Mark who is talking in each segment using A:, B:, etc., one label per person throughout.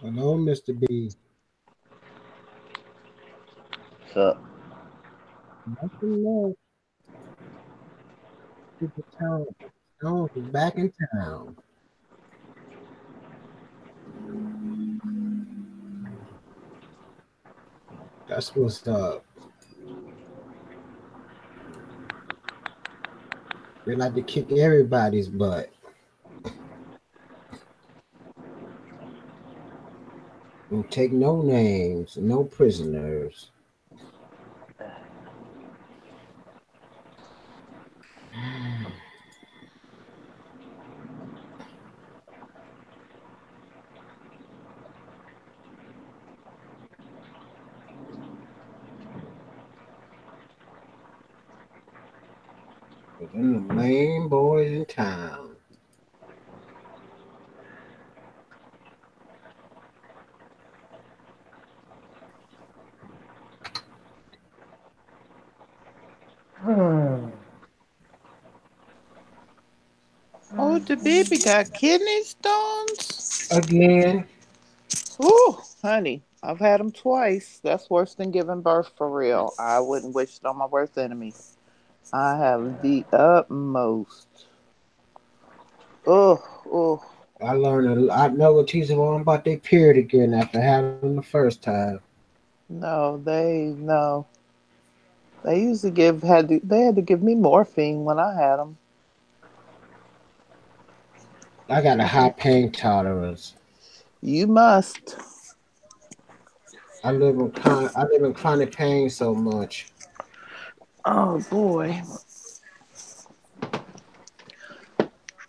A: Hello, Mr. B.
B: What's up?
A: Nothing much. Super town. Stones is back in town. That's what's up. They like to kick everybody's butt and take no names, no prisoners. But them the main boys in town.
C: Oh, the baby got kidney stones?
A: Again,
C: Ooh, honey, I've had them twice. That's worse than giving birth for real. I wouldn't wish it on my worst enemy. I have the utmost. Oh, oh.
A: I know what teachers want about their period again after having them the first time.
C: No, no. They used to they had to give me morphine when I had them.
A: I got a high pain tolerance.
C: You must.
A: I live in chronic pain so much.
C: Oh boy.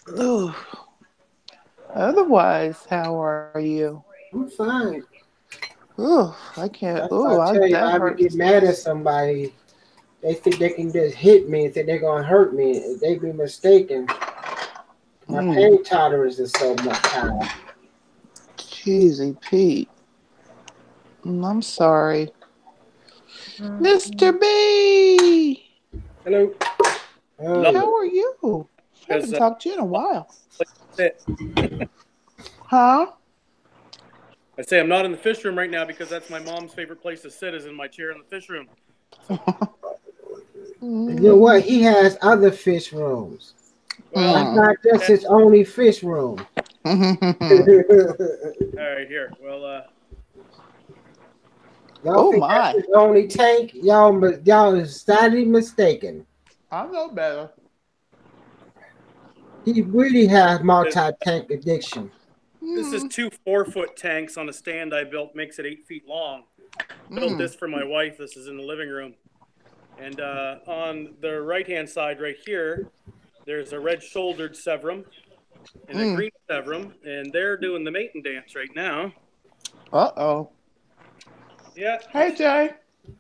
C: Ooh. Otherwise, how are you?
A: I'm fine.
C: Ooh, I can't.
A: That's why I tell you, if
C: That
A: I ever get
C: hurts.
A: mad at somebody, they think they can just hit me and think they're gonna hurt me. They be mistaken. My
C: Mm,
A: pain tolerance is so much high.
C: cheesy Pete. I'm sorry. Mr. B!
D: Hello. Lost
A: Oh,
C: How are you? Haven't
D: because
C: talked to you in a while.
D: sit.
C: Huh?
D: I say I'm not in the fish room right now because that's my mom's favorite place to sit is in my chair in the fish room. So,
A: you know
C: Mm,
A: what? He has other fish rooms.
D: well,
A: That's
C: mm.
A: not just his only fish room.
D: all right, here. Well,
A: Y'all
C: Oh
A: think that's
C: my.
A: his only tank? Y'all is sadly mistaken.
C: I know better.
A: He really has
D: this,
A: multi-tank addiction.
D: this is
C: Mm,
D: two 4-foot tanks on a stand I built, makes it 8 feet long. Built
C: mm,
D: this for my wife. This is in the living room. And on the right hand side, right here, there's a red shouldered Severum and a
C: mm.
D: green Severum, and they're doing the mating dance right now.
C: Uh-oh.
D: Yeah,
C: Hey, Jay.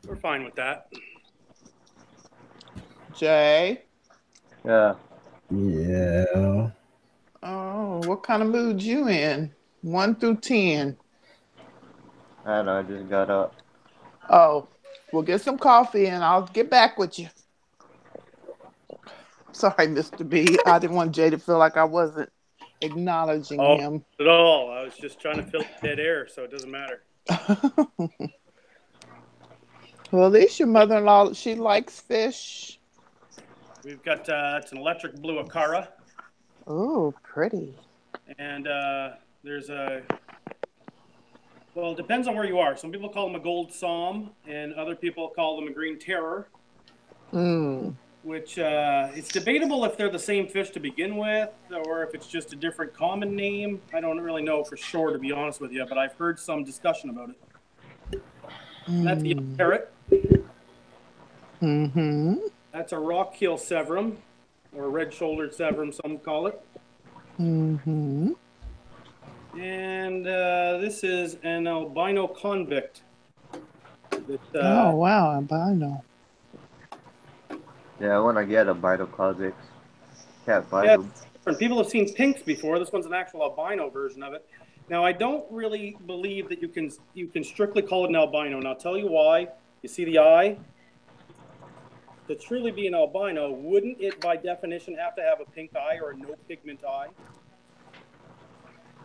D: we're fine with that.
C: Jay.
B: Yeah,
A: Yeah.
C: Oh, what kind of mood you in? 1 through 10.
B: I don't know. I just got up.
C: Oh, we'll get some coffee and I'll get back with you. Sorry, Mr. B. I didn't want Jay to feel like I wasn't acknowledging
D: Oh,
C: him.
D: not at all. I was just trying to fill dead air, so it doesn't matter.
C: Well, at least your mother-in-law, she likes fish.
D: We've got it's an electric blue Acara,
C: Oh, pretty.
D: and there's a well, it depends on where you are. Some people call them a gold Psalm, and other people call them a green terror.
C: Mm.
D: Which it's debatable if they're the same fish to begin with, or if it's just a different common name. I don't really know for sure, to be honest with you, but I've heard some discussion about it. And that's the yellow
C: Mm.
D: parrot.
C: Mm-hmm.
D: That's a rock-keel severum, or red-shouldered severum, some call it.
C: Mm-hmm.
D: And this is an albino convict. That,
C: Oh, wow, albino.
B: Yeah, I want to get a Vital Cosix. Can't find
D: yeah,
B: them.
D: different. People have seen pinks before. This one's an actual albino version of it. Now, I don't really believe that you can strictly call it an albino. And I'll tell you why. You see the eye? To truly be an albino, wouldn't it by definition have to have a pink eye or a no pigment eye?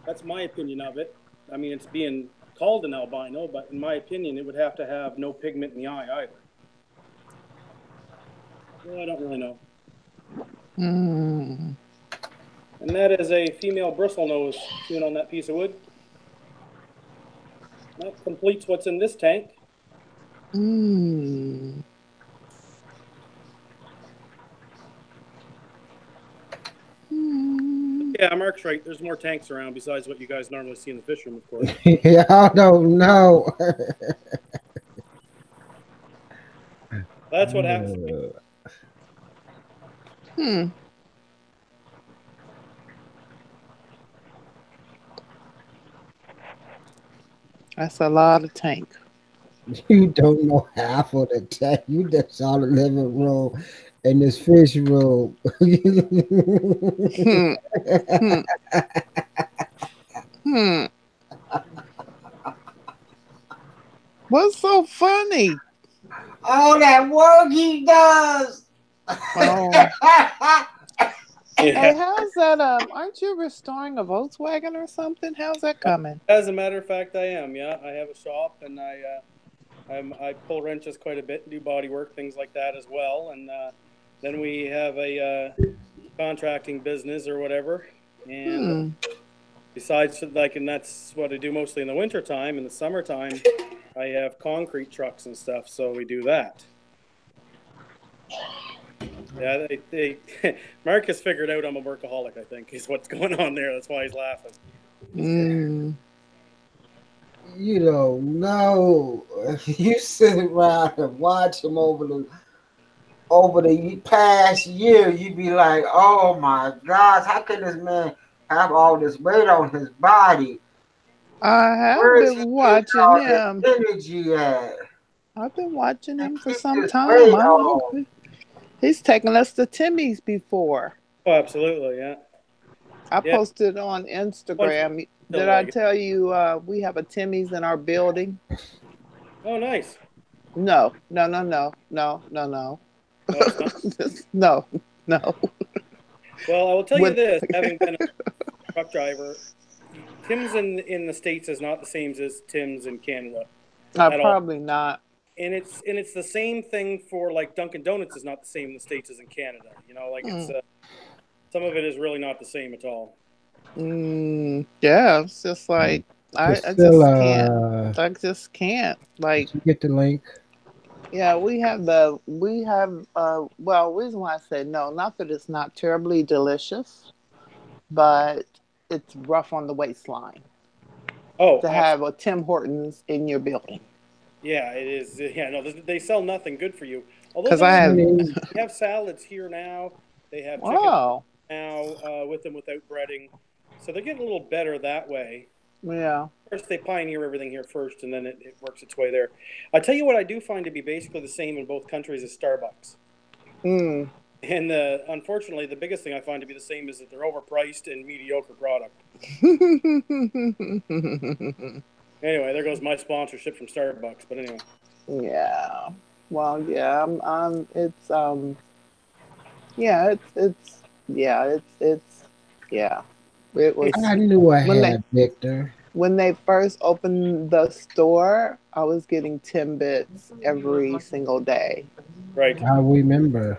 D: That's my opinion of it. I mean, it's being called an albino, but in my opinion, it would have to have no pigment in the eye either. Well, I don't really know.
C: Mm.
D: And that is a female bristlenose chewing on that piece of wood. That completes what's in this tank.
C: Mm.
D: Yeah, Mark's right. There's more tanks around besides what you guys normally see in the fish room, of course.
A: Yeah, I don't know.
D: That's what happens.
C: Hmm. That's a lot of tank.
A: You don't know half of the time. You just saw the living room and this fish room.
C: Hmm. Hmm. Hmm. What's so funny?
A: All that work he does.
C: Oh. Hey,
D: Yeah.
C: how's that? Aren't you restoring a Volkswagen or something? How's that coming?
D: As a matter of fact, I am. Yeah, I have a shop, and I pull wrenches quite a bit, and do body work, things like that as well. And then we have a contracting business or whatever. And
C: Hmm.
D: besides, like, and that's what I do mostly in the wintertime. In the summertime, I have concrete trucks and stuff, so we do that. Yeah, Mark has figured out I'm a workaholic, I think, is what's going on there. That's why he's laughing.
C: Hmm.
A: You don't know. You sit around and watch him over the past year. You be like, oh my gosh, how can this man have all this weight on his body?
C: I have
A: Where is he
C: been
A: getting
C: watching
A: all this
C: him.
A: energy at?
C: I've been watching
A: To
C: him for
A: keep
C: some
A: this
C: time.
A: weight
C: I know
A: on.
C: he's taken us to Timmy's before.
D: Oh, absolutely, yeah.
C: I
D: Yeah,
C: posted on
D: one
C: Instagram. Did
D: still
C: I
D: like it.
C: tell you we have a Timmy's in our building?
D: Oh, nice.
C: No, no, no, no, no, no, no.
D: Oh, it's not.
C: No, no.
D: Well, I will tell you
C: When
D: this, having been a truck driver, Tim's in the States is not the same as Tim's in Canada at all.
C: probably not.
D: And it's the same thing for like Dunkin' Donuts is not the same in the States as in Canada. You know, like it's
C: Mm.
D: some of it is really not the same at all.
C: Yeah, it's just like I just can't.
A: Priscilla,
C: I just can't. Like,
A: did you get the link?
C: yeah, we have well, reason why I said no, not that it's not terribly delicious, but it's rough on the waistline
D: Oh,
C: to have a Tim Hortons in your building.
D: yeah, it is. Yeah, no, they sell nothing good for you. Although
C: Because I have
D: they have salads here now. They have chicken
C: oh
D: now with them without breading, so they're getting a little better that way.
C: yeah.
D: Of course, they pioneer everything here first, and then it works its way there. I tell you what, I do find to be basically the same in both countries is Starbucks.
C: Mm.
D: And unfortunately, the biggest thing I find to be the same is that they're overpriced and mediocre product. Anyway, there goes my sponsorship from Starbucks. But anyway,
C: Yeah. Well, yeah. It's yeah. It's yeah. It's yeah. It was
A: I knew I
C: when they
A: had Victor.
C: when they first opened the store. I was getting Timbits every single day.
D: right.
A: I remember.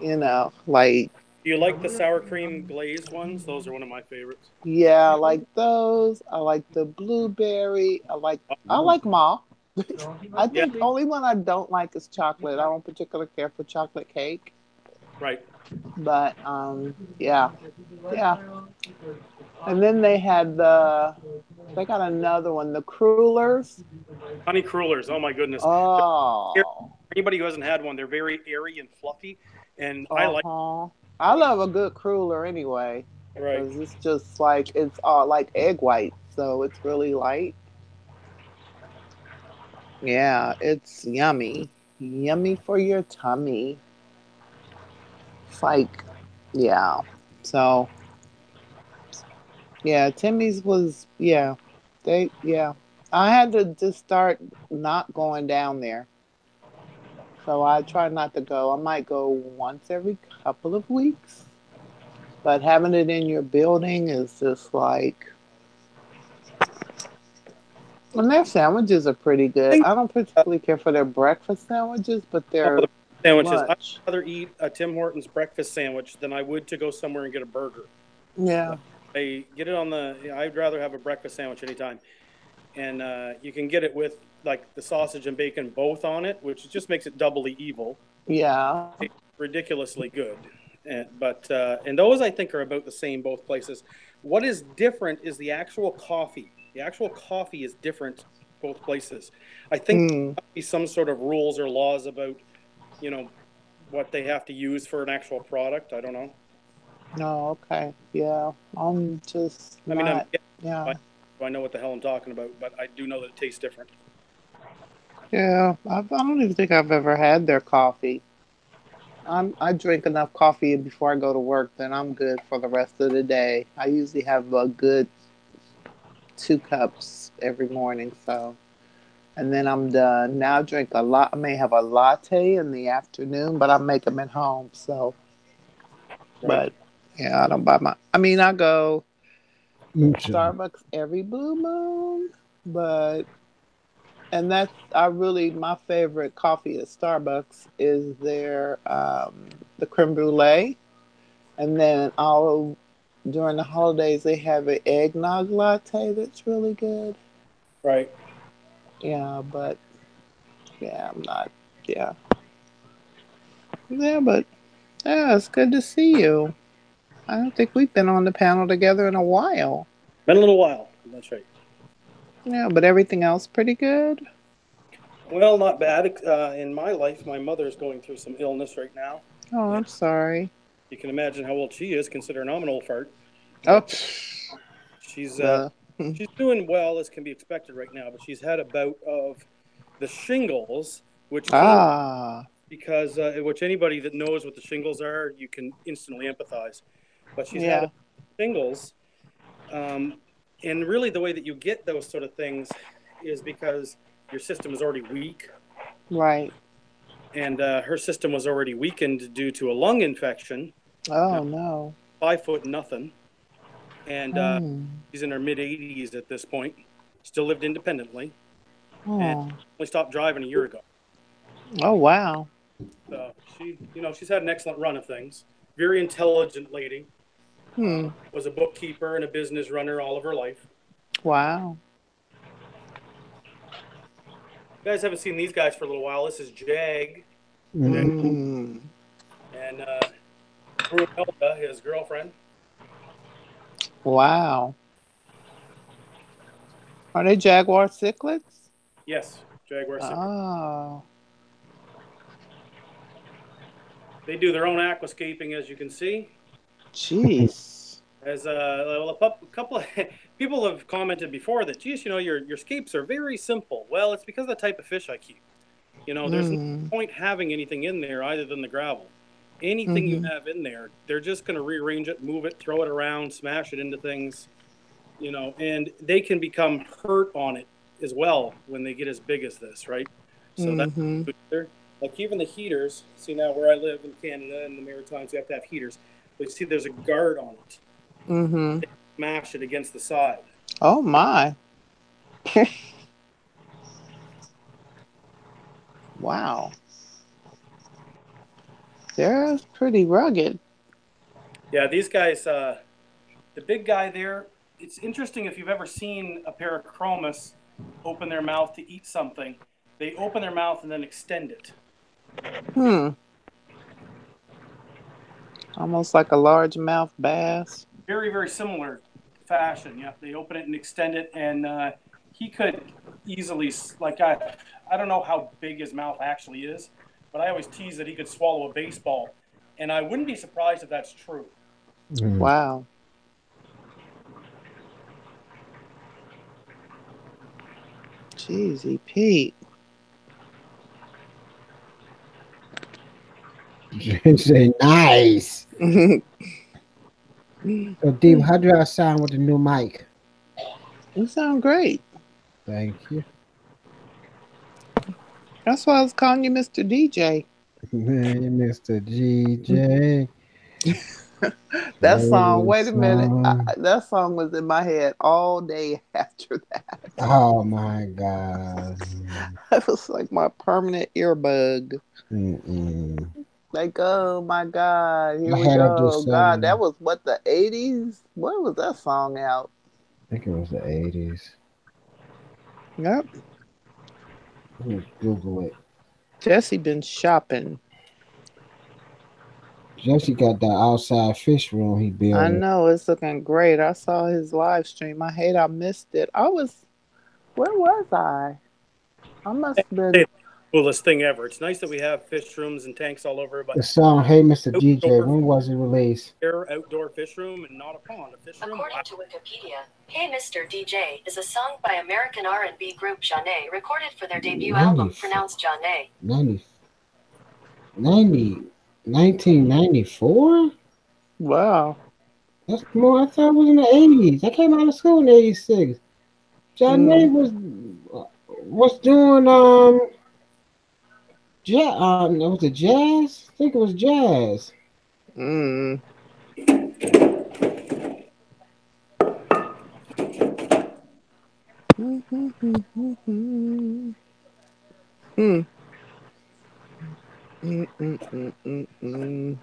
C: You know, like
D: Do you like the sour cream glazed ones? Those are one of my favorites.
C: yeah, I like those. I like the blueberry. I like ma. I
D: Yeah,
C: think only one I don't like is chocolate. I don't particularly care for chocolate cake.
D: right.
C: But yeah, yeah. And then they got another one, the crullers.
D: Honey crullers. Oh my goodness.
C: Oh,
D: Anybody who hasn't had one, they're very airy and fluffy, and I like.
C: uh-huh. I love a good cruller anyway,
D: Right.
C: because it's just like it's all like egg white, so it's really light. Yeah, it's yummy, yummy for your tummy. It's like, yeah. So yeah, Timmy's was yeah. I had to just start not going down there. So I try not to go. I might go once every couple of weeks. But having it in your building is just like And their sandwiches are pretty
D: I
C: good.
D: think
C: I don't particularly care for their breakfast sandwiches, but their
D: the sandwiches. I'd
C: lunch.
D: rather eat a Tim Hortons breakfast sandwich than I would to go somewhere and get a burger.
C: Yeah.
D: Like, I get it on the. I'd rather have a breakfast sandwich anytime, and you can get it with like the sausage and bacon both on it, which just makes it doubly evil.
C: Yeah.
D: It's ridiculously good. And those I think are about the same both places. What is different is the actual coffee. The actual coffee is different both places. I think there
C: Hmm.
D: must be some sort of rules or laws about you know what they have to use for an actual product. I don't know.
C: No, okay. Yeah. I'm just
D: I mean, I'm
C: not.
D: yeah,
C: Yeah.
D: I know what the hell I'm talking about, but I do know that it tastes different.
C: Yeah. I don't even think I've ever had their coffee. I drink enough coffee before I go to work, then I'm good for the rest of the day. I usually have a good 2 cups every morning, so and then I'm done. Now I drink a lot. I may have a latte in the afternoon, but I make them at home. So,
D: Right.
C: but yeah, I don't buy my. I mean, I go
A: Okay.
C: Starbucks every blue moon, but and that's I really my favorite coffee at Starbucks is their the creme brulee, and then I'll during the holidays they have an eggnog latte that's really good.
D: Right.
C: Yeah, but yeah, I'm not. Yeah, yeah, but yeah, it's good to see you. I don't think we've been on the panel together in a while.
D: Been a little while. That's right.
C: Yeah, but everything else pretty good.
D: Well, not bad. In my life, my mother is going through some illness right now.
C: Oh,
D: And
C: I'm sorry.
D: you can imagine how old she is, considering I'm an old fart.
C: Oh,
D: But she's uh,
C: the
D: she's doing well as can be expected right now. But she's had a bout of the shingles, which came
C: ah,
D: because which anybody that knows what the shingles are, you can instantly empathize. But she's had
C: yeah,
D: shingles, um, and really the way that you get those sort of things is because your system is already weak,
C: right.
D: and her system was already weakened due to a lung infection. Now
C: Oh no.
D: 5 foot nothing, and
C: Mm.
D: she's in her mid 80s at this point. Still lived independently, and
C: Oh.
D: only stopped driving a year ago.
C: Oh wow.
D: So she's had an excellent run of things. Very intelligent lady.
C: Hmm.
D: Was a bookkeeper and a business runner all of her life.
C: Wow.
D: You guys haven't seen these guys for a little while. This is Jag, Jag
A: Mm-hmm.
C: Mm.
D: and Brunelda, his girlfriend.
C: Wow. Are they Jaguar cichlids?
D: Yes, Jaguar Cichlid.
C: Oh.
D: They do their own aquascaping, as you can see.
C: Jeez.
D: As well, a couple of people have commented before that, geez, your scapes are very simple. Well, it's because of the type of fish I keep. There's no
C: Mm.
D: point having anything in there other than the gravel. Anything you
C: Mhm.
D: have in there, they're just going to rearrange it, move it, throw it around, smash it into things. And they can become hurt on it as well when they get as big as this, right? So that's
C: Mhm.
D: good. Like even the heaters. See now where I live in Canada and the Maritimes, you have to have heaters. But you see, there's a guard on it.
C: Mhm.
D: Smash it against the side.
C: Oh my. Wow. They're pretty rugged.
D: Yeah, these guys. The big guy there. It's interesting if you've ever seen a pair of chromis open their mouth to eat something. They open their mouth and then extend it.
C: Hmm. Almost like a largemouth bass.
D: Very, very similar fashion. Yeah, they open it and extend it, and he could easily I don't know how big his mouth actually is, but I always tease that he could swallow a baseball, and I wouldn't be surprised if that's true.
C: Wow. Jeezy Pete.
A: Say nice.
C: You
A: So, Dave, how do I sound with the new mic?
C: sound great.
A: Thank you.
C: That's why I was calling you Mr. DJ.
A: Hey, Mr. GJ.
C: That
A: Play
C: song,
A: this
C: wait a minute.
A: song.
C: That song was in my head all day after that.
A: Oh my God.
C: That was like my permanent earbug.
A: Mm-mm.
C: Like, oh my God, here
A: I
C: we
A: had to do
C: go. God, that
A: something.
C: was what, the 80s? When was that song out?
A: I think it was the 80s.
C: Yep.
A: Google it.
C: Jesse been shopping.
A: Jesse got that outside fish room he
C: I
A: building.
C: know it's looking great. I saw his live stream. I hate I missed it. Where was I? I must have been.
D: Hey, coolest thing ever. It's nice that we have fish rooms and tanks all over,
A: The
D: but
A: song "Hey Mr. DJ."
D: outdoor
A: When was it released?
D: outdoor fish room and not a pond, a fish room. Wow.
E: According to Wikipedia, "Hey Mr. DJ" is a song by American R&B group Janae, recorded for their debut
A: 90,
E: album pronounced Janae.
A: 90, 90, 1994?
C: Wow.
A: That's more. I thought it was in the 80s. I came out of school in '86. John May
C: Mm.
A: was doing was it jazz? I think it was jazz.
C: Mm. Mm. Mm. Mm. Mm. Mm. Mm.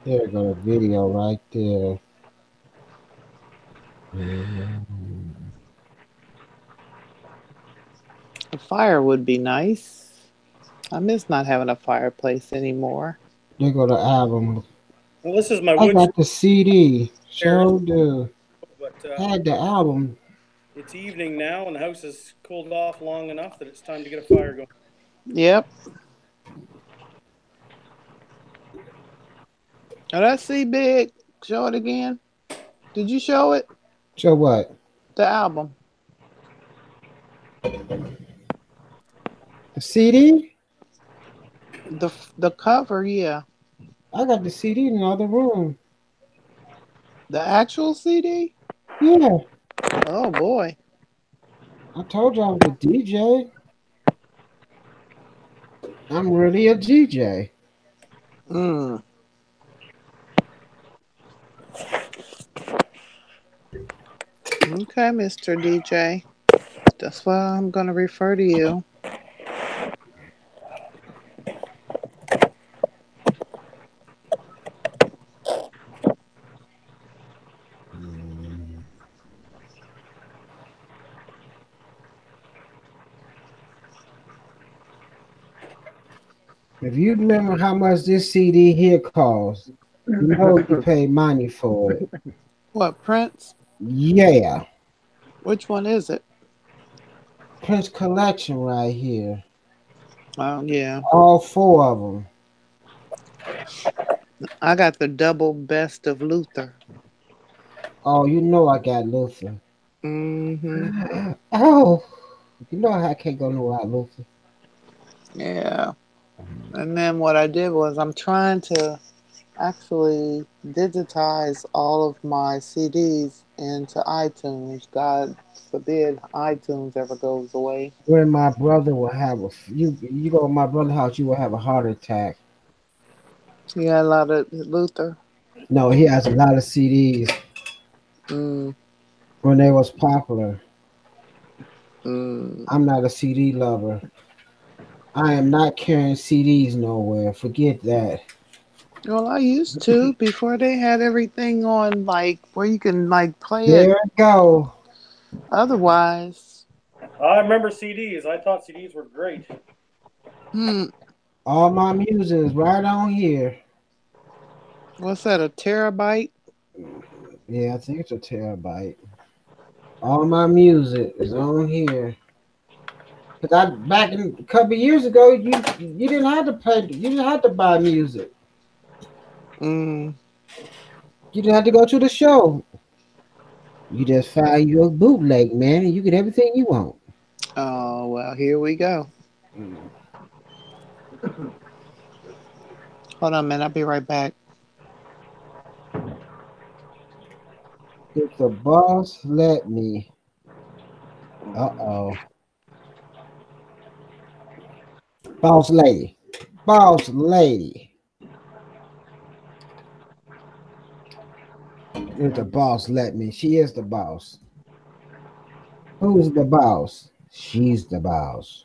A: There go the video right there. Mhm.
C: A fire would be nice. I miss not having a fireplace anymore.
A: There go the album.
D: Well, this is my
A: I
D: wood
A: got the CD.
D: stairs,
A: Show the
D: but
A: had the album.
D: it's evening now, and the house has cooled off long enough that it's time to get a fire going.
C: Yep. Oh, that's see big. Show it again. Did you show it?
A: So what?
C: The album.
A: The CD?
C: The cover, yeah.
A: I got the CD in the other room.
C: The actual CD?
A: Yeah,
C: Oh boy.
A: I told you I was a DJ. I'm really a DJ.
C: Mm. Okay, Mr. DJ. That's why I'm gonna refer to you.
A: Mm. If you remember how much this CD here costs, you know you pay money for it.
C: What, Prince?
A: Yeah,
C: Which one is it?
A: Prince collection right here.
C: Oh yeah.
A: All four of them.
C: I got the double best of Luther.
A: Oh, you know I got Luther.
C: Mm-hmm.
A: Oh, you know I can't go no without Luther.
C: Yeah. And then what I did was I'm trying to actually digitize all of my CDs into iTunes. God forbid iTunes ever goes away.
A: When my brother will have you go to my brother's house, you will have a heart attack.
C: You got a lot of Luther.
A: No, he has a lot of CDs
C: Mm,
A: when they was popular.
C: mm.
A: I'm not a CD lover. I am not carrying CDs nowhere. Forget that.
C: Well, I used to before they had everything on like where you can like play it.
A: There it go.
C: Otherwise,
D: I remember CDs. I thought CDs were great.
C: hmm,
A: All my music is right on here.
C: what's that? A terabyte?
A: Yeah, I think it's a terabyte. All my music is on here. Cause I back in a couple years ago, you didn't have to pay. You didn't have to buy music.
C: Mm.
A: You didn't have to go to the show. You just file your bootleg, man, and you get everything you want.
C: Oh well, here we go.
A: Mm.
C: Hold on, man. I'll be right back.
A: If the boss let me. Uh-oh. Boss lady. Boss lady. If the boss let me, she is the boss. Who's the boss? She's the boss.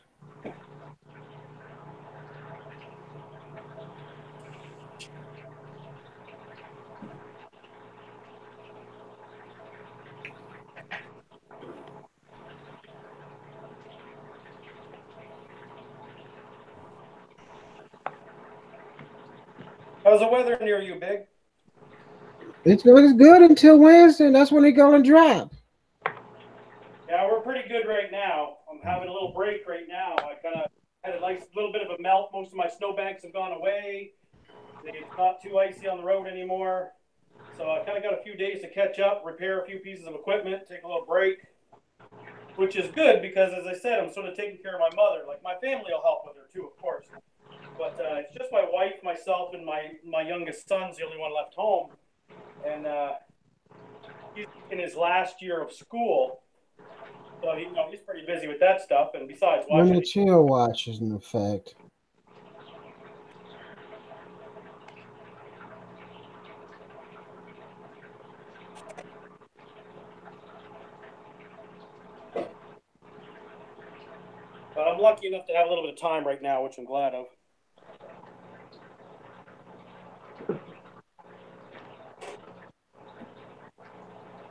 D: How's the weather near you, Big?
A: It's good until Wednesday. That's when it's gonna drop.
D: Yeah, we're pretty good right now. I'm having a little break right now. I kind of had a nice little bit of a melt. Most of my snowbanks have gone away. It's not too icy on the road anymore. So I kind of got a few days to catch up, repair a few pieces of equipment, take a little break, which is good because, as I said, I'm sort of taking care of my mother. Like my family will help with her too, of course. But it's just my wife, myself, and my youngest son's the only one left home, and he's in his last year of school. So he's pretty busy with that stuff, and besides
A: When
D: watching.
A: the chill watch is in effect.
D: But I'm lucky enough to have a little bit of time right now, which I'm glad of.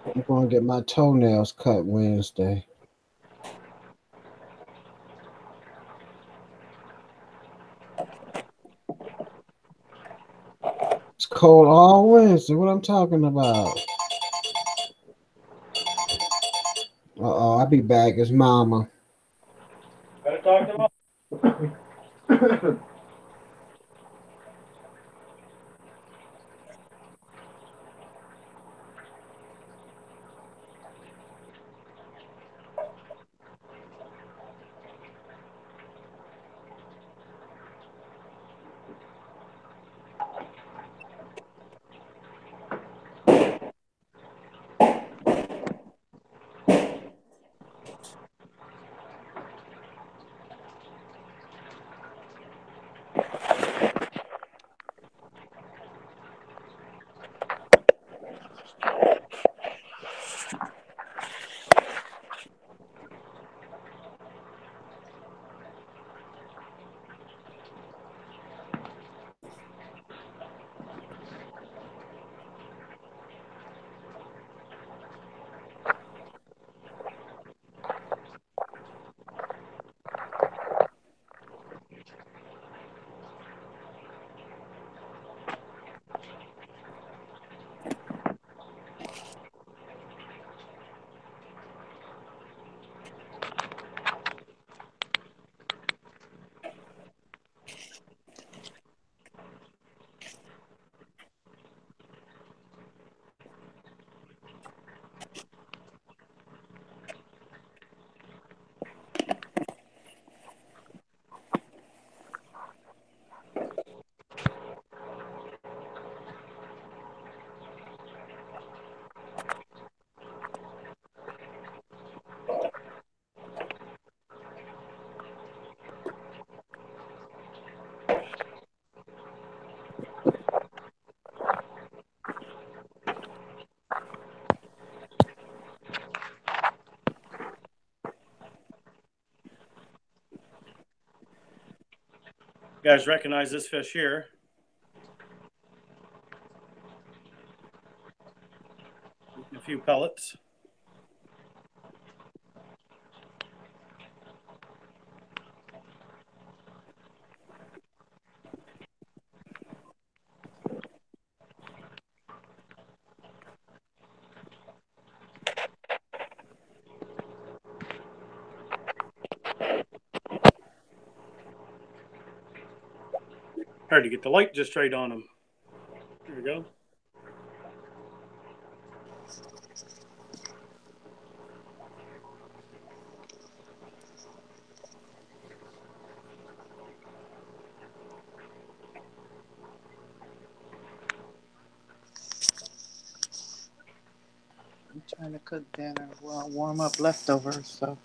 A: I'm gonna get my toenails cut Wednesday. It's cold all Wednesday. What I'm talking about? Uh-oh, I'll be back. It's mama.
D: Better talk to mom. You guys recognize this fish here? A few pellets. Hard to get the light just right on them. There we go.
C: I'm trying to cook dinner while warm up leftovers. So,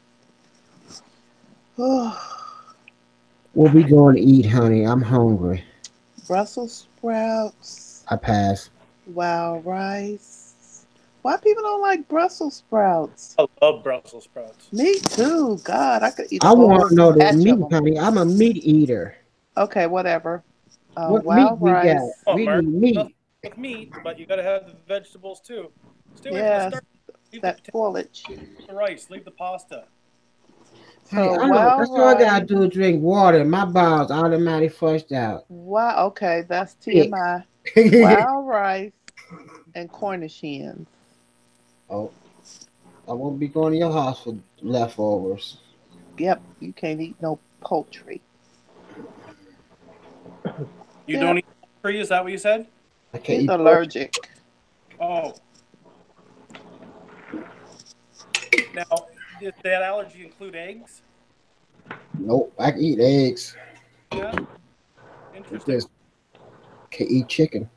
A: What we going to eat, honey? I'm hungry.
C: Brussels sprouts,
A: I pass.
C: wild rice, Why people don't like Brussels sprouts?
D: I love Brussels sprouts.
C: Me too. God, I could eat a
A: I want
C: whole
A: to know the
C: batch of
A: meat,
C: them.
A: honey. I'm a meat eater.
C: Okay, whatever.
A: What meat
C: Wild
A: we got?
C: rice.
D: Oh,
A: We
D: Mark,
A: need
D: nothing
A: meat.
D: with meat, but you got to have the vegetables too. Stay away from the
C: Yes,
D: starch. Leave the
C: that
D: potato,
C: foliage.
D: the rice, leave the pasta.
A: Honey,
C: So
A: I know.
C: wild
A: That's all I gotta
C: rice.
A: do is drink water. My bowels automatically flushed out.
C: Wow. Okay, that's
A: Sick.
C: TMI. Wild rice and Cornish hens.
A: Oh, I won't be going to your house for leftovers.
C: Yep, you can't eat no poultry.
D: You don't
C: Yep,
D: eat poultry, is that what you said?
A: I can't
C: he's
A: eat pork.
C: allergic.
D: Oh, now, did that allergy include eggs?
A: Nope, I can eat eggs.
D: Yeah,
A: I
D: interesting.
A: just can't eat chicken.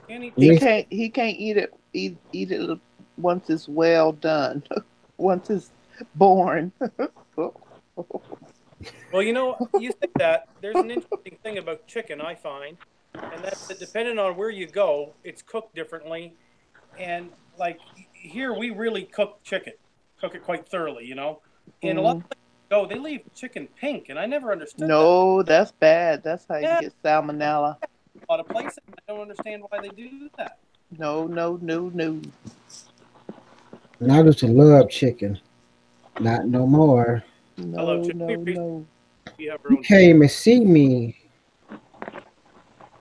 D: Can't eat
A: At least
C: He can't eat it eat it once it's well done. Once it's born.
D: Well, you say that. There's an interesting thing about chicken, I find, and that's that depending on where you go, it's cooked differently. And like here, we really cook it quite thoroughly, In a lot
C: Mm.
D: of places you go, they leave chicken pink, and I never understood that.
C: No, that's bad. That's how you
D: Yeah,
C: get salmonella.
D: a lot of places, I don't understand why they do that.
C: No, no, no, no.
A: and I used to love chicken. Not no more.
D: I love
C: No,
D: chicken. We
C: no,
D: raise,
C: no.
D: we have our
A: You
D: own chicken.
A: came and see me.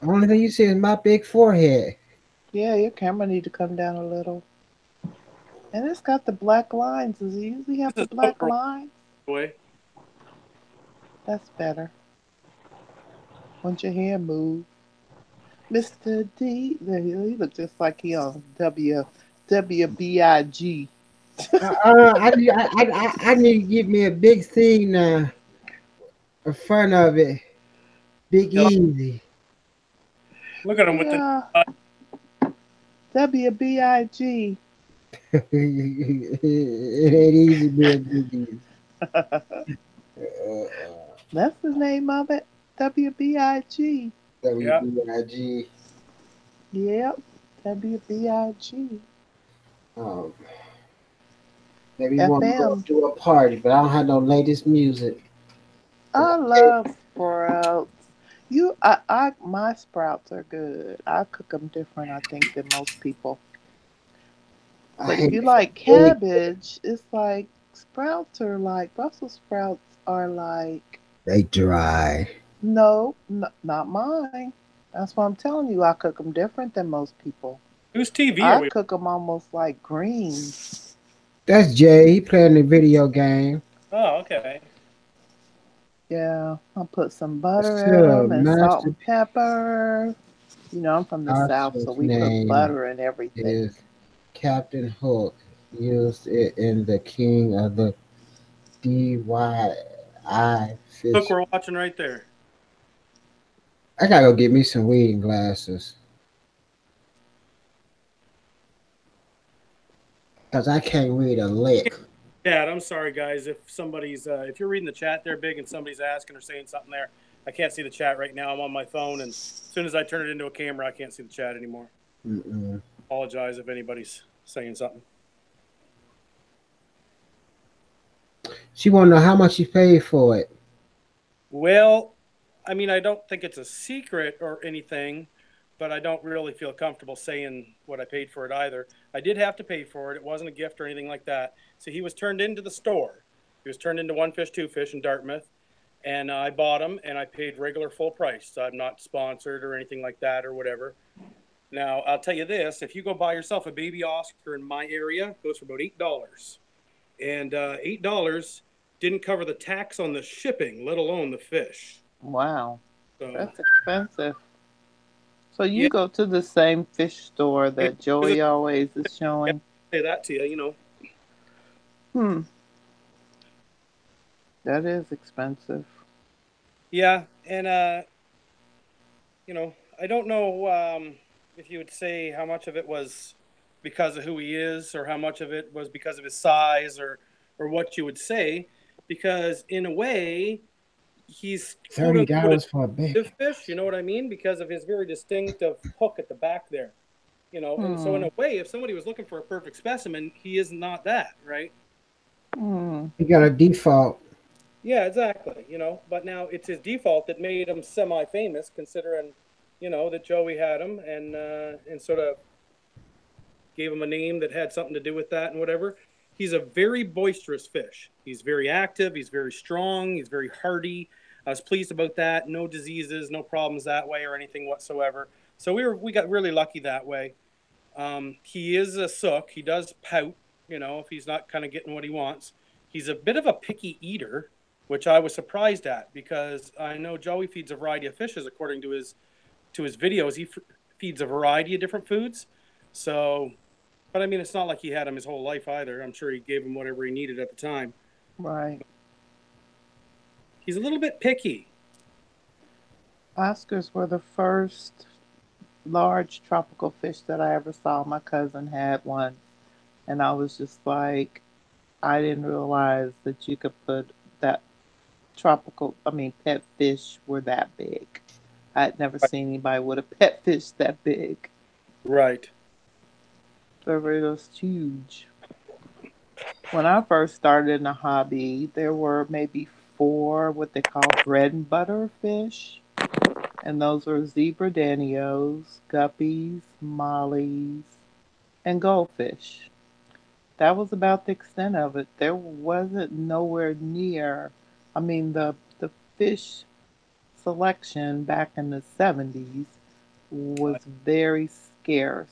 A: The only thing you see is my big forehead.
C: Yeah, your camera need to come down a little. And it's got the black lines. Does it usually have
D: This
C: the
D: is so
C: black
D: gross,
C: lines?
D: boy.
C: That's better. Once your hair move. Mr. D, he look just like he on WBIG.
A: I need to give me a big scene in front of it. Big
D: Yeah,
A: Easy.
D: look at him with the.
C: Yeah, WBIG.
A: It ain't easy being Big Easy.
C: That's the name of it. WBIG.
D: Yeah.
A: WBIG.
C: Yep, WBIG.
A: Um, maybe want to go
C: FM.
A: to a party, but I don't have no latest music.
C: I love sprouts. My sprouts are good. I cook them different, I think, than most people.
A: I
C: But if
A: hate
C: you like
A: big.
C: cabbage, it's like sprouts are like Brussels sprouts are like
A: They dry.
C: no, not mine. That's what I'm telling you. I cook them different than most people.
D: Whose TV are
C: I
D: we?
C: cook them almost like greens.
A: That's Jay. He playing the video game.
D: Oh, okay.
C: Yeah, I put some
A: What's
C: butter in
A: up,
C: them and salt
A: Master
C: and pepper. You know, I'm from the South, so
A: Archer's
C: we put
A: name
C: butter in everything.
A: is Captain Hook. Used it in the King of the DYI
D: Look,
A: fish.
D: we're watching right there.
A: I gotta go get me some reading glasses because I can't read a lick.
D: Dad, I'm sorry, guys. If you're reading the chat there, big, and somebody's asking or saying something there, I can't see the chat right now. I'm on my phone, and as soon as I turn it into a camera, I can't see the chat anymore.
A: Mm-mm.
D: Apologize if anybody's saying something.
A: She want to know how much you paid for it.
D: Well, I mean, I don't think it's a secret or anything, but I don't really feel comfortable saying what I paid for it either. I did have to pay for it. It wasn't a gift or anything like that. So he was turned into the store. He was turned into One Fish, Two Fish in Dartmouth, and I bought him and I paid regular full price. So I'm not sponsored or anything like that or whatever. Now, I'll tell you this, if you go buy yourself a baby Oscar in my area, it goes for about $8. And $8 didn't cover the tax on the shipping, let alone the fish.
C: Wow,
D: So,
C: that's expensive. So you
D: yeah,
C: go to the same fish store
D: I
C: that Joey always is showing.
D: say that to you.
C: Hmm, that is expensive.
D: Yeah, and I don't know if you would say how much of it was because of who he is, or how much of it was because of his size, or what you would say, because in a way, he's quote unquote a
A: $30 for a big.
D: native fish. You know what I mean? Because of his very distinctive hook at the back there. And so in
C: Hmm.
D: a way, if somebody was looking for a perfect specimen, he is not that, right?
C: Hmm.
A: You got a default.
D: Yeah, exactly. But now it's his default that made him semi-famous, considering, that Joey had him and sort of gave him a name that had something to do with that and whatever. He's a very boisterous fish. He's very active. He's very strong. He's very hardy. I was pleased about that. No diseases, no problems that way or anything whatsoever. So we got really lucky that way. He is a sook. He does pout, if he's not kind of getting what he wants. He's a bit of a picky eater, which I was surprised at because I know Joey feeds a variety of fishes according to his videos. He feeds a variety of different foods. So, but I mean, it's not like he had him his whole life either. I'm sure he gave him whatever he needed at the time.
C: Right.
D: He's a little bit picky.
C: Oscars were the first large tropical fish that I ever saw. My cousin had one, and I was just like, I didn't realize that you could put that pet fish were that big. I had never seen anybody with a pet fish that big.
D: Right.
C: But it was huge. When I first started in the hobby, there were maybe four what they call bread and butter fish, and those were zebra danios, guppies, mollies, and goldfish. That was about the extent of it. There wasn't nowhere near. The fish selection back in the 70s was very scarce.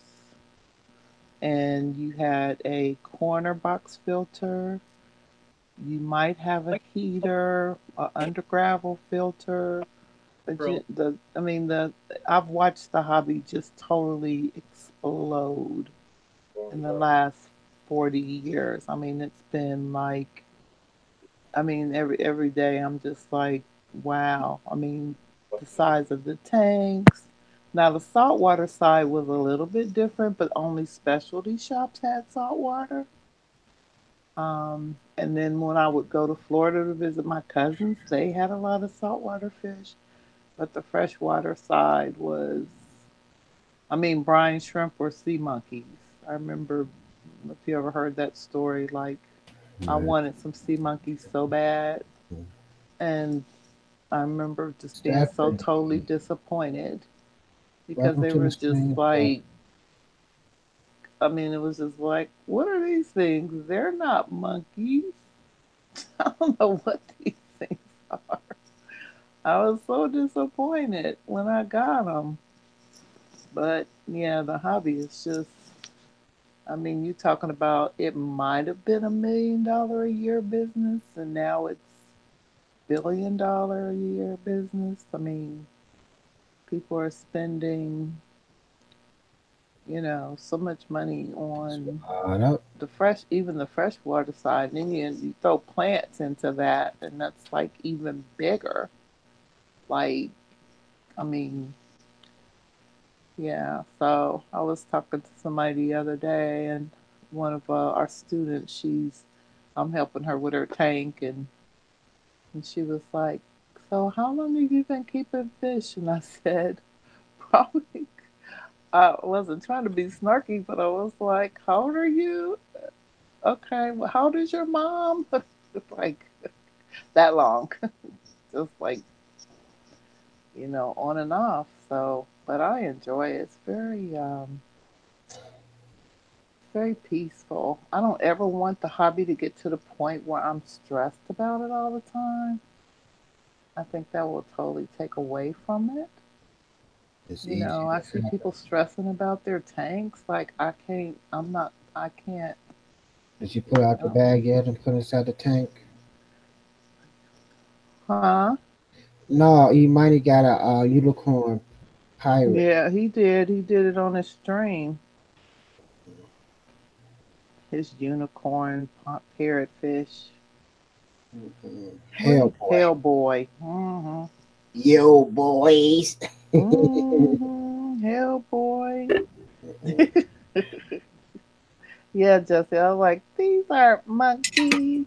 C: And you had a corner box filter, you might have a heater, a under gravel filter.
D: Bro.
C: The I've watched the hobby just totally explode in the last 40 years. It's been like, every day I'm just like, wow. The size of the tanks. Now the saltwater side was a little bit different, but only specialty shops had saltwater. And then when I would go to Florida to visit my cousins, they had a lot of saltwater fish. But the freshwater side was, brine shrimp or sea monkeys. I remember, if you ever heard that story, like I
A: Yeah.
C: wanted some sea monkeys so bad. And I remember just being so
A: Stafford,
C: totally disappointed because
A: welcome
C: they
A: to the
C: were just
A: stream.
C: like, it was just like, what are these things? They're not monkeys. I don't know what these things are. I was so disappointed when I got them. But yeah, the hobby is just, you talking about it might have been $1 million a year business and now it's $1 billion a year business. People are spending, so much money on
A: That,
C: even the freshwater side. And then you throw plants into that, and that's like even bigger. Like, I mean, yeah. So I was talking to somebody the other day, and one of our students, I'm helping her with her tank, and she was like, "So how long have you been keeping fish?" And I said, "Probably." I wasn't trying to be snarky, but I was like, "How old are you?" Okay, well, how old is your mom? Like that long, just like on and off. So, but I enjoy it. It's very peaceful. I don't ever want the hobby to get to the point where I'm stressed about it all the time. I think that will totally take away from it.
A: it's easy
C: I
A: to
C: see
A: have.
C: people stressing about their tanks. Like I can't. I'm not. I can't.
A: Did you pull out the
C: Uh,
A: bag yet and put it inside the tank?
C: huh?
A: No, you might have got a unicorn pirate.
C: Yeah, he did. He did it on his stream. His unicorn parrotfish. What is
A: Hellboy.
C: Hellboy? Mm-hmm.
A: Yo, boys.
C: Mm-hmm. Hellboy. Yeah, Jesse. I was like, these aren't monkeys.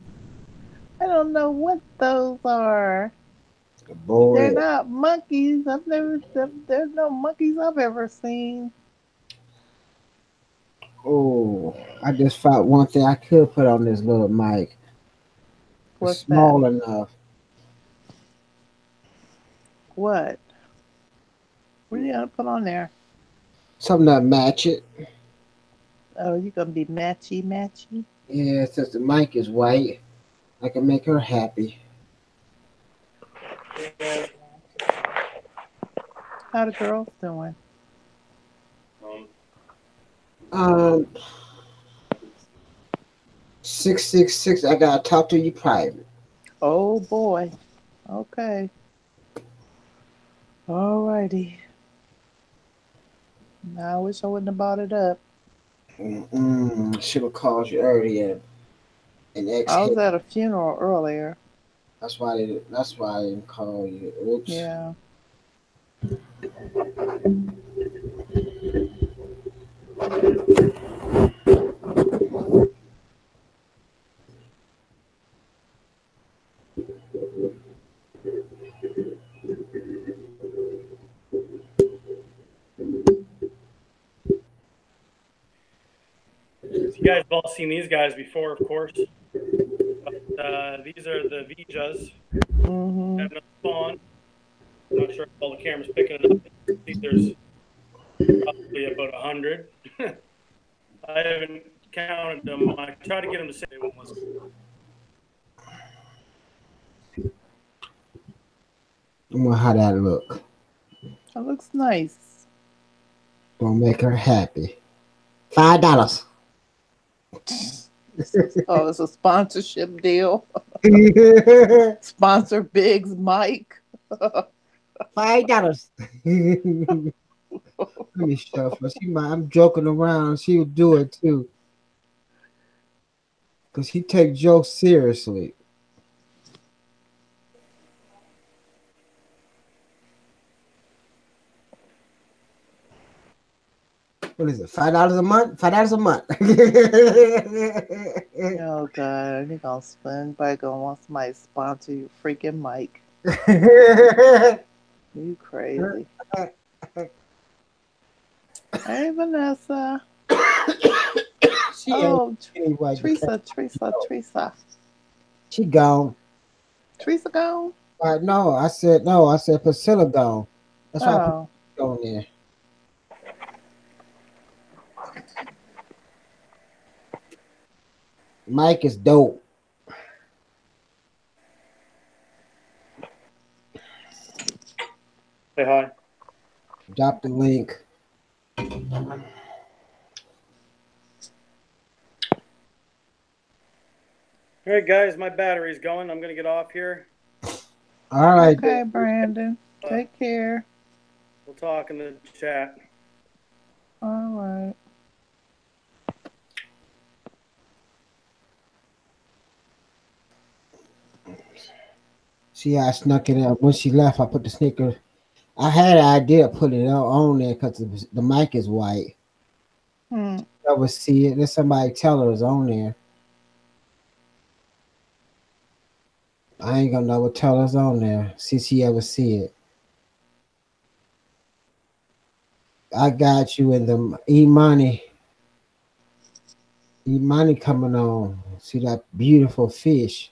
C: I don't know what those are. They're
A: Boy.
C: not monkeys. There's no monkeys I've ever seen.
A: Oh, I just found one thing I could put on this little mic. It's
C: What's that?
A: small enough.
C: What? What are you gonna put on there?
A: Something that match it.
C: Oh, you gonna be matchy matchy?
A: Yeah, since the mic is white, I can make her happy.
C: How the girls doing?
A: Um, 666. I gotta talk to you private.
C: Oh boy. Okay. Alrighty. Now I wish I wouldn't have bought it up.
A: Should have called you earlier and
C: I
A: exhale.
C: was at a funeral earlier.
A: That's why they. That's why I didn't call you. Oops.
C: Yeah.
D: You guys have all seen these guys before, of course. These are the Vijas. I
C: Mm-hmm.
D: have another spawn. I'm not sure if all the cameras picking it up. See, there's probably about 100. I haven't counted them. I tried to get them to say they won't listen.
A: I wonder how that look.
C: That looks nice.
A: Gonna make her happy. $5.
C: Oh, it's a sponsorship deal. Sponsor Big's Mike.
A: $5. Let me shuffle. I'm joking around. She would do it too, cause he take jokes seriously. What is it? $5 a month? $5 a month.
C: Oh God, he gonna spend by gonna want somebody to sponsor you freaking Mike. You crazy. Hey Vanessa.
A: she ain't
C: Oh
A: anyway.
C: Teresa.
A: She gone.
C: Teresa gone?
A: No, I said no. I said Priscilla gone. That's why I put
C: Oh.
A: it on there. Mike is dope.
D: Say hi.
A: Drop the link.
D: All right, guys, my battery's going. I'm gonna get off here.
A: All right.
C: Okay, Brandon. Take care.
D: We'll talk in the chat.
C: All right.
A: See, I snuck it up. When she left, I put the sneaker. I had an idea of putting it on there because the mic is white.
C: Hmm.
A: I would see it. Then somebody tell her it's on there. I ain't gonna never tell her it's on there. See, she ever see it. I got you in the E-Money. E-Money coming on. See that beautiful fish.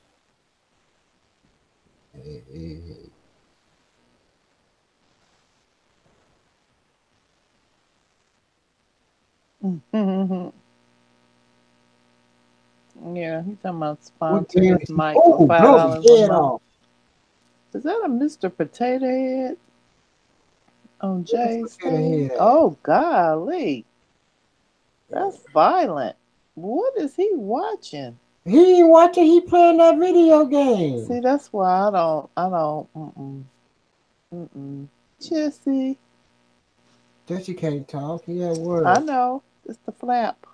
C: Yeah, he's talking about
A: What
C: sponsor
A: game
C: his
A: is he?
C: mic for
A: Oh,
C: five
A: blow his
C: dollars a
A: head
C: month.
A: off.
C: Is that a Mr. Potato Head on Jay's
A: Potato
C: thing?
A: head.
C: Oh golly. That's violent. What is he watching?
A: He ain't watching. He playing that video game.
C: See, that's why mm-mm. Chissy.
A: That you can't talk. He at
C: I
A: work.
C: know. It's the flap.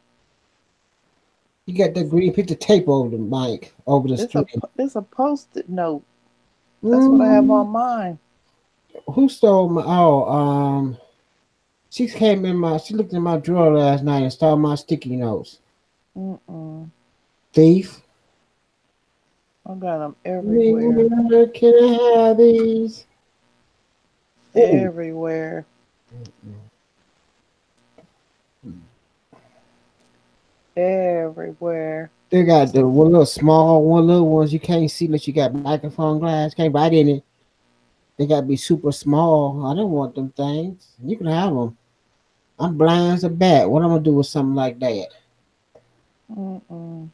A: You got that green picture tape over the mic, over the screen.
C: It's a post-it note. That's what I have
A: Mm,
C: on mine.
A: who stole my? She came in my. She looked in my drawer last night and stole my sticky notes.
C: Mm-mm.
A: Thief.
C: I got them everywhere.
A: Where can I have these? Ooh.
C: Everywhere. Everywhere.
A: They got the one little small, one little ones you can't see unless you got microphone glass. Can't write in it. They got to be super small. I don't want them things. You can have them. I'm blind as a bat. What I'm gonna do with something like that?
C: Mm-mm.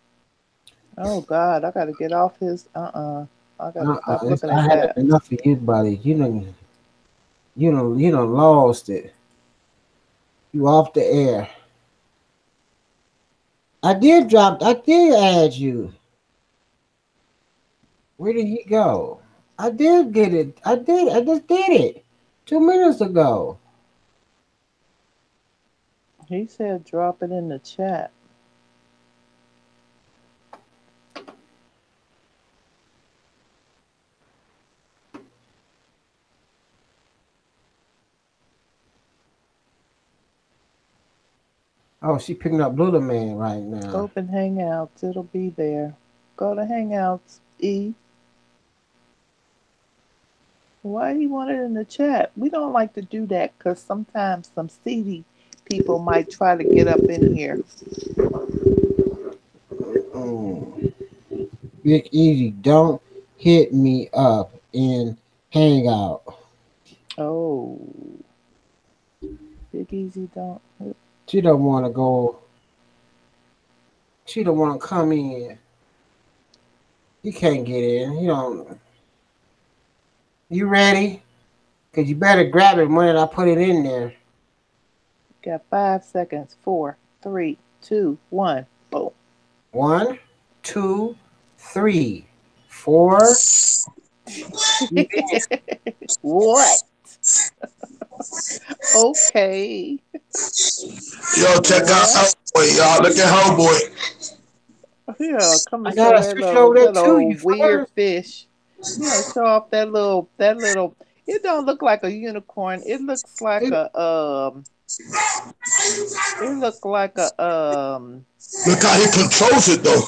C: Oh God, I gotta get off his. I gotta stop looking
A: I
C: at
A: had
C: that.
A: enough of you, buddy. You know, lost it. You off the air. I did drop. I did add you. Where did he go? I did get it. I did. I just did it 2 minutes ago.
C: He said drop it in the chat.
A: Oh, she picking up Little Man right now.
C: Open Hangouts. It'll be there. Go to Hangouts. E. Why do you want it in the chat? We don't like to do that because sometimes some seedy people might try to get up in here.
A: Mm. Big Easy, don't hit me up in Hangout.
C: Oh, Big Easy don't.
A: She don't want to go. She don't want to come in. You can't get in. You don't. You ready? Cause you better grab it when I put it in there.
C: Got 5 seconds. 4, 3, 2, 1. Boom.
A: 1, 2, 3, 4.
C: What? Okay.
F: Yo, check out Hellboy, y'all. Look at Hellboy.
C: Yeah, come
A: I
C: and show
A: gotta
C: that
A: switch it over there
C: little
A: too. You
C: weird
A: first.
C: fish. Show off that little. It don't look like a unicorn. It looks like
A: It,
C: a. It look like a
F: Look how he controls it, though.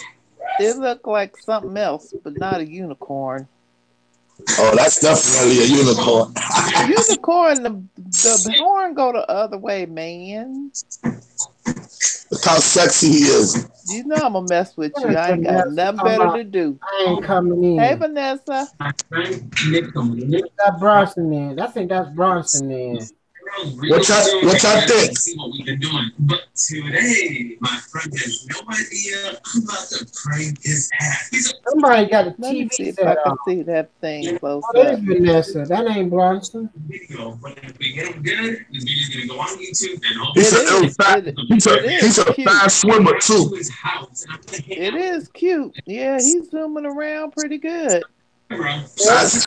C: It look like something else, but not a unicorn.
F: Oh, that's definitely a unicorn.
C: Unicorn, the horn go the other way, man.
F: Look how sexy he is.
C: You know I'm gonna mess with you. I ain't got
A: Vanessa
C: nothing
A: talking
C: better
A: about
C: to do.
A: I ain't coming
C: Hey,
A: in.
C: Vanessa.
A: That Bronson in. I think that's Bronson in.
F: What y'all think?
G: But today, my friend has no idea. I'm about to prank his ass.
A: Somebody got a
C: Let me
A: TV
C: see if
A: set
C: I can
A: on.
C: see that thing
A: Oh,
C: close
A: there's
C: up.
A: Vanessa. That ain't Bronson.
G: Video, but if we get him good, the video's gonna go on YouTube and
F: He's
C: It
F: a
G: hopefully
C: is.
F: he's a
C: Cute.
F: fast swimmer
G: to
F: too.
G: his house and I'm gonna hang
C: It
G: out with
C: is cute. Yeah, he's zooming around pretty good.
G: him, bro.
F: That's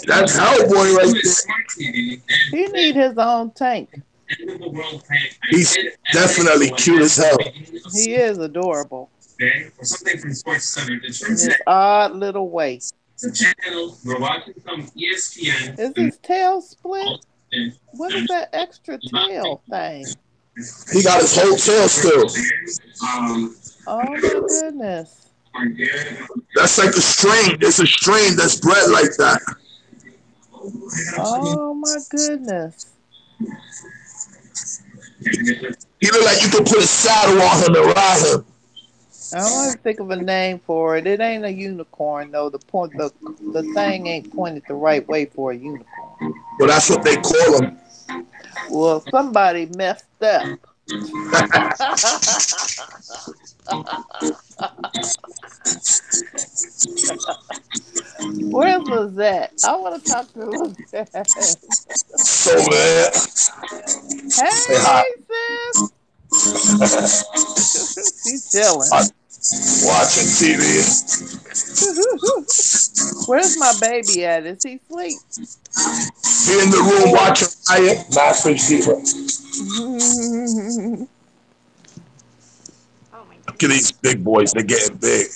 F: That's Hellboy right
G: To
F: there.
G: his smart TV
C: He need his own tank.
G: and end of the world prank.
F: He's definitely cute as hell.
C: He is adorable
G: Today, or something from Sports Center. It's from
C: in
G: today.
C: this odd little way.
G: It's a channel. We're watching some ESPN.
C: Is his tail split? What is that extra tail thing?
F: He got his whole tail still.
C: Oh my goodness.
F: That's like a strain. There's a strain that's bred like that.
C: Oh my goodness.
F: He look like you could put a saddle on him and ride him.
C: I don't want to think of a name for it. It ain't a unicorn though. The thing ain't pointed the right way for a unicorn.
F: Well, that's what they call him.
C: Well, somebody messed up. Where's Lizette? I want to talk to Lizette.
F: So man, say hi.
C: Hey, sis. She's chilling.
F: Watching TV.
C: Where's my baby at? Is he asleep?
F: He in the room watching Riot. Master Zero. Look at these big boys. They're getting big.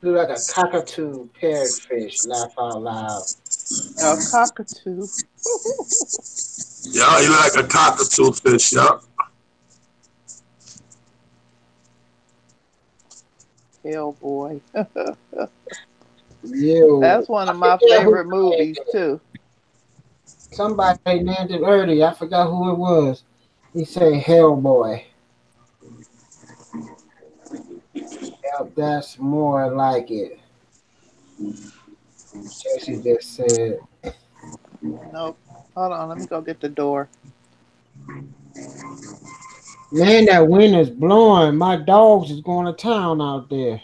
A: Look like a cockatoo parrotfish. Laugh out loud.
C: A cockatoo.
F: Yeah, he look like a cockatoo fish. Yeah.
C: Hell boy.
A: You,
C: That's one
A: I
C: of my
A: forget who
C: favorite
A: named
C: movies
A: it.
C: too.
A: Somebody named it earlier. I forgot who it was. He said Hellboy. Yep, that's more like it. Jesse just said.
C: Nope. Hold on, let me go get the door.
A: Man, that wind is blowing. My dogs is going to town out there.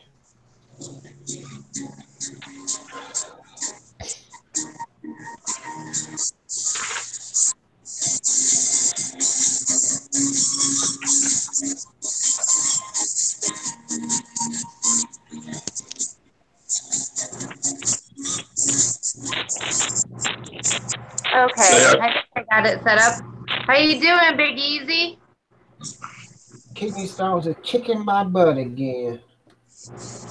F: Say,
H: Okay, I think I got it set up. How you doing, Big Easy?
A: Kidney stones are kicking my butt again.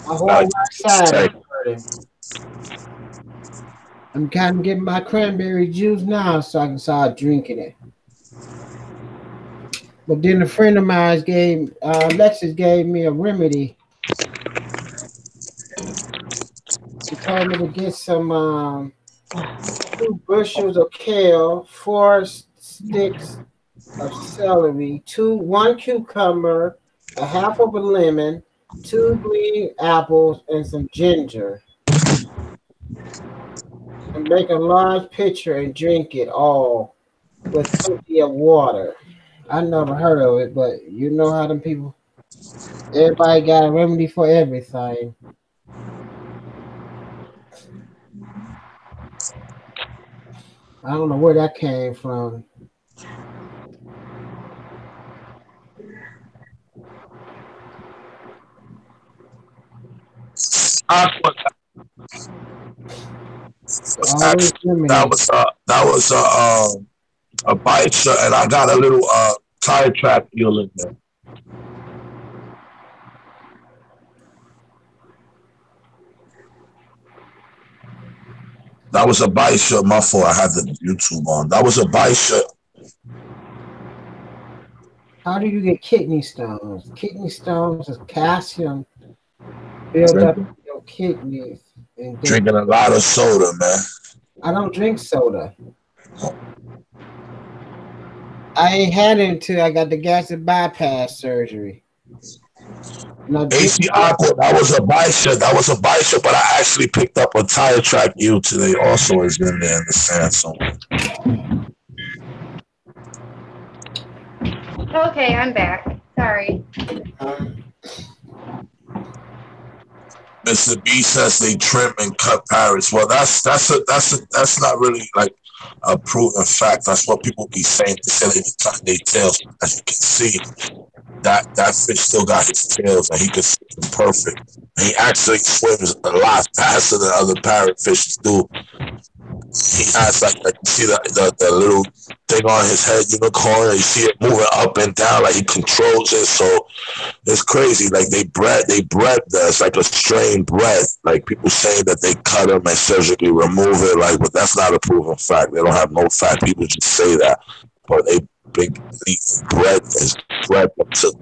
A: My
F: I
A: whole right side is
F: say,
A: hurting. I'm kind of getting my cranberry juice now so I can start drinking it. But then a friend of mine Lexus gave me a remedy. He told me to get some 2 bushels of kale, 4 sticks of celery, 1 cucumber, a half of a lemon, 2 green apples, and some ginger. And make a large pitcher and drink it all with plenty of water. I never heard of it, but you know how them people. Everybody got a remedy for everything. I don't know where that came from.
F: Aqua, was
A: Always
F: actually
A: remedy.
F: that was a bike shot, and I got a little tire track deal in there. That was a bike shot. My fault. I had the YouTube on. That was a bike shot.
A: How do you get kidney stones? Kidney stones is calcium built up in your kidneys. And then
F: Drinking a lot of soda, man.
A: I don't drink soda. I ain't had it until I got the gastric bypass surgery. And I drink
F: AC Aqua, that was a bike shot. That was a bike shot, but I actually picked up a tire track U today. Also, is in there in the sand somewhere.
H: Okay, I'm back. Sorry.
F: Mr. B says they trim and cut parrots. Well, that's not really like a proven fact. That's what people be saying. They say they cut their tails. As you can see, that fish still got his tails, and he can swim perfect. And he actually swims a lot faster than other parrotfishes do. He has like you see the little thing on his head, unicorn, and you see it moving up and down, like he controls it. So it's crazy. Like they bred that. It's like a strain bred. Like people saying that they cut them and surgically remove it. Like, but that's not a proven fact. They don't have no fact. People just say that, but they bred them to.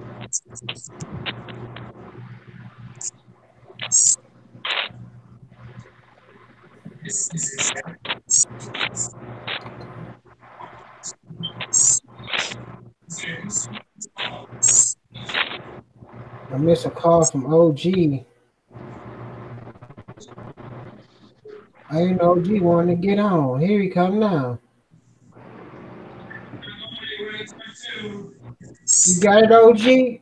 A: I missed a call from OG. I didn't know OG wanted to get on. Here he come now. You got it, OG?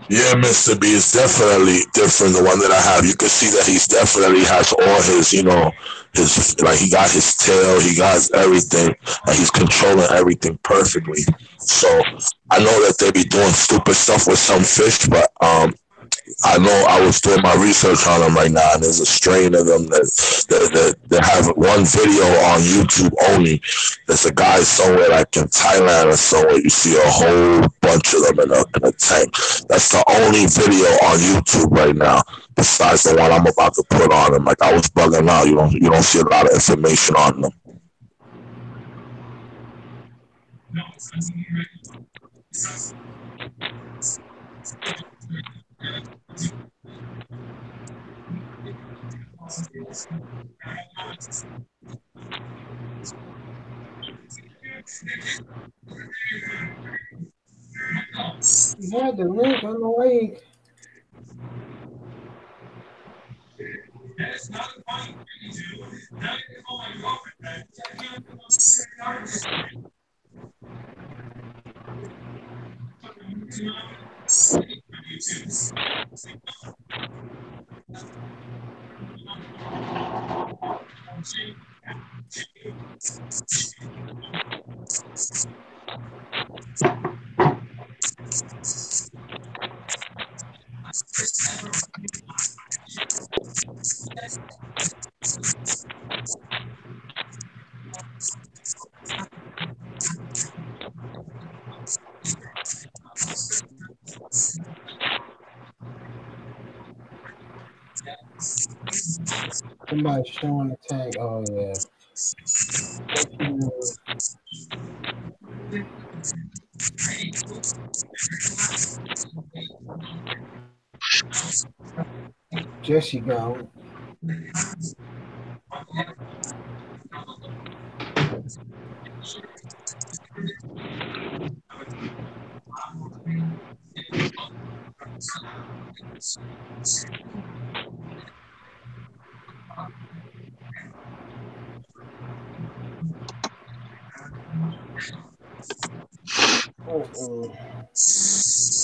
F: Yeah, Mr. B is definitely different. The one that I have, you can see that he's definitely has all his, his like he got his tail, he got everything, and he's controlling everything perfectly. So I know that they be doing stupid stuff with some fish, but I know I was doing my research on them right now, and there's a strain of them that have one video on YouTube only. There's a guy somewhere like in Thailand or somewhere. You see a whole bunch of them in a tank. That's the only video on YouTube right now. besides the one I'm about to put on them. Like I was bugging out. You don't see a lot of information on them.
A: You had the link on the link. Somebody showing the tank. Oh yeah. Jesse gone.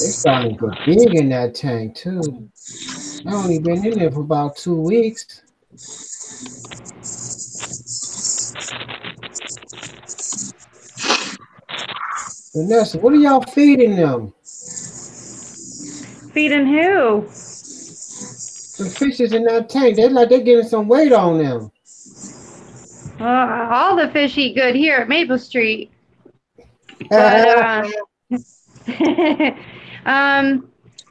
A: They starting to get big in that tank too. I only been in there for about 2 weeks. Vanessa, what are y'all feeding them?
H: Feeding who?
A: The fishes in that tank. They're getting some weight on them.
H: All the fish eat good here at Maple Street. But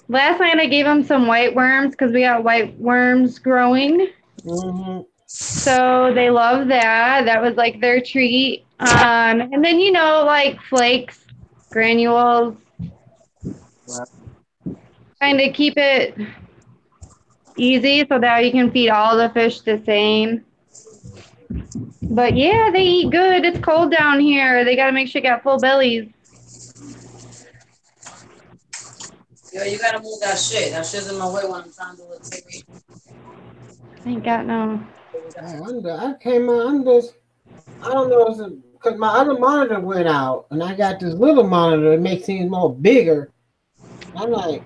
H: last night I gave them some white worms because we got white worms growing.
A: Mm-hmm.
H: So they love that. That was like their treat. And then like flakes, granules. Kind of keep it easy so that you can feed all the fish the same. But yeah, they eat good. It's cold down here. They gotta make sure you got full bellies.
I: Yo, you gotta move that shit. That shit's in my way when I'm trying to do a TV.
H: Ain't got no.
A: I came out under. I don't know because my other monitor went out, and I got this little monitor that makes things more bigger. I'm like,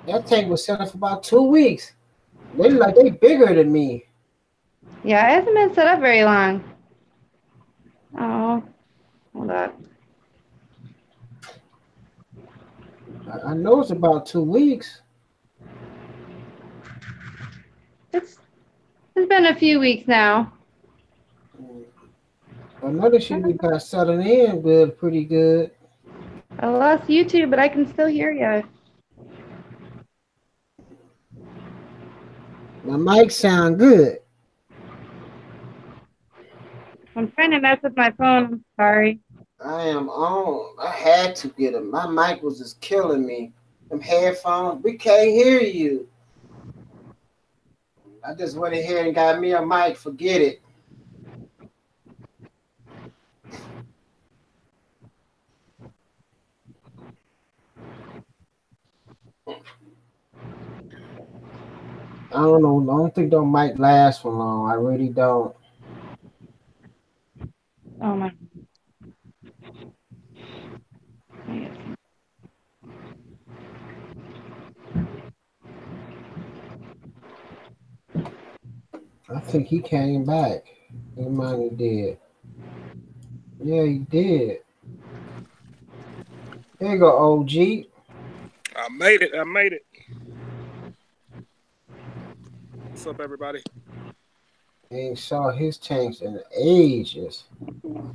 A: that tank was set up for about 2 weeks. They look like they bigger than me.
H: Yeah, it hasn't been set up very long. Oh, hold up.
A: I know it's about 2 weeks.
H: It's been a few weeks now.
A: I know they should be got settled in good, pretty good.
H: I lost YouTube, but I can still hear you.
A: My mic sound good.
H: I'm trying to mess with my phone. I'm sorry.
A: I am on. I had to get it. My mic was just killing me. Them headphones, we can't hear you. I just went ahead and got me a mic. Forget it. I don't know. I don't think those mic last for long. I really don't.
H: Oh my.
A: I think he came back. He might have did. Yeah, he did. There you go, OG.
J: I made it. What's up, everybody?
A: Ain't saw his tanks in ages.
J: Get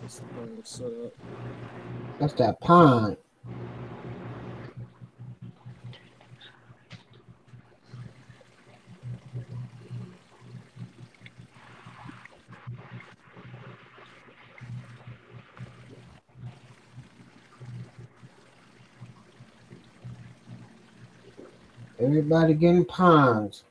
J: this thing set up.
A: That's that pond. Everybody getting ponds.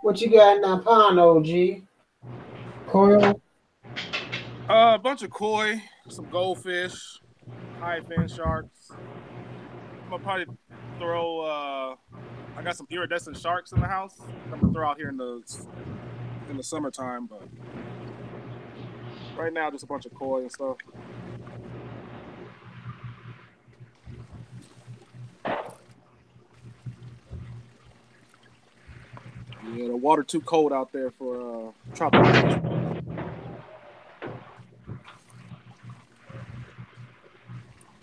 A: What you got in that pond, OG? Coral?
J: A bunch of koi, some goldfish, high fin sharks. I'm gonna probably throw. I got some iridescent sharks in the house. I'm gonna throw out here in the summertime, but right now just a bunch of koi and stuff. Yeah, the water too cold out there for tropical fish.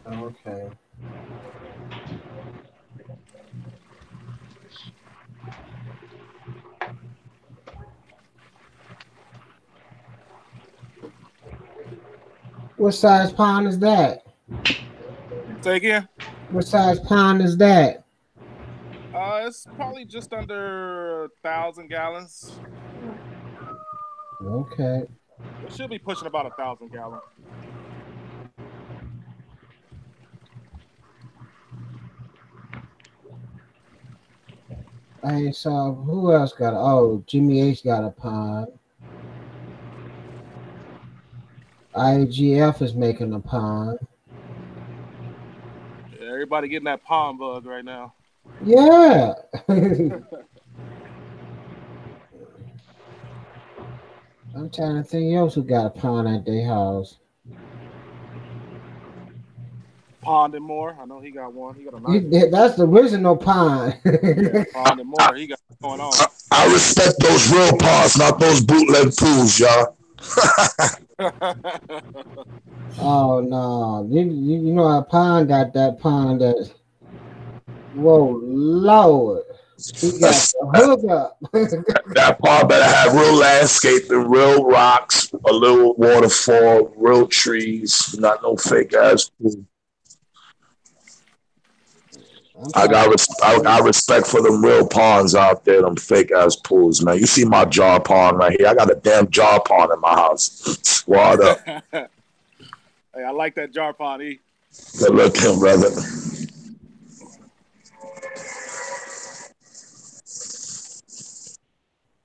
A: Okay. What size pond is that?
J: Say again.
A: What size pond is that?
J: It's probably just under 1,000 gallons.
A: Okay.
J: It should be pushing about 1,000 gallons.
A: I saw who else got oh Jimmy H got a pond. IGF is making a pond.
J: Yeah, everybody getting that pond bug right now.
A: Yeah. I'm trying to think else who got a pond at their house.
J: Pond and More. I know he got one. He got a nice.
A: That's the original pond.
J: Yeah, Pond and More. He got going on.
F: I respect those real ponds, not those bootleg pools, y'all.
A: Oh no. You know our pond got that pond that whoa Lord. He got the hook up.
F: That pond better have real landscaping, real rocks, a little waterfall, real trees, not no fake ass pool. I got respect for them real ponds out there, them fake ass pools, man. You see my jar pond right here? I got a damn jar pond in my house. Squad up.
J: Hey, I like that jar pond, E.
F: Good looking, brother.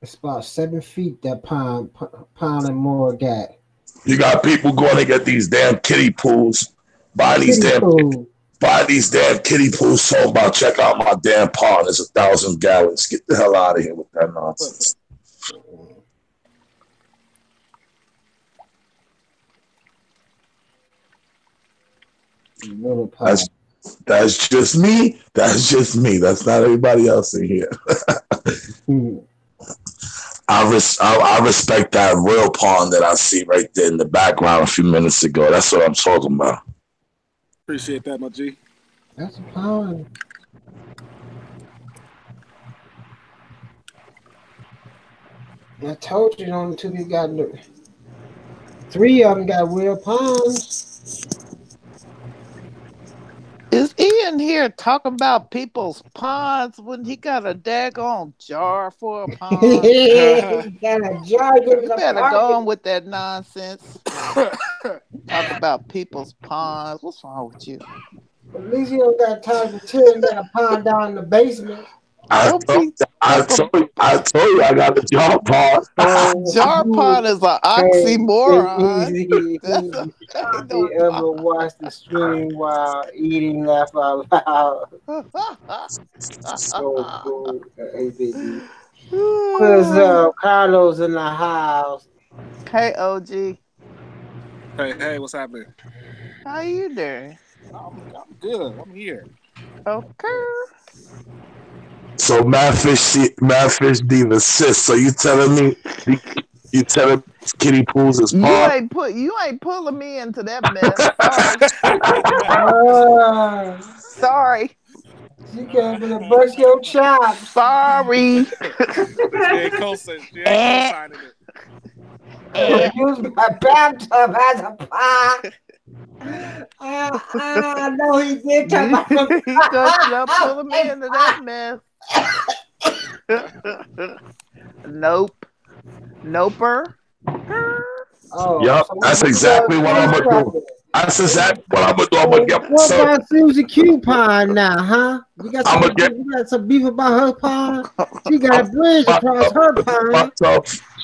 A: It's about 7 feet that pond and more got.
F: You got people going to get these damn kiddie pools, buy these damn kiddie pools, talking about check out my damn pond. It's 1,000 gallons. Get the hell out of here with that nonsense. That's just me. That's just me. That's not everybody else in here. I respect that real pond that I see right there in the background a few minutes ago. That's what I'm talking about.
J: Appreciate that, my G.
A: That's a pond. I told you only two people got 3 of them got real ponds.
C: Is Ian here talking about people's ponds when he got a daggone jar for a pond?
A: He got a jar.
C: You better go on with that nonsense. Talk about people's ponds. What's wrong with you?
A: At least you don't got time to chill and got a pond down in the basement.
F: I told you I got the jar pond.
C: Jar pond is an oxymoron.
A: He ever watched the stream while eating laugh out loud. So cool. Hey, baby. What's up? Carlos in the house.
C: Hey, OG.
J: Hey, what's happening?
C: How you doing?
J: I'm good. I'm here.
C: Okay.
F: So Madfish Diva assist. So you telling me kiddie pools is pond?
C: You ain't pulling me into that mess. Sorry.
A: You can't even brush your chops.
C: Sorry.
J: She co-signing it.
A: Use my bathtub as a pond. I know he did talk about him.
C: He thought you pull him into that mess. Nope. Noper.
A: Oh,
F: Yup,
A: so
F: that's
A: what
F: exactly what I'm gonna do.
A: cracking?
F: That's exactly what I'm gonna do. I'm gonna get
A: What
F: myself.
A: about Susie Q pond now, huh? You got
F: I'm
A: some,
F: gonna get
A: you got some beef about her pond? She got a bridge across her pond.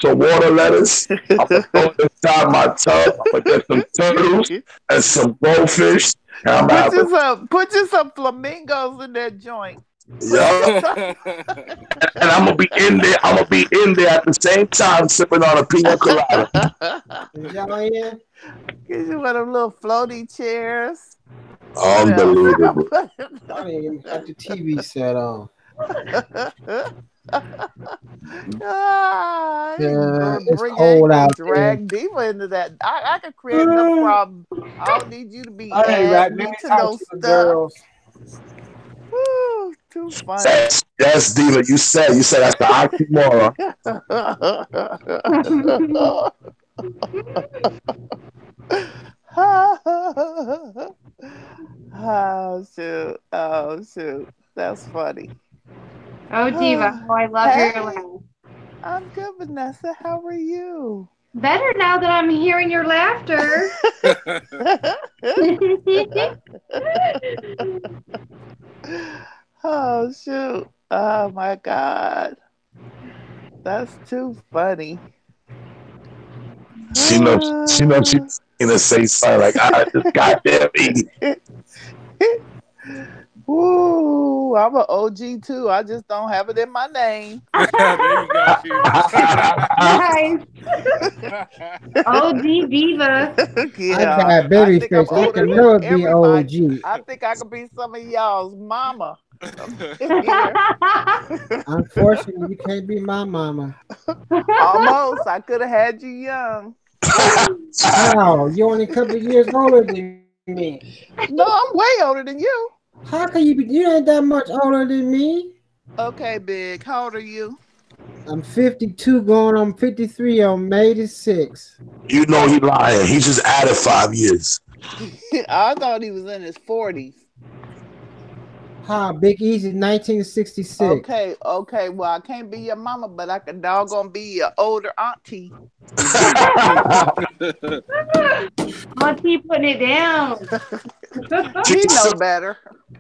F: some water lettuce. I'm gonna throw it inside my tub. I'm gonna get some turtles and some goldfish. And I'm gonna
C: Put you some flamingos in that joint.
F: yeah. And I'm gonna be in there. I'm gonna be in there at the same time sipping on a pina colada.
A: Y'all in?
C: Get you one of them little floaty chairs.
F: Unbelievable.
A: I didn't even got the TV set on. It's cold out
C: drag Diva into that. I could create enough problems. I don't need you to be adding me to no stuff. Girls. Woo, too funny.
F: Yes, Diva, you said that's the oxymoron.
C: Oh shoot. That's funny.
H: Oh, Diva, I love your laugh.
C: I'm good, Vanessa. How are you?
H: Better now that I'm hearing your laughter.
C: Oh shoot. Oh my God. That's too funny.
F: She knows she's gonna say something like, this goddamn me.
C: Woo, I'm an OG too. I just don't have it in my name.
J: There you go,
H: Nice. OG Diva.
C: Yeah,
A: I got baby face. I can never be OG.
C: I think I could be some of y'all's mama.
A: Unfortunately, you can't be my mama.
C: Almost. I could have had you young.
A: Wow, you're only a couple of years older than me.
C: No, I'm way older than you.
A: How can you be? You ain't that much older than me.
C: Okay, Big. How old are you?
A: I'm 52 going on 53 on May the 6th.
F: You know he lying. He just added 5 years.
C: I thought he was in his 40s.
A: Huh, Big Easy, 1966.
C: Okay. Well, I can't be your mama, but I can doggone be your older auntie.
H: Auntie putting it down.
C: She know better.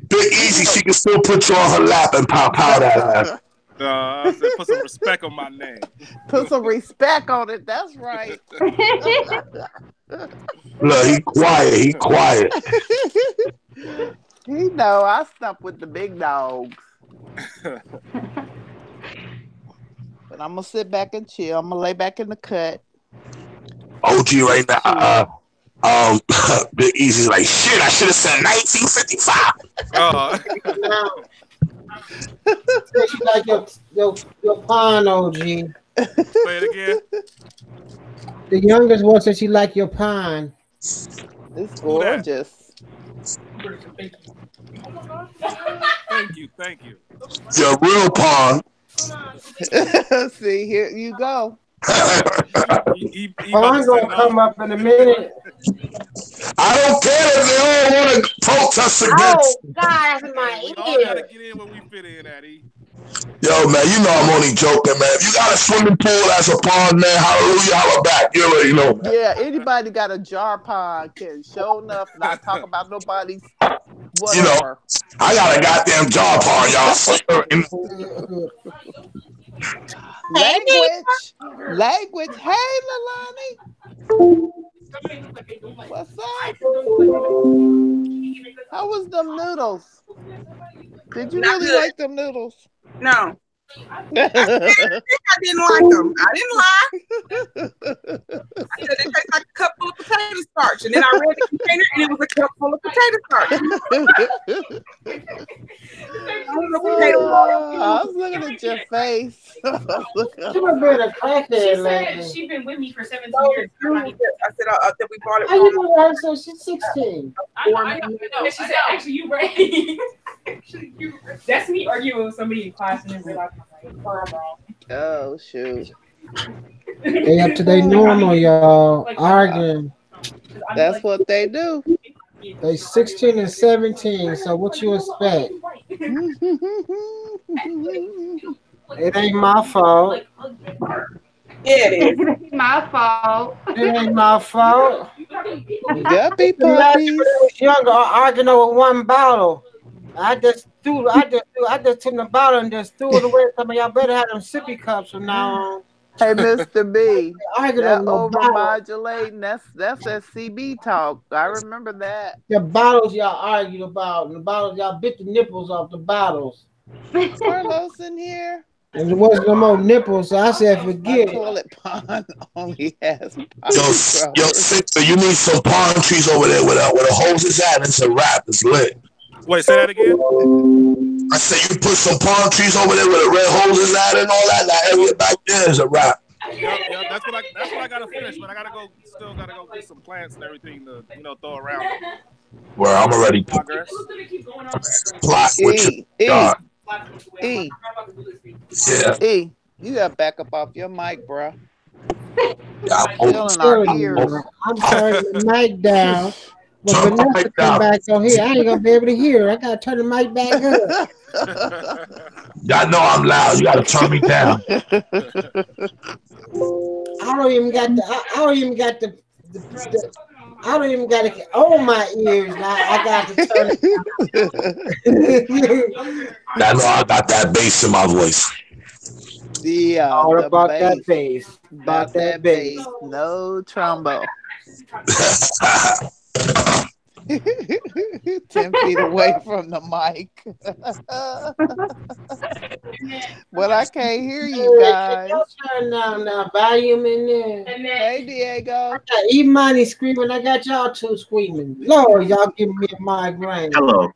F: Big Easy, she can still put you on her lap and pow that ass.
J: I said put some respect on my name.
C: Put some respect on it. That's right.
F: Look, he quiet.
C: He know I stump with the big dogs. But I'm gonna sit back and chill. I'm gonna lay back in the cut.
F: OG right now. Big Easy's like, shit, I should have said 1955.
A: She like your pond, OG.
J: Say it again.
A: The youngest one said she like your pond.
C: It's gorgeous.
J: Thank you.
F: Your real pond.
C: See, here you go.
A: Pond's gonna come up in a minute.
F: I don't care if they all want to protest against.
A: Oh, God, my
J: We all gotta get in where we fit in at, E.
F: Yo, man, you know I'm only joking, man. If you got a swimming pool that's a pond, man, hallelujah, holla back. You already know, man.
C: Yeah, anybody got a jar pond can show enough not talk about nobody's whatever.
F: You know, I got a goddamn jar pond, y'all.
C: Language. Hey, Lalani. What's up? How was them noodles? Did you really like them noodles?
K: No. I didn't like them. I didn't lie. I said it tastes like a cup full of potato starch, and then I read the container, and it was a cup full of potato starch.
C: I was looking at your face.
A: She must been a crackhead lately.
K: She's been with me for 17 years. I said that we bought it.
A: How you know that? So she's 16.
K: I know. She said, actually, you right. That's me arguing with somebody in class, and then realized I'm like,
C: oh, shoot.
A: They up to their normal, y'all. Arguing.
C: That's what they do.
A: They 16 and 17. So what you expect? It ain't my fault.
K: Yeah, it is.
H: It ain't my fault.
A: It ain't my fault.
C: Guppy
A: The last when
C: puppies.
A: I was younger, arguing over one bottle. I just took the bottle and just threw it away. Some of y'all better have them sippy cups from now on.
C: Hey, Mr. B,
A: Arguing
C: that
A: over no bottle.
C: overmodulating, that's that CB talk. I remember that.
A: The bottles y'all argued about, and the bottles y'all bit the nipples off the bottles.
C: Carlos in here.
A: And there wasn't no more nipples, so I said,
C: My
A: forget it.
C: toilet pond only has
F: Yo,
C: potty
F: yo,
C: growers.
F: sister, you need some palm trees over there where the hoses at. It's a wrap. It's lit.
J: Wait, say that again.
F: I said you put some palm trees over there where the red hoses at and all that. That area back there is a wrap.
J: Yeah, that's what I gotta finish, but I still gotta go get some plants and everything to throw around.
F: Where I'm already
J: Progress.
F: plot with
C: E,
F: your
C: E,
F: God.
C: E,
F: Yeah.
C: E. You got back up off your mic, bro.
F: Yeah,
C: Still in our ears.
A: I'm turning the mic down. When
F: Turn the
A: Vanessa
F: mic
A: come
F: down.
A: back on here, I ain't gonna be able to hear. I gotta turn the mic back up.
F: Y'all know I'm loud. You gotta turn me down.
A: I don't even got it on my ears now. I got to turn it
F: I know I got that bass in my voice.
A: all
C: The
A: about
C: bass.
A: that bass.
C: About that bass. No trombone. 10 feet away from the mic. But I can't hear you guys.
A: Turn down now, volume in there.
C: Hey, Diego.
A: I got Imani screaming. I got y'all two screaming. Lord, y'all giving me a migraine.
L: Hello.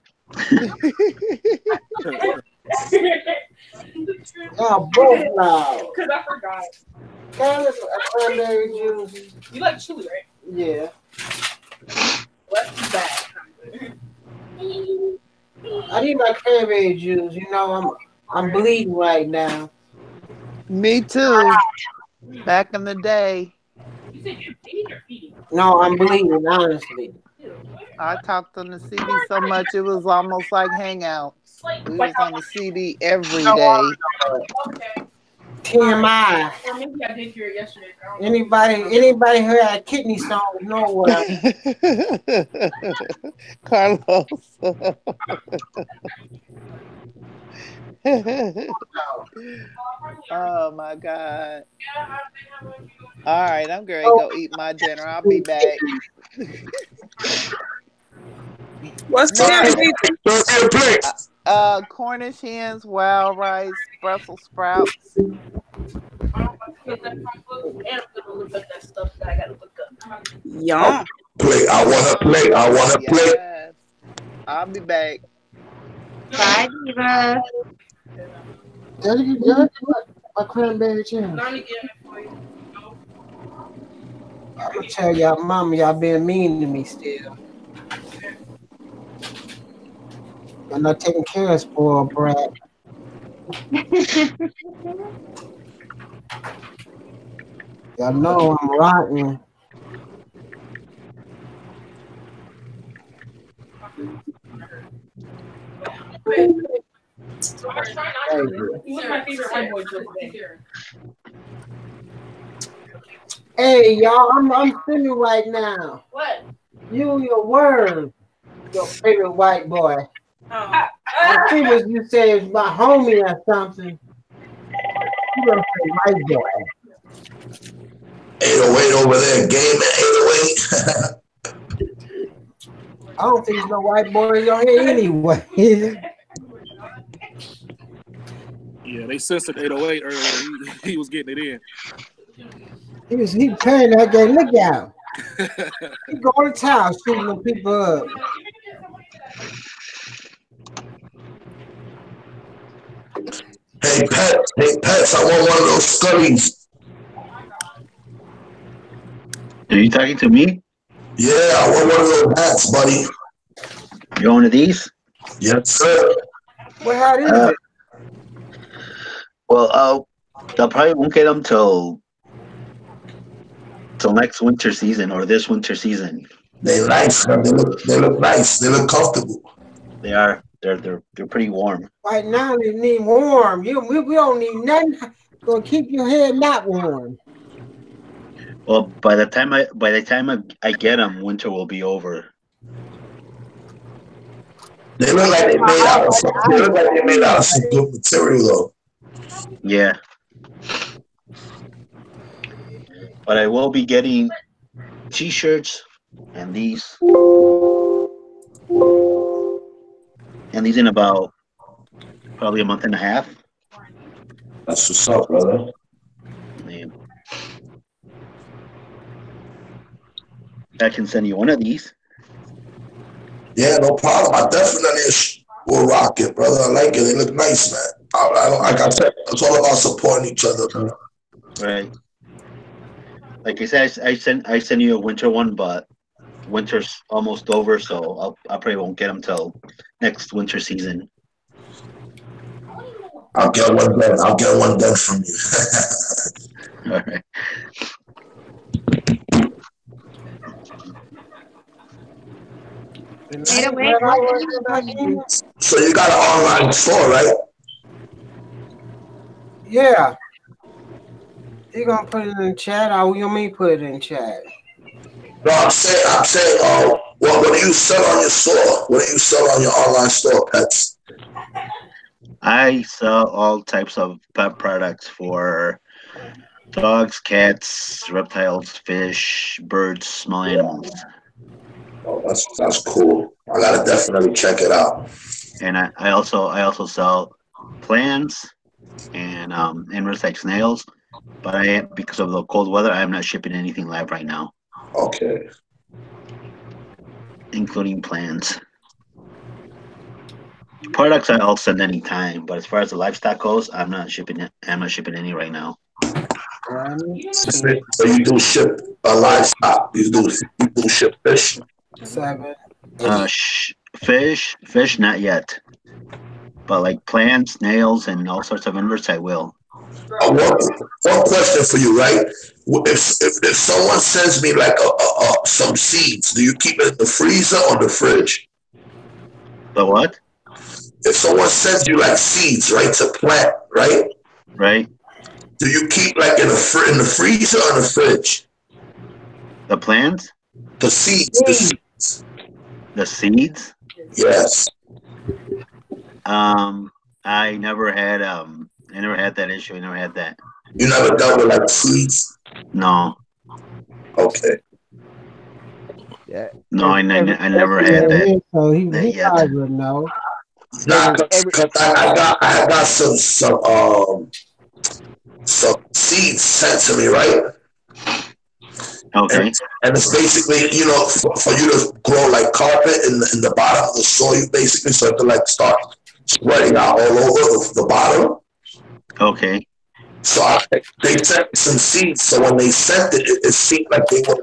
A: Y'all both loud.
K: Because I forgot.
A: Can I listen to cranberry juice?
K: You like chili, right?
A: Yeah.
K: Let's do that.
A: I need my cranberry juice. You know, I'm bleeding right now.
C: Me too. Back in the day.
K: You said you're feeding or feeding?
A: No, I'm bleeding, honestly.
C: I talked on the CD so much it was almost like hangouts. We was on the CD every day.
K: Okay.
A: TMI.
K: Or maybe I did hear it yesterday.
A: Anybody who had kidney stones know what
C: Carlos. Oh my God. All right, I'm going to go eat my dinner. I'll be back.
K: What's the
C: Cornish hens, wild rice, Brussels sprouts.
K: Yum.
F: Plate. I want to plate.
C: Yes. I'll be back.
H: Bye, Diva.
A: my cranberry juice. I'm gonna tell y'all, mama, y'all being mean to me still. I'm not taking care of spoiled brat. Y'all know I'm rotten. Hey, y'all, I'm thinking right now.
K: What?
A: You and your word, your favorite white boy. I think what you say is my homie or something. You gonna say white boy.
F: 808 over there, game at 808.
A: I don't think there's no white boys on here anyway.
J: Yeah, they censored 808 earlier. He was getting it in.
A: He playing that game. Look out. He going to town shooting them people up.
F: Hey, Pets, I want one of those Scurries.
L: Are you talking to me?
F: Yeah, I want one of those hats, buddy.
L: You want one of these?
F: Yes, sir.
A: What hat is it?
L: Well, I probably won't get them till next winter season or this winter season.
F: They nice, man. They look nice. They look comfortable.
L: They are. They're pretty warm.
A: Right now, they need warm. We don't need nothing. Gonna keep your head not warm.
L: Well, by the time I get them, winter will be over.
F: They look like they made out of some. They look like they made out of some good material, though.
L: Yeah. But I will be getting T-shirts and these in about probably a month and a half.
F: That's what's up, brother.
L: Yeah. I can send you one of these.
F: Yeah, no problem. I definitely will rock it, brother. I like it. They look nice, man. I don't like I said. It's all about supporting each other, man.
L: Right. Like I said, I send you a winter one, but winter's almost over, so I probably won't get them till next winter season.
F: I'll get one done. I'll get one done from you.
L: All right.
F: So you got an online store, right?
A: Yeah. You gonna put it in chat, or you mean put it in chat?
F: No, I'm saying, what do you sell on your store? What do you sell on your online store, pets?
L: I sell all types of pet products for dogs, cats, reptiles, fish, birds, small animals.
F: Oh, that's cool. I gotta definitely check it out.
L: And I also sell plants and insects like snails, but because of the cold weather, I am not shipping anything live right now.
F: Okay.
L: Including plants. Products I'll send anytime, but as far as the livestock goes, I'm not shipping it. I'm not shipping any right now.
F: So you do ship livestock. You do ship fish.
A: 7.
L: Fish, not yet. But like plants, snails, and all sorts of inverts, I will.
F: One question for you, right? If someone sends me like some seeds, do you keep it in the freezer or the fridge?
L: The what?
F: If someone sends you like seeds, right, to plant, right?
L: Right.
F: Do you keep like in the freezer or the fridge?
L: The plants?
F: The seeds.
L: The seeds?
F: Yes.
L: I never had that issue. I never had that.
F: You never dealt with like seeds?
L: No.
F: Okay.
M: Yeah.
L: No, I never had that.
A: So he
L: yet.
A: would know.
F: Nah, I got some seeds sent to me, right?
L: Okay.
F: And it's basically, for you to grow like carpet in the bottom of the soil, basically, so it can like start spreading out all over the bottom.
L: Okay.
F: So they sent some seeds. So when they sent it, it seemed like they were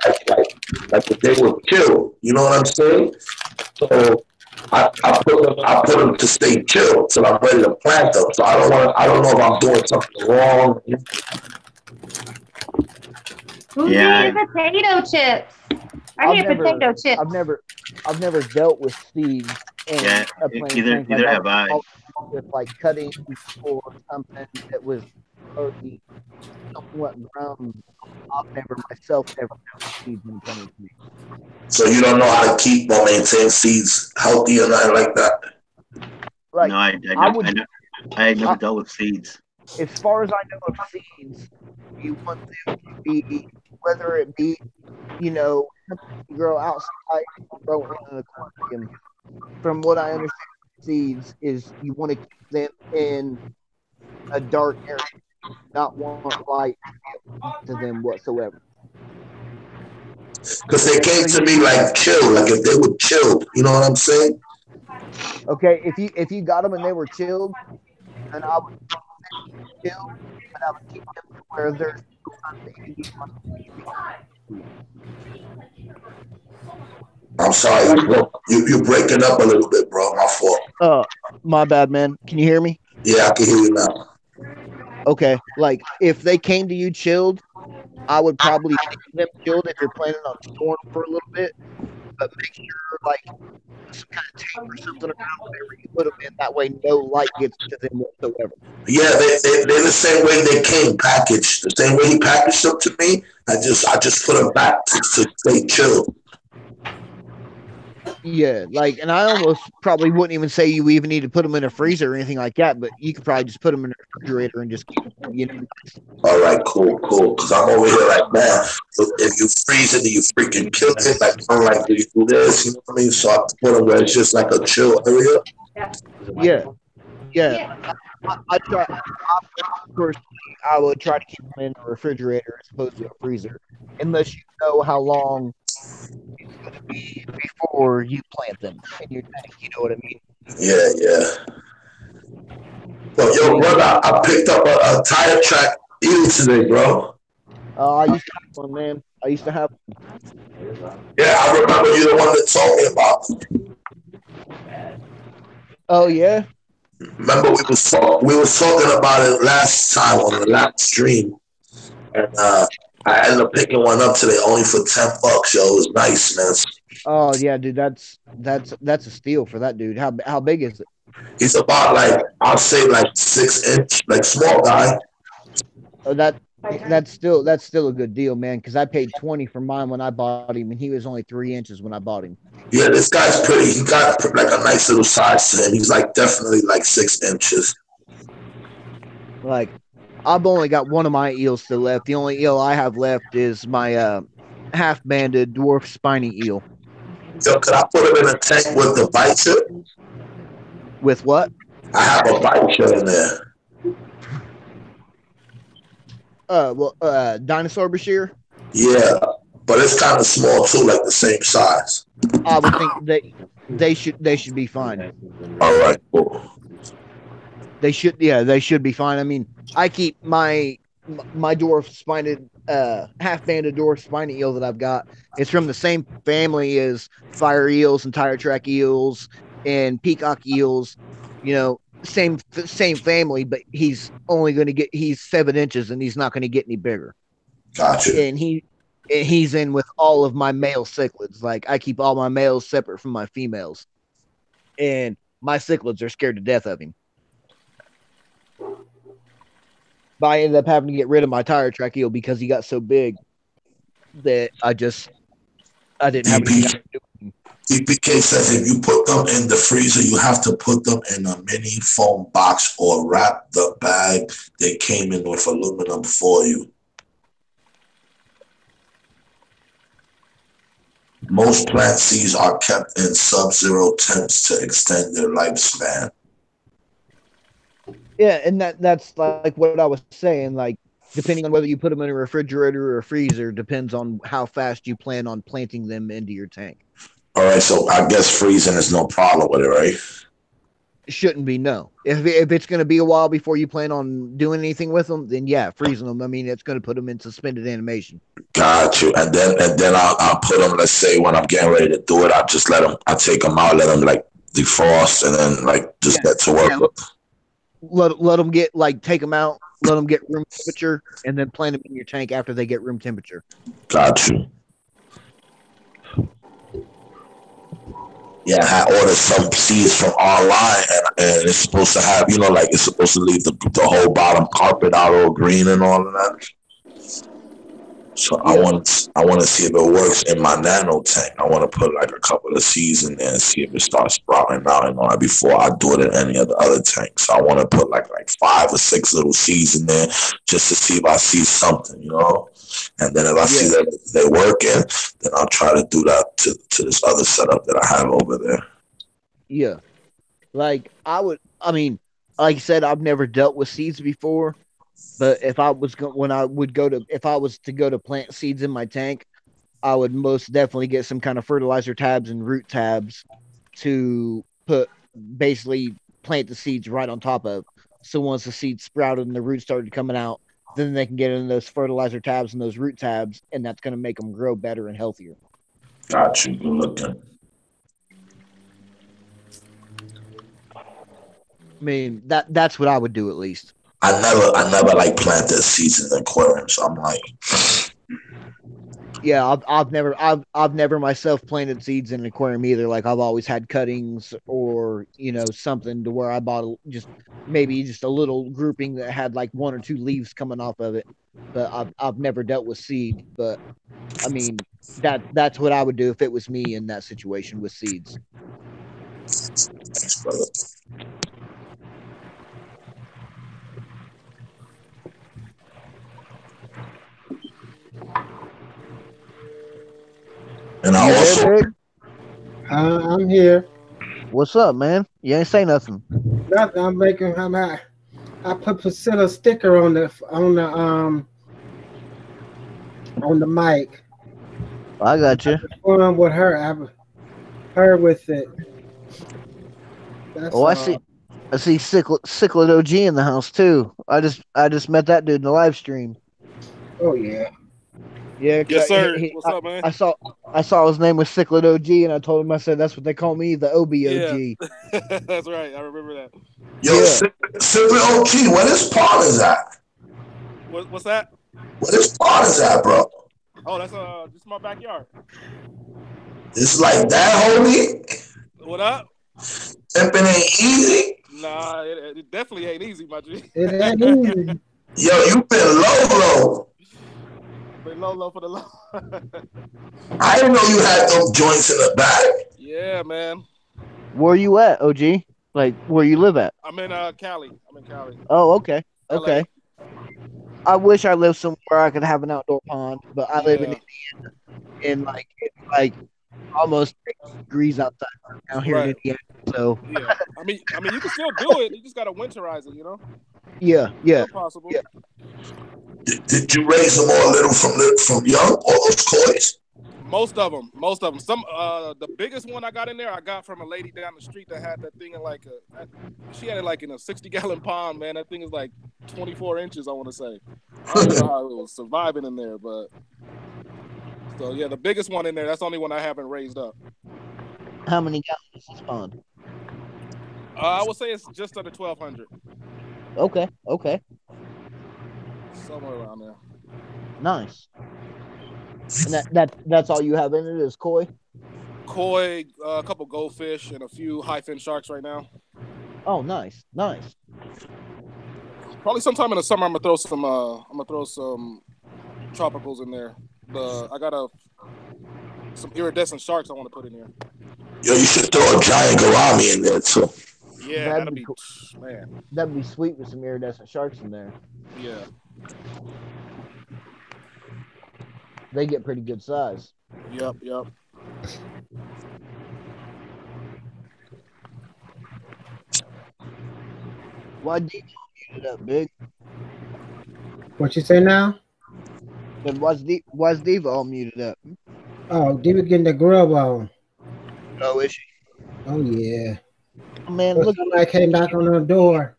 F: like they were killed. You know what I'm saying? So I put them to stay chilled till I'm ready to plant them. So I don't know if I'm doing something wrong.
H: Who's eating potato chips? I need potato chips.
M: I've never dealt with seeds.
L: Yeah, either have I.
M: With like cutting or something that was already somewhat grown. I've never myself ever dealt with seeds when it comes to me.
F: So you don't know how to keep or maintain seeds healthy or nothing like that?
M: Like,
L: no, I never dealt with seeds.
M: As far as I know of seeds, you want them to be, whether it be, something you grow outside or grow in an aquarium. From what I understand, seeds is you want to keep them in a dark area, not want light to them whatsoever.
F: Because they came to me like chill, like if they were chilled. You know what I'm saying?
M: Okay, if you got them and they were chilled, then I would chill, and I would keep them to where there's
F: I'm sorry, you're breaking up a little bit, bro. My fault.
M: My bad, man. Can you hear me?
F: Yeah, I can hear you now.
M: Okay, like if they came to you chilled, I would probably keep them chilled if you're planning on storing for a little bit. but make sure like some kind of tape or something around whatever you put them in. That way, no light gets to them whatsoever.
F: Yeah, they're the same way they came packaged. The same way he packaged them to me. I just put them back to stay chill.
M: Yeah, like, and I almost probably wouldn't even say you even need to put them in a freezer or anything like that, but you could probably just put them in a refrigerator and just keep them, you know.
F: All right, cool. Because I'm over here like, man, if you freeze it, do you freaking kill it? Like, I'm like, do you do this? You know what I mean? So I put them where it's just like a chill area.
M: Yeah. I try. Personally, I would try to keep them in a refrigerator as opposed to a freezer, unless you know how long it's going to be before you plant them in your tank. You know what I mean?
F: Yeah. Well, yo, brother, I picked up a tire track eel today, bro.
M: I used to have one, man. I used to have one.
F: Yeah, I remember you the one that told me about.
M: Oh yeah.
F: Remember we was talking about it last time on the last stream, and I ended up picking one up today only for $10. Yo, it was nice, man.
M: Oh yeah, dude, that's a steal for that dude. How big is it?
F: He's about like, I'll say like 6 inch, like small guy.
M: Oh, that's still a good deal, man. Because I paid 20 for mine when I bought him, and he was only 3 inches when I bought him.
F: Yeah, this guy's pretty. He got like a nice little size to him. He's like definitely like 6 inches.
M: Like, I've only got one of my eels still left. The only eel I have left is my half-banded dwarf spiny eel.
F: So could I put him in a tank with the bites?
M: With what?
F: I have a bite in there.
M: Dinosaur Bashir?
F: Yeah, but it's kind of small too, like the same size.
M: I would think they should be fine.
F: All right, cool.
M: They should be fine. I mean, I keep my dwarf spined half-banded dwarf spiny eel that I've got. It's from the same family as fire eels and tire track eels and peacock eels. You know, same family, but he's 7 inches and he's not going to get any bigger.
F: Gotcha.
M: And he's in with all of my male cichlids. Like, I keep all my males separate from my females, and my cichlids are scared to death of him. But I ended up having to get rid of my tire track eel because he got so big that I didn't have anything to do with him.
F: DPK says if you put them in the freezer, you have to put them in a mini foam box or wrap the bag they came in with aluminum for you. Most plant seeds are kept in sub-zero temps to extend their lifespan.
M: Yeah, and that's like what I was saying. Like, depending on whether you put them in a refrigerator or a freezer, depends on how fast you plan on planting them into your tank.
F: All right, so I guess freezing is no problem with it, right?
M: It shouldn't be, no. If it's going to be a while before you plan on doing anything with them, then yeah, freezing them. I mean, it's going to put them in suspended animation.
F: Got you. And then I'll put them. Let's say when I'm getting ready to do it, I just I take them out, let them like defrost, and then like just get to work.
M: Yeah. Let them get take them out, let them get room temperature, and then plant them in your tank after they get room temperature.
F: Got you. Yeah, I ordered some seeds from online, and it's supposed to have, it's supposed to leave the whole bottom carpet out all green and all of that. So yeah. I want to see if it works in my nano tank. I want to put like a couple of seeds in there and see if it starts sprouting out and all that before I do it in any of the other tanks. So I want to put like 5 or 6 little seeds in there just to see if I see something, And then if I see that they're working, then I'll try to do that to this other setup that I have over there.
M: Yeah. Like I said, I've never dealt with seeds before. But if I was to go to plant seeds in my tank, I would most definitely get some kind of fertilizer tabs and root tabs to basically plant the seeds right on top of. So once the seeds sprouted and the roots started coming out, then they can get in those fertilizer tabs and those root tabs, and that's going to make them grow better and healthier.
F: Got you. Good looking.
M: I mean, that's what I would do at least.
F: I never planted seeds in the aquarium, so I'm like,
M: yeah, I've never myself planted seeds in an aquarium either. Like I've always had cuttings or something to where I bought maybe just a little grouping that had like one or two leaves coming off of it. But I've never dealt with seed. But I mean that's what I would do if it was me in that situation with seeds.
F: Thanks, brother. And I
M: You there,
F: also,
M: Big?
A: I'm here.
M: What's up, man? You ain't say nothing.
A: Nothing. I put Priscilla sticker on the mic.
M: I got you.
A: Fun with her. Her with it. That's
M: Oh,
A: all.
M: I see Cyclid OG in the house too. I just met that dude in the live stream.
A: Oh yeah.
M: Yeah,
J: Yes, sir. What's up, man?
M: I saw his name was Cyclid OG, and I told him, I said that's what they call me, the OBOG.
J: Yeah, that's right. I remember that.
F: yo, Simply OG, where this part is at?
J: What's that?
F: Where this part is at, bro?
J: Oh, that's just my backyard.
F: It's like that, homie.
J: What up?
F: Simping ain't easy.
J: Nah, it definitely ain't easy, my G.
A: It ain't easy.
F: Yo, you been low.
J: Been low for the low.
F: I didn't know you had those joints in the back.
J: Yeah, man.
M: Where you at, OG? Like where you live at?
J: I'm in Cali. I'm in Cali.
M: Oh, okay.
J: LA.
M: Okay. I wish I lived somewhere I could have an outdoor pond, but I live in Indiana, and it's like almost 60 degrees outside out here in Indiana. So
J: yeah, I mean, you can still do it. You just gotta winterize it, you know.
M: Yeah.
J: Still possible.
M: Yeah.
F: Did you raise them all little from young, all those coys?
J: Most of them. Some the biggest one I got in there, I got from a lady down the street that had that thing in she had it like in a 60-gallon pond, man. That thing is like 24 inches, I want to say. I don't know how it was surviving in there, but so yeah, the biggest one in there. That's the only one I haven't raised up.
M: How many gallons is this pond?
J: I would say it's just under 1,200.
M: Okay.
J: Somewhere around there.
M: Nice. And that's all you have in it is koi?
J: Koi, a couple goldfish, and a few high fin sharks right now.
M: Oh, nice.
J: Probably sometime in the summer, I'm gonna throw some tropicals in there. I got some iridescent sharks I want to put in there.
F: Yo, you should throw a giant gourami in there too.
J: Yeah, that'd be cool. Man.
M: That'd be sweet with some iridescent sharks in there.
J: Yeah.
M: They get pretty good size.
J: Yep.
M: Why Devo muted up, Big?
A: What you say now?
M: Then why's Diva all muted up?
A: Oh, Diva getting the grub on.
M: Oh, is she?
A: Oh yeah.
M: Man,
A: look, somebody came knock on the door.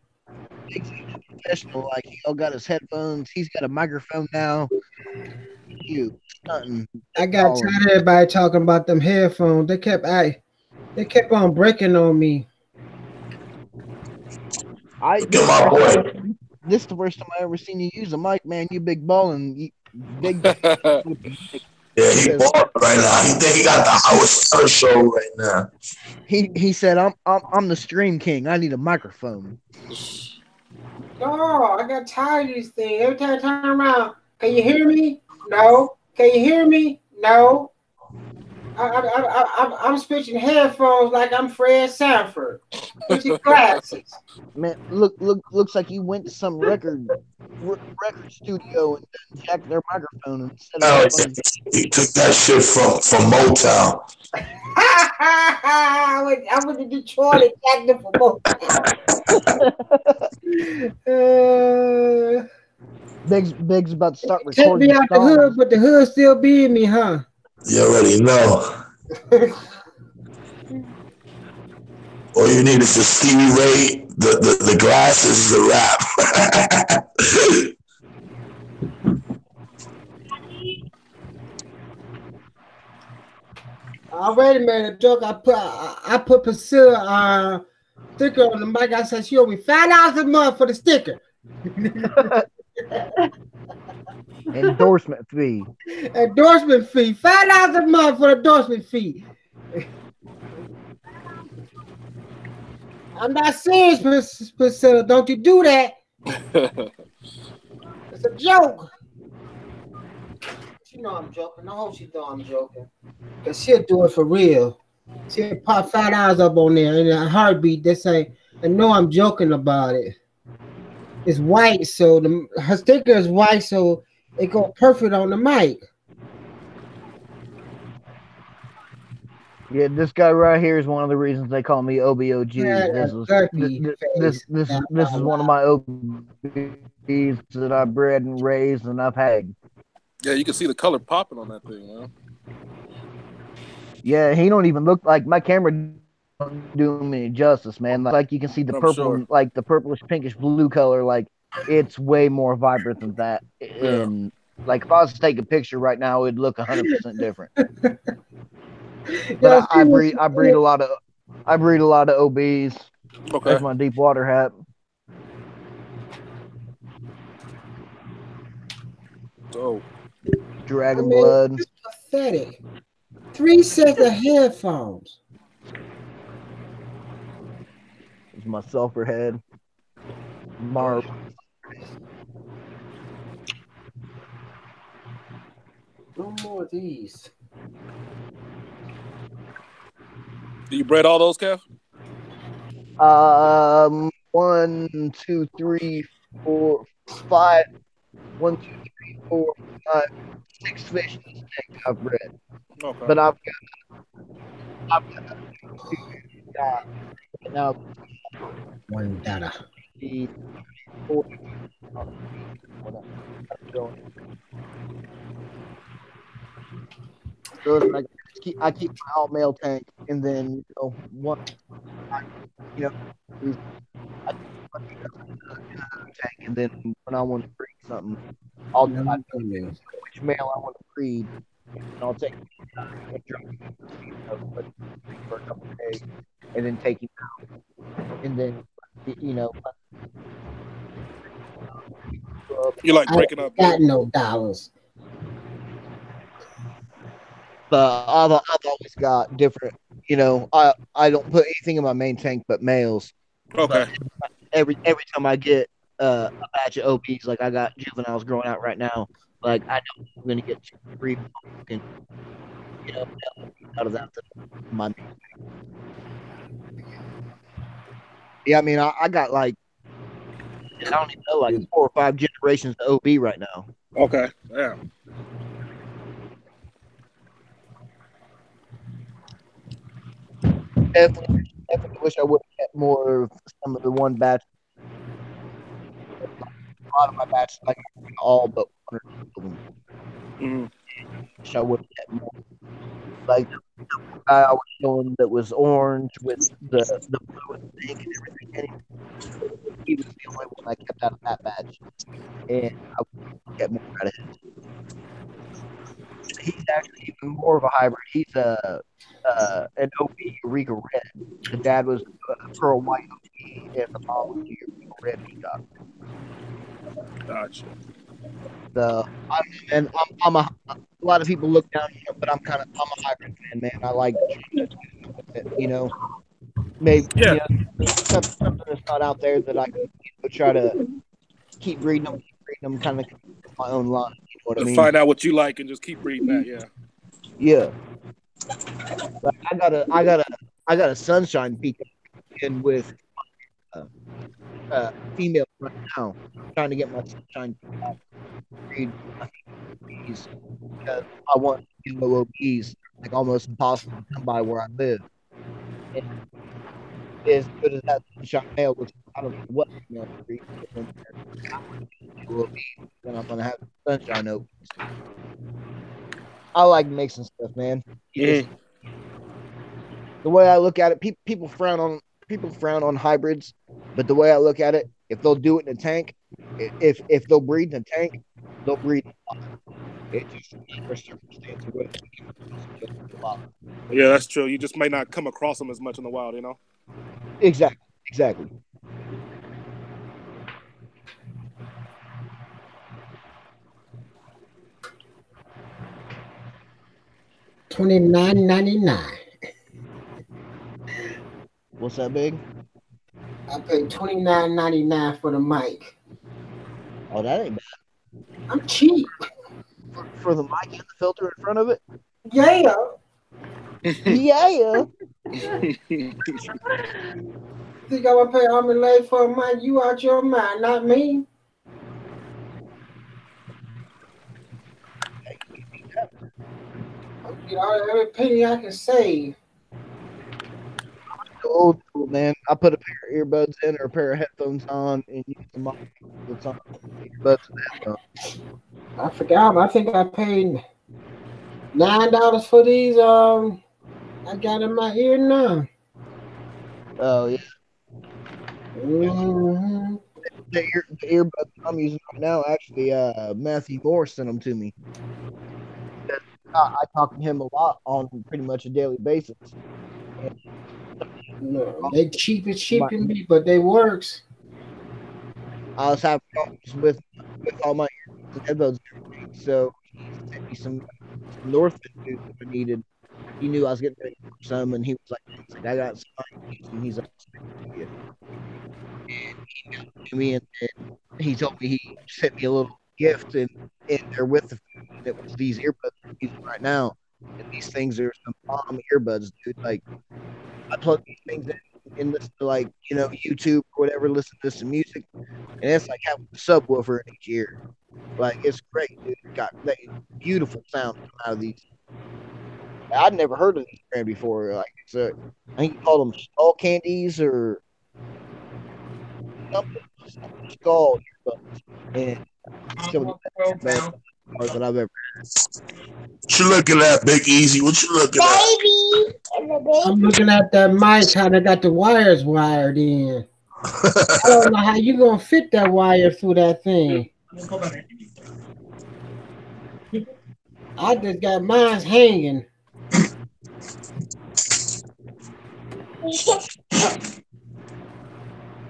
M: Professional, like he all got his headphones. He's got a microphone now. You stunting.
A: I got tired of everybody talking about them headphones. They kept on breaking on me.
M: This is the first time I ever seen you use a mic, man. You big ballin', big.
F: Yeah, he bought right now. He think he got the Howard show right now.
M: He said, "I'm the stream king. I need a microphone."
A: Oh, I got tired of these things. Every time I turn around, can you hear me? No. Can you hear me? No. I'm switching headphones like I'm Fred Sanford. Switching glasses.
M: Man, looks like you went to some record studio and jacked their microphone instead of.
F: He took that shit from Motown.
A: I went to Detroit and jacked them from Motown.
M: Big's about to start recording.
A: Take me out the hood, but the hood still be in me, huh?
F: You already know. All you need is the Stevie Ray, the glasses, the rap.
A: Wait a minute, joke. I put Priscilla sticker on the mic. I said she owe me $5 a month for the sticker.
M: Endorsement fee.
A: Endorsement fee. $5 a month for endorsement fee. I'm not serious, Priscilla. Don't you do that. It's a joke. She know I'm joking. I hope she know I'm joking. Cause she'll do it for real. She'll pop $5 up on there in a heartbeat. They say, and know I'm joking about it. It's white, so her sticker is white, so it go perfect on the mic.
M: Yeah, this guy right here is one of the reasons they call me OBOG.
A: Had
M: This
A: a
M: was
A: turkey face.
M: this is one of my OBs that I bred and raised and I've had.
J: Yeah, you can see the color popping on that thing, man.
M: Yeah, he don't even look like my camera don't do him any justice, man. Like you can see the
J: I'm
M: purple,
J: sure.
M: like the purplish pinkish blue color, like it's way more vibrant than that.
J: Yeah.
M: And like if I was to take a picture right now, it'd look 100% different. But
A: Yo,
M: I breed a lot of OBs.
J: Okay.
M: There's my deep water hat.
J: So
M: Dragon blood.
A: It's pathetic. 3 sets of headphones.
M: It's my sulfur head. Marv.
A: No more of these.
J: do you bred all those, Kev?
M: 1, 2, 3, 4, 5. 1, 2, 3, 4, 5, 6 fish in this tank I've bred.
J: Okay.
M: But I've got now
A: One data.
M: the 4. So it's like I keep my all male tank, and then one, I tank, and then when I want to breed something, I'll decide which male I want to breed, and I'll take and drop him for a couple of days, and then take him out, and then
J: you like breaking up.
A: Got no dollars.
M: But I've always got different. I don't put anything in my main tank but males.
J: Okay.
M: But every time I get a batch of OPs, like I got juveniles growing out right now, like I know I'm gonna get 2 or 3 and out of that my main tank. Yeah, I mean I got like I don't even know, like 4 or 5 generations of OB right now.
J: Okay. Yeah.
M: Definitely wish I would have kept more of some of the one batch. A lot of my batches, like all but 1 or 2 of them.
J: Mm-hmm.
M: Wish I would have kept more. Like the guy I was showing that was orange with the blue and pink and everything. And he was the only one I kept out of that batch, and I kept more out of him. He's actually even more of a hybrid. He's an OP Eureka Red. The dad was a pearl white OP, and the mom was Eureka Red peacock.
J: Gotcha.
M: And I'm a lot of people look down here, but I'm a hybrid fan, man. I like maybe something that's not out there that I can try to keep breeding them, kind of my own line. You know what I mean?
J: Find out what you like and just keep breeding that. Yeah.
M: Yeah. Like I got a sunshine peacock in with female right now. I'm trying to get my sunshine peacock breed because I want yellow OBs, like almost impossible to come by where I live. And as good as that sunshine male looks, I don't know what breed then I'm gonna have sunshine OBs. I like mixing stuff, man. The way I look at it, people frown on hybrids, but the way I look at it, if they'll do it in a tank, if they'll breed in a tank, they'll breed in a lot. It's just for circumstance of what.
J: Yeah, that's true. You just may not come across them as much in the wild,
M: Exactly.
A: $29.99.
M: What's that big?
A: I paid $29.99 for the mic.
M: Oh, that ain't bad.
A: I'm cheap.
M: For the mic and the filter in front of it?
A: Yeah.
M: Yeah.
A: Think I would pay arm and leg for a mic? You out your mind, not me. I'll get every penny I can save.
M: Old school, man. I put a pair of earbuds in or a pair of headphones on and use the mic that's on earbuds and headphones.
A: I forgot. I think I paid $9 for these. I got in my ear now.
M: Oh yeah.
A: Mm-hmm.
M: The earbuds I'm using right now, actually, Matthew Moore sent them to me. I talk to him a lot on pretty much a daily basis.
A: No, they cheap as cheap can be, but they works.
M: I was having problems with all my earbuds and headphones and everything, so he sent me some Northman tubes that I needed. He knew I was getting ready for some, and he was like, I got some using. He's like, and he emailed it to me, and he told me he sent me a little gift in there with the food, and it was these earbuds I'm using right now. And these things are some bomb earbuds, dude. Like, I plug these things in listen to, like, YouTube or whatever, listen to some music, and it's like having a subwoofer in each ear. Like, it's great, dude. Got that beautiful sound come out of these. I'd never heard of these brand before. Like, I think you call them skull candies or something skull earbuds, and some of the best earbuds that I've ever heard.
F: What you looking at, Big Easy? What you looking at?
A: I'm looking at that mic, how they got the wires wired in. I don't know how you gonna fit that wire through that thing. I just got mine hanging.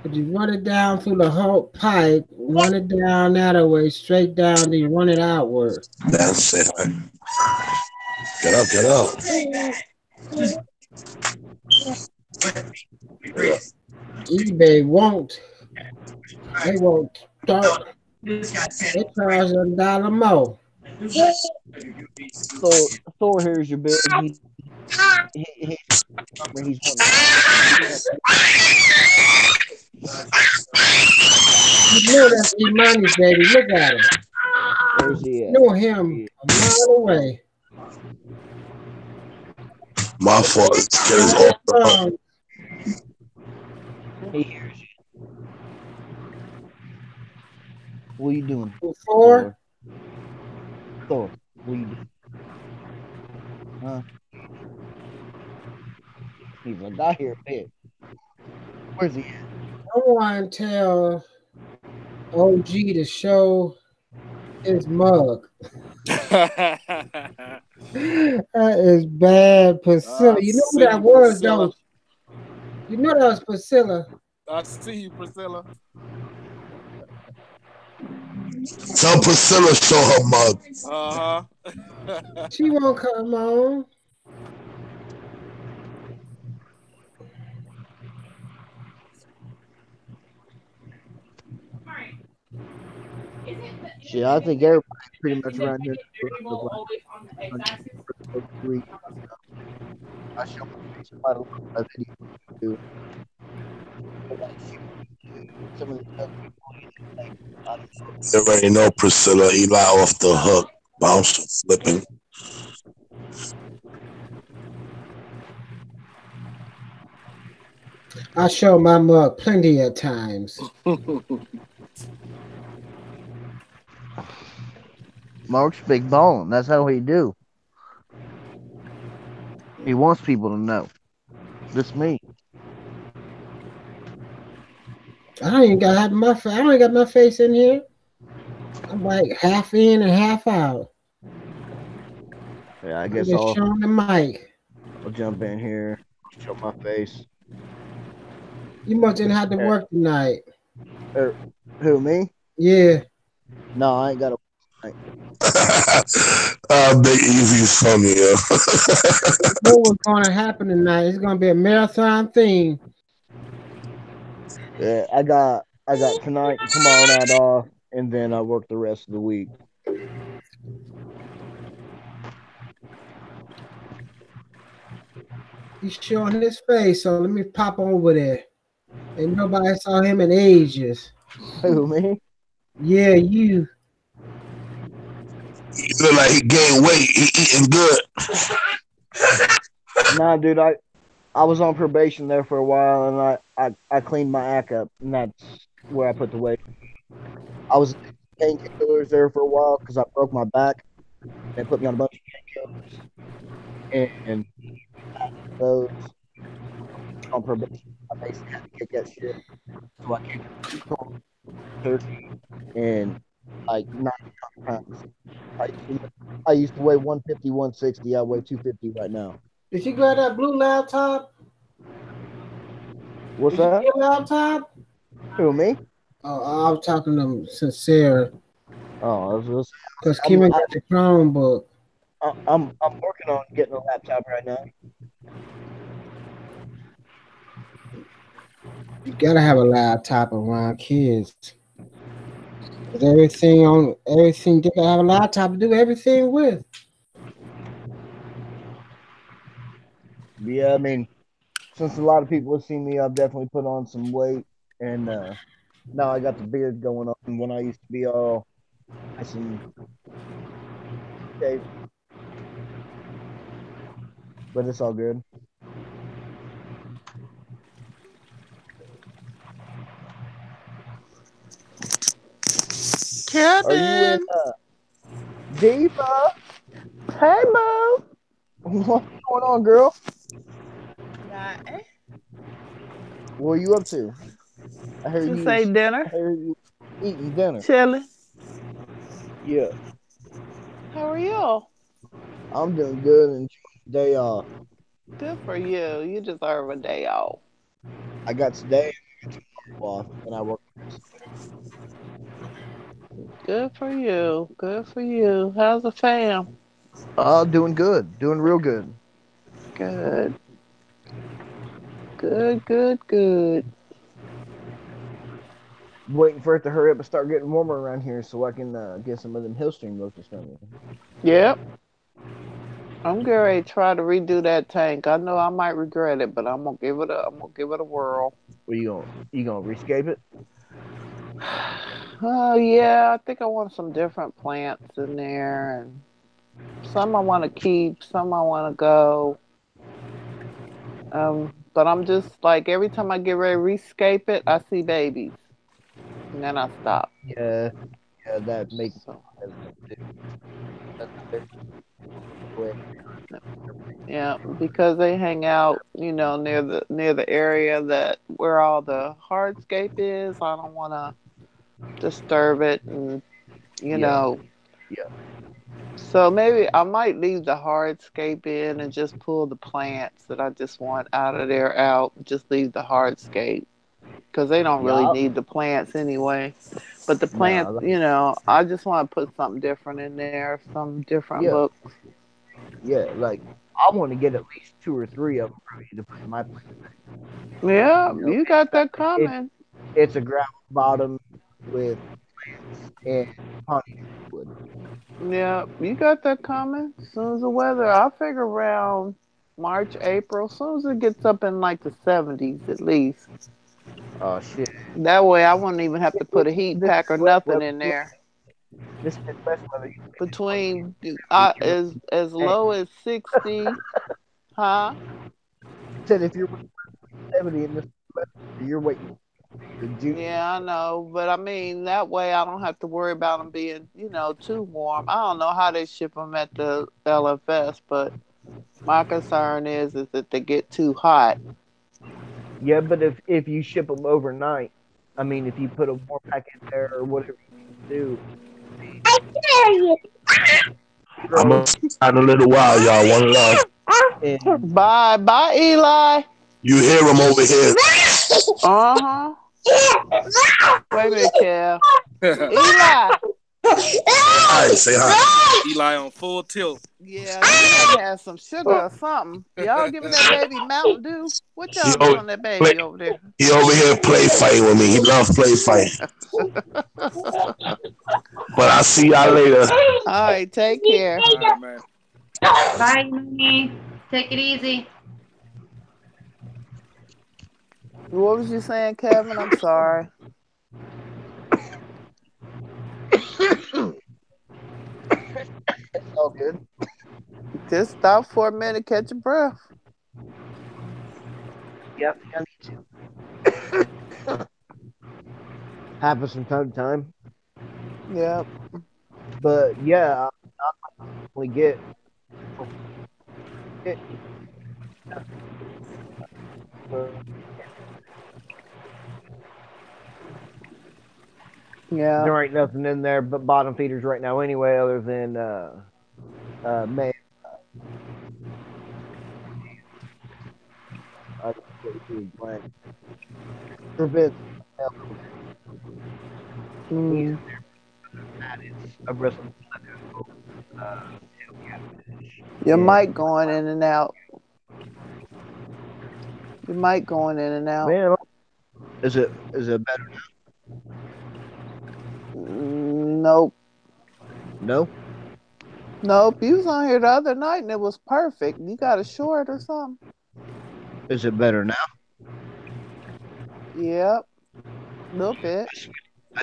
A: But you run it down through the whole pipe, run it down that way, straight down, then you run it outward.
F: That's it. Get up, get up.
A: eBay won't. They won't start. They charge $1 more.
M: Thor, here's your big. He's wanting.
A: You know that's Imani's baby. Look at him.
M: Where's he at?
A: You know him a mile away.
F: My fault. This kid is off the hook.
M: He hears you. What are you doing?
A: Thor?
M: Thor, what are you doing? Huh? He's like, I hear a bit. Where's he at?
A: I want to tell OG to show his mug. That is bad, Priscilla. You know who that was, Priscilla. Though? You know that was Priscilla.
J: I see you, Priscilla.
F: Tell Priscilla show her mug.
A: She won't come on.
M: Shit, I think everybody pretty much around here. I show my face quite a lot of videos too. Some of the stuff
F: You already know Priscilla, Eli off the hook, bouncing, flipping.
A: I show my mug plenty of times.
M: Mark's big ballin'. That's how he do. He wants people to know. This me.
A: I ain't got my face. I ain't got my face in here. I'm like half in and half out.
M: Yeah, I guess
A: I'll showing the mic.
M: I'll jump in here, show my face.
A: You must didn't have to work tonight.
M: Who, me?
A: Yeah.
M: No, I ain't got to.
F: Big Easy is funny, yo.
A: What was going to happen tonight? It's going to be a marathon theme.
M: Yeah, I got tonight and tomorrow night off, and then I work the rest of the week.
A: He's showing his face, so let me pop over there. And nobody saw him in ages.
M: Who, me?
A: Yeah, you.
F: He look like he gained weight. He eating good.
M: Nah, dude, I was on probation there for a while, and I cleaned my act up, and that's where I put the weight. I was painkillers there for a while because I broke my back. They put me on a bunch of painkillers, and those on probation, I basically had to kick that shit. So I kicked 30 and like 90 pounds. I used to weigh 150, 160. I weigh 250 right now.
A: Did you grab that blue laptop?
M: What's
A: Did
M: that?
A: you get a laptop?
M: Who, me?
A: Oh, I was talking to Sincere.
M: Oh, I was just
A: because Kimmy got the Chromebook.
M: I'm working on getting a laptop right now.
A: You gotta have a laptop around kids. Everything they gotta have a laptop to do everything with.
M: Yeah, I mean, since a lot of people have seen me, I've definitely put on some weight, and now I got the beard going on. When I used to be all nice and shaved, but it's all good.
C: Kevin.
M: Are you with Diva?
C: Hey, Mo.
M: What's going on, girl?
C: Nothing.
M: What are you up to? I heard
C: Just
M: you.
C: ate dinner.
M: I heard you eating dinner.
C: Chilling.
M: Yeah.
C: How are you?
M: I'm doing good and day off.
C: Good for you. You deserve a day off.
M: I got today off, and I work.
C: Good for you. Good for you. How's the fam?
M: Doing good. Doing real good.
C: Good. Good, good, good.
M: Waiting for it to hurry up and start getting warmer around here so I can get some of them hill stream locusts from you.
C: Yep. I'm getting ready to try to redo that tank. I know I might regret it, but I'm gonna give it a whirl.
M: Are you gonna rescape it?
C: Oh yeah, I think I want some different plants in there, and some I want to keep, some I want to go. But I'm just like every time I get ready to rescape it, I see babies, and then I stop.
M: Yeah, that makes
C: So,
M: sense.
C: yeah, because they hang out, near the area that where all the hardscape is. I don't want to disturb it, and
M: Yeah.
C: So maybe I might leave the hardscape in and just pull the plants that I just want out of there out. Just leave the hardscape because they don't really need the plants anyway. But the plants, I just want to put something different in there, some different books.
M: Yeah, like I want to get at least 2 or 3 of them for me to put in my plant.
C: Yeah, you got that coming.
M: It's a gravel bottom with plants and honey wood.
C: Yeah, you got that coming. As soon as the weather, I figure around March, April, as soon as it gets up in like the 70s at least.
M: Oh, shit.
C: That way I wouldn't even have to put a heat pack or nothing in there.
M: This Midwest weather.
C: Between as low as 60, huh?
M: Said if you're 70 in this weather, you're waiting.
C: Yeah, I know, but I mean that way I don't have to worry about them being, too warm. I don't know how they ship them at the LFS, but my concern is that they get too hot.
M: Yeah, but if you ship them overnight, I mean, if you put a warm pack in there or whatever you do.
F: I'm gonna sign a little while, y'all. One love.
C: Bye, Eli.
F: You hear him over here?
C: Wait a minute, Kev. Eli.
F: Hi, say hi.
J: Eli on full tilt.
C: Yeah, he done had some sugar or something. Y'all giving that baby Mountain Dew? What
F: He
C: y'all
F: over,
C: giving that
F: play,
C: baby over there?
F: he over here play fighting with me. He loves play fighting. But I'll see y'all later.
C: All right, take care.
J: All right, man.
H: Bye, Mommy. Take it easy.
C: What was you saying, Kevin? I'm sorry.
M: It's all good.
C: Just stop for a minute, catch your breath.
M: Yep, I need to. Happens from time to time.
C: Yep.
M: But yeah, we get it.
C: Yeah.
M: There ain't nothing in there but bottom feeders right now anyway, other than May. I just get blank. Prevent
C: Mm.
M: a wrestling.
C: Your
M: Yeah.
C: mic going in and out. Your mic going in and out.
M: Man, is it better?
C: Nope.
M: No.
C: Nope. You was on here the other night and it was perfect. You got a short or something?
M: Is it better now?
C: Yep. Little bit.
M: I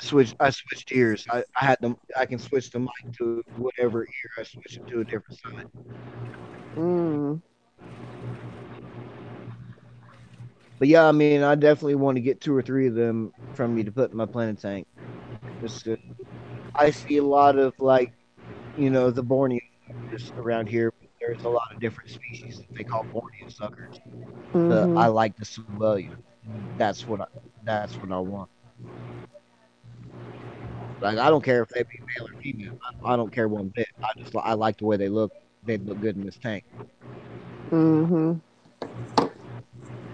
M: switched ears. I had them. I can switch the mic to whatever ear I switch it to a different side.
C: Mm.
M: But yeah, I mean, I definitely want to get 2 or 3 of them from you to put in my planet tank. Just I see a lot of like, the Borneo suckers around here. There's a lot of different species that they call Borneo suckers. But I
C: Mm-hmm.
M: like the Subulia. That's what I want. Like I don't care if they be male or female. I don't care one bit. I like the way they look. They look good in this tank.
C: Mm-hmm.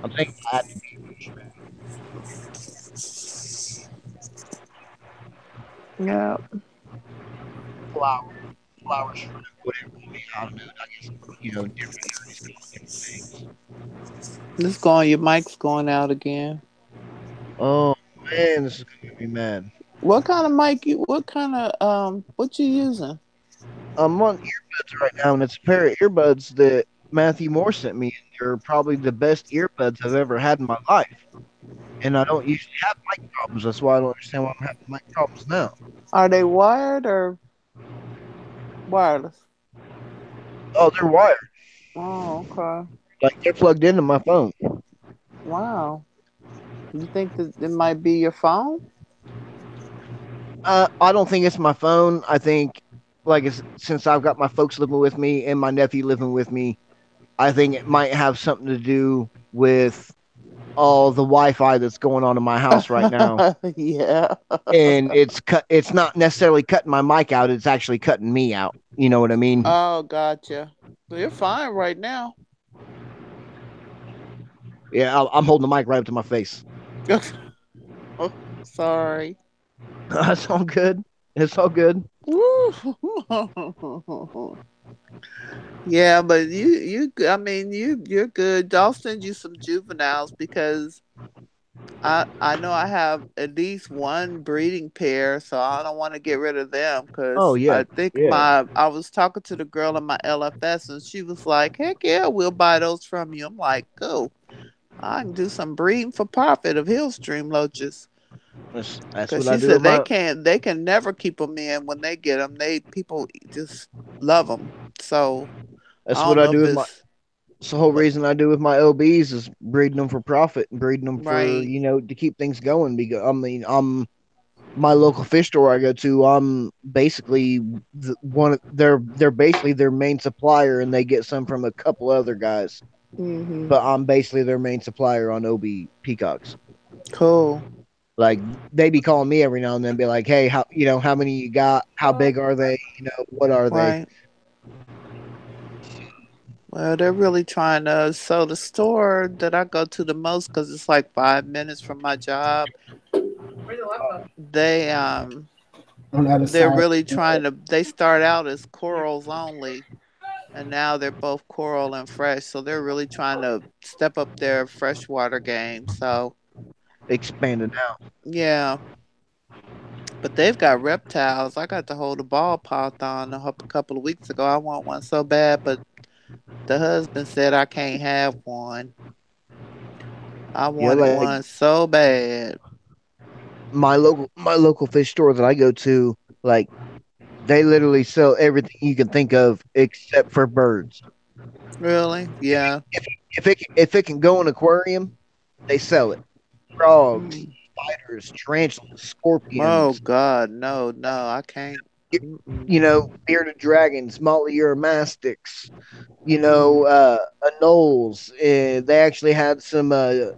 M: I'm thinking I had to
C: Yeah.
M: flower shrimp, whatever. I don't know. I guess different areas call different things.
C: This going. Your mic's going out again.
M: Oh man, this is gonna make me mad.
C: What kind of mic you? What kind of What you using?
M: I'm on earbuds right now, and it's a pair of earbuds that Matthew Moore sent me. And they're probably the best earbuds I've ever had in my life. And I don't usually have mic problems. That's why I don't understand why I'm having mic problems now.
C: Are they wired or wireless?
M: Oh, they're wired.
C: Oh, okay.
M: Like they're plugged into my phone.
C: Wow. You think that it might be your phone?
M: I don't think it's my phone. I think, since I've got my folks living with me and my nephew living with me, I think it might have something to do with all the Wi-Fi that's going on in my house right now.
C: Yeah.
M: And it's not necessarily cutting my mic out. It's actually cutting me out. You know what I mean?
C: Oh, gotcha. So you're fine right now.
M: Yeah, I'm holding the mic right up to my face.
C: Oh, sorry.
M: That's all good. It's all good.
C: Yeah, but I mean, you're good. I'll send you some juveniles because I know I have at least one breeding pair, so I don't want to get rid of them
M: Oh
C: because
M: yeah,
C: I think
M: yeah.
C: I was talking to the girl in my LFS and she was like, "Heck yeah, we'll buy those from you." I'm like, "Go, I can do some breeding for profit of hill stream loaches."
M: That's
C: Because
M: what I
C: she
M: do with
C: said
M: my.
C: they can never keep them in when they get them. People just love them. So I
M: That's what
C: don't
M: I
C: know
M: do
C: if
M: with my.
C: it's
M: It's the whole reason I do with my OBs is breeding them for profit and breeding them for
C: right.
M: to keep things going. Because I mean, my local fish store I go to. I'm basically they're basically their main supplier, and they get some from a couple other guys.
C: Mm-hmm.
M: But I'm basically their main supplier on OB peacocks.
C: Cool.
M: Like they be calling me every now and then, be like, "Hey, how many you got? How big are they? What are they?"
C: Right. Well, they're really trying to. So the store that I go to the most, because it's like 5 minutes from my job, they
A: on the other
C: They're
A: side.
C: really trying to. They start out as corals only, and now they're both coral and fresh. So they're really trying to step up their freshwater game. So
M: Expanded out.
C: yeah, but they've got reptiles. I got to hold a ball python a couple of weeks ago. I want one so bad, but the husband said I can't have one. I
M: Yeah,
C: wanted
M: like
C: one so bad.
M: my local fish store that I go to, like they literally sell everything you can think of except for birds.
C: Really? Yeah.
M: If it can go in an aquarium, they sell it. Frogs,
C: Mm.
M: spiders, tarantulas,
C: Oh
M: scorpions,
C: God, no, no, I can't. Mm-mm.
M: bearded dragons, mollyuromastics,
C: Mm.
M: anoles. They actually had some. A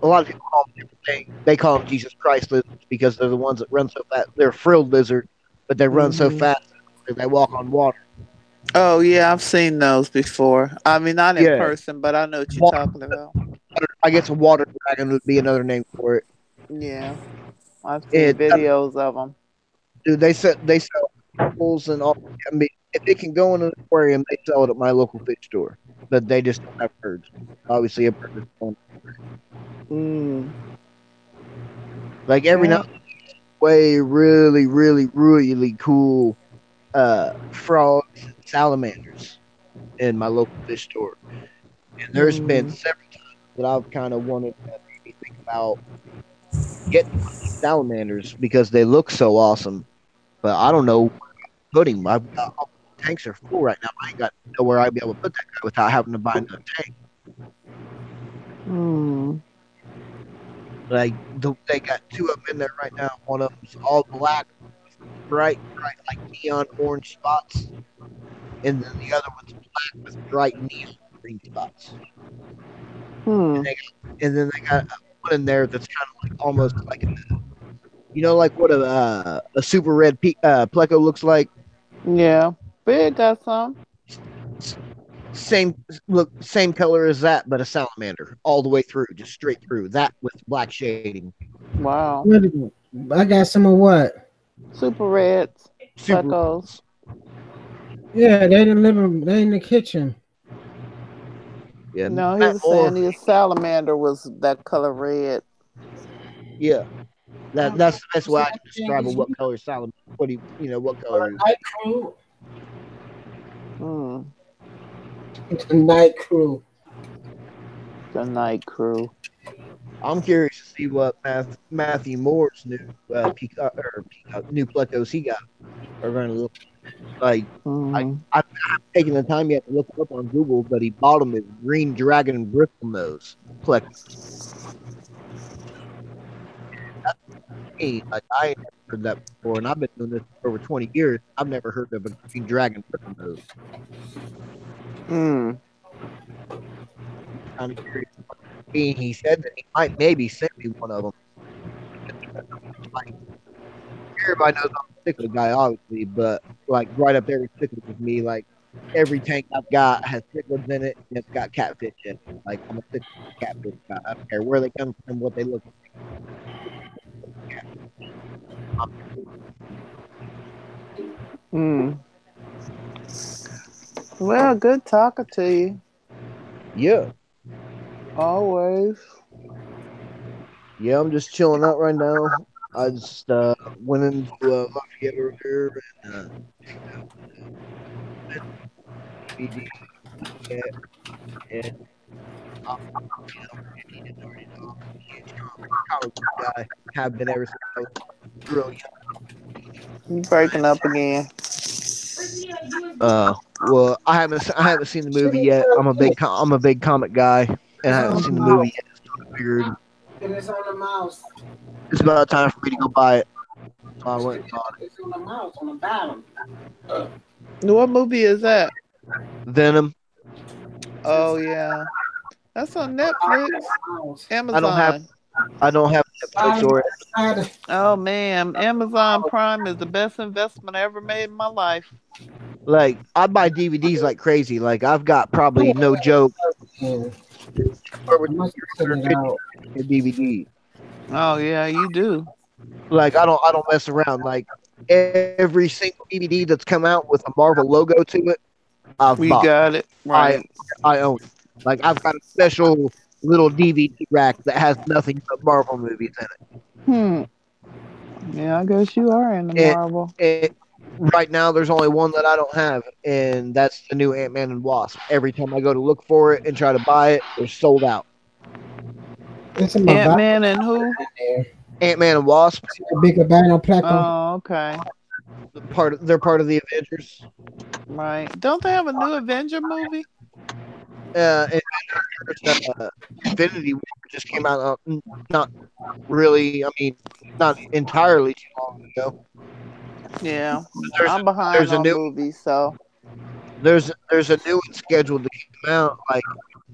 M: lot of people call them different things. They call them Jesus Christ lizards because they're the ones that run so fast. They're a frilled lizard, but they run so
C: Hmm.
M: fast that they walk on water.
C: Oh yeah, I've seen those before. I mean, not in
M: Yeah,
C: person, but I know what you're
M: water,
C: talking about.
M: I guess a water dragon would be another name for it.
C: Yeah, I've seen
M: It,
C: videos of them.
M: dude, they sell apples and all. I mean, if it can go in an aquarium, they sell it at my local fish store, but they just don't have birds. Obviously, a bird is one.
C: Mm.
M: Like every now
C: Yeah.
M: and way, really, really, really cool frogs and salamanders in my local fish store. And there's been
C: Mm.
M: several times that I've kind of wanted to maybe think about getting one of these salamanders because they look so awesome. But I don't know where to put him. I've got all the tanks are full right now. I ain't got nowhere I'd be able to put that guy without having to buy another tank.
C: Mm.
M: They got two of them in there right now. One of them's all black, bright, bright like neon orange spots, and then the other one's black with bright neon green spots.
C: Hmm.
M: And then they got one in there that's kind of like almost like like what a super red pleco looks like.
C: Yeah. Big got some.
M: S- Same look, same color as that, but a salamander all the way through, just straight through. That with black shading.
C: Wow.
A: What is it? I got some of what?
C: Super reds,
M: Super.
C: plecos.
A: Yeah, they didn't live. They in the kitchen.
M: Yeah,
C: No, he
M: Matt
C: was
M: Moore.
C: saying his salamander was that color red.
M: Yeah,
A: Um,
M: that's the best way I
A: so
M: can
A: I think
M: describe
A: it's
M: what color salamander. What color is?
A: night crew.
C: Hmm.
A: The night crew.
C: The night crew.
M: I'm curious to see what Matthew Moore's new new plecos he got are going to look like.
C: Hmm.
M: I haven't taken the time yet to look it up on Google, but he bought them as green dragon bristle nose plecos. That's me. Like I ain't never heard that before, and I've been doing this for over 20 years. I've never heard of a green dragon bristle nose.
C: Hmm.
M: Kind of curious. He said that he might maybe send me one of them. Like everybody knows I'm a cichlid guy, obviously, but like right up there with cichlids with me, like every tank I've got has cichlids in it and it's got catfish in it. Like I'm a cichlid catfish guy. I don't care where they come from, what they look like.
C: Hmm. Well, good talking to you.
M: Yeah.
C: Always.
M: Yeah, I'm just chilling out right now. I just went into Lafayette earlier and DVD and comic book guy. Have been ever since I was real
C: You breaking up again.
M: well, I haven't seen the movie yet. I'm a big comic guy, and
A: It's
M: I
A: on
M: haven't
A: the
M: seen the movie
A: mouse.
M: yet. So I figured
A: And it's on the mouse.
M: it's about time for me to go buy it. So I went and bought
A: It's on the mouse on the bottom.
C: What movie is that?
M: it. Venom.
C: Oh yeah, that's on Netflix,
M: I don't have
C: Amazon.
M: I don't have Netflix or
C: Oh man, Amazon Prime is the best investment I ever made in my life.
M: like I buy DVDs like crazy. Like I've got probably no joke over
A: I must have sent it out.
M: DVD.
C: Oh yeah, you do.
M: Like I don't mess around. Like every single DVD that's come out with a Marvel logo to it, I've
C: We
M: bought.
C: got it
M: I
C: right.
M: I own it. Like I've got a special little DVD rack that has nothing but Marvel movies in
C: Hmm. Yeah, I guess you are in the
M: it.
C: Marvel.
M: And right now, there's only one that I don't have, and that's the new Ant Man and Wasp. Every time I go to look for it and try to buy it, they're sold out.
A: It's in my
C: Ant
A: Bible
C: Man and who?
A: in there.
M: Ant Man and Wasp,
A: The big albino platinum.
C: Oh, okay.
M: they're part of the Avengers.
C: Right. Don't they have a new Avenger movie?
M: And Infinity War just came out not really. I mean, not entirely too long ago.
C: Yeah.
M: There's
C: I'm behind
M: there's a
C: on
M: new
C: movies, so
M: there's a new one scheduled to come out. Like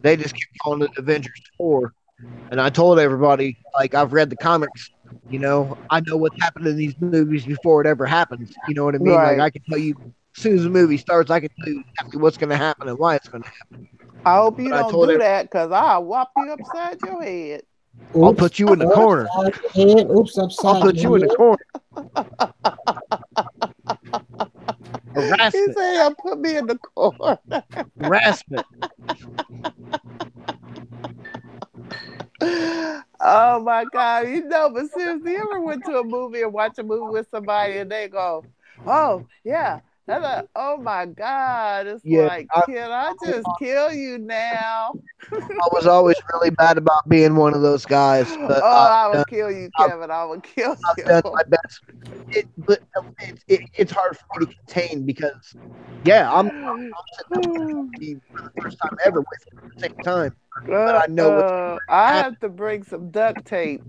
M: they just keep calling it Avengers 4. And I told everybody, like, I've read the comics, I know what's happened in these movies before it ever happens. You know what I mean? Like, I
C: right.
M: can tell you, as soon as the movie starts, I can tell you exactly what's going to happen and why it's going to happen.
C: I hope you
M: But I
C: don't
M: told
C: do
M: her,
C: that because I'll whop you upside your head.
M: I'll
A: Oops,
M: put you in the corner.
A: upside your head. Oops,
M: I'll
A: upside
M: put
A: your
M: you in the
A: head.
M: corner.
C: He
M: Harassment.
C: said, "Put me in the corner."
M: Harassment.
C: Oh my God. But seriously, you ever went to a movie and watch a movie with somebody and they go, "Oh, yeah. Oh my God." It's
M: Yeah.
C: like, can I just kill you now?
M: I was always really bad about being one of those guys, but
C: Oh, I will kill you,
M: I've,
C: Kevin. I will kill
M: I've
C: you.
M: done my best. But it's hard for me to contain because, yeah, I'm sitting there for the first time ever with you at the same time. But I know what's going to
C: I
M: happen.
C: have to bring some duct tape.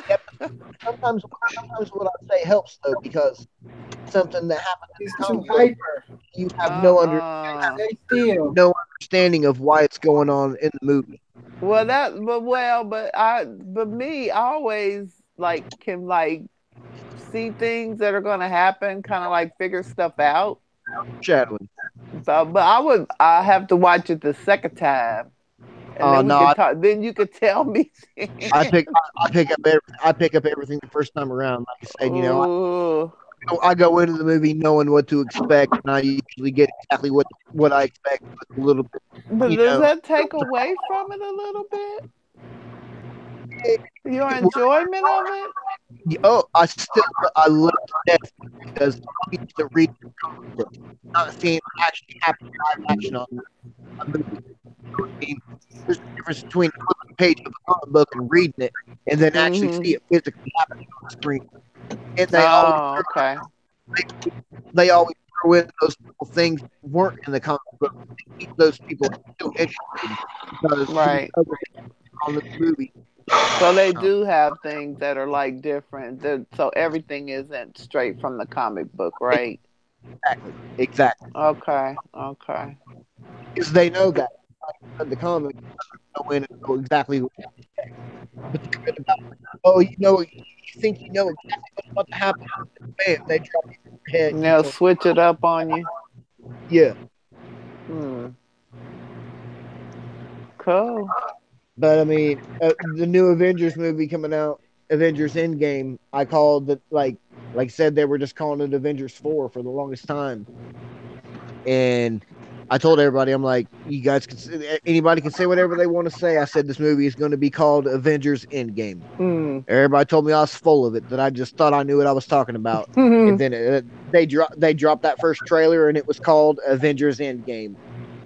M: Yep. Sometimes what I say helps though because something that happens in
A: It's
M: the
A: too
M: comic book,
A: hyper.
M: you have
C: Uh-uh.
A: Stay still.
M: no understanding of why it's going on in the movie.
C: But me, I always can see things that are gonna happen, kind of like figure stuff out.
M: Shadowing.
C: So, but I have to watch it the second time, and then we
M: No,
C: can talk. Then you could tell me.
M: I pick up everything the first time around. Like I said,
C: Oh,
M: I go into the movie knowing what to expect, and I usually get exactly what I expect with a little bit,
C: but does that take away from it a little bit? Your enjoyment of it?
M: I love death because I'm used to reading comic books, not seeing it actually happen live action on a movie. I mean, there's a difference between flipping a page of a comic book and reading it, and then actually see it physically happening on the screen. And
C: Oh, okay.
M: they always throw in those little things that weren't in the comic book to keep those people still interested because
C: Right.
M: on the movie.
C: So they do have things that are different. So everything isn't straight from the comic book, right?
M: Exactly.
C: Okay. Okay.
M: Because they know that in the comic, go in and know exactly what to expect. But the bit about, you think you know exactly what's about to happen, bam, they drop it in your head.
C: And they'll switch it up on you.
M: Yeah.
C: Cool.
M: But I mean, the new Avengers movie coming out, Avengers Endgame, I called it like said they were just calling it Avengers 4 for the longest time. And I told everybody, I'm like, you guys anybody can say whatever they want to say. I said this movie is going to be called Avengers Endgame. Everybody told me I was full of it, that I just thought I knew what I was talking about. And then they dropped that first trailer, and it was called Avengers Endgame.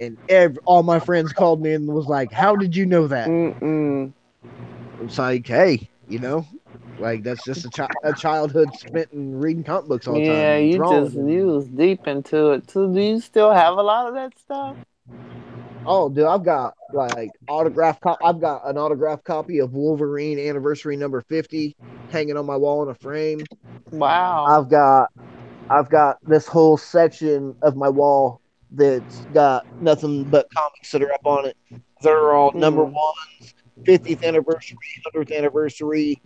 M: And all my friends called me and was like, "How did you know that?" It's like, hey, like that's just a childhood spent in reading comic books all the time.
C: Yeah,
M: And drawing
C: you was deep into it too. Do you still have a lot of that stuff?
M: Oh, dude, I've got I've got an autographed copy of Wolverine Anniversary number 50 hanging on my wall in a frame.
C: Wow.
M: I've got this whole section of my wall that's got nothing but comics that are up on it. They're all number ones, 50th anniversary, 100th anniversary,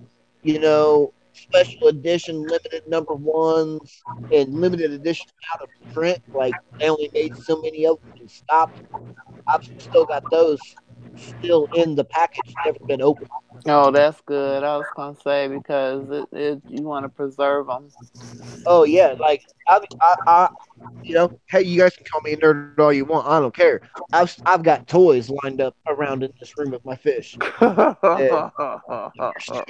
M: special edition, limited number ones, and limited edition out of print. Like they only made so many of them and stopped. I've still got those. still in the package, never been opened.
C: Oh, that's good. I was gonna say because you want to preserve them.
M: Oh yeah, like I hey, you guys can call me a nerd all you want. I don't care. I've got toys lined up around in this room of my fish that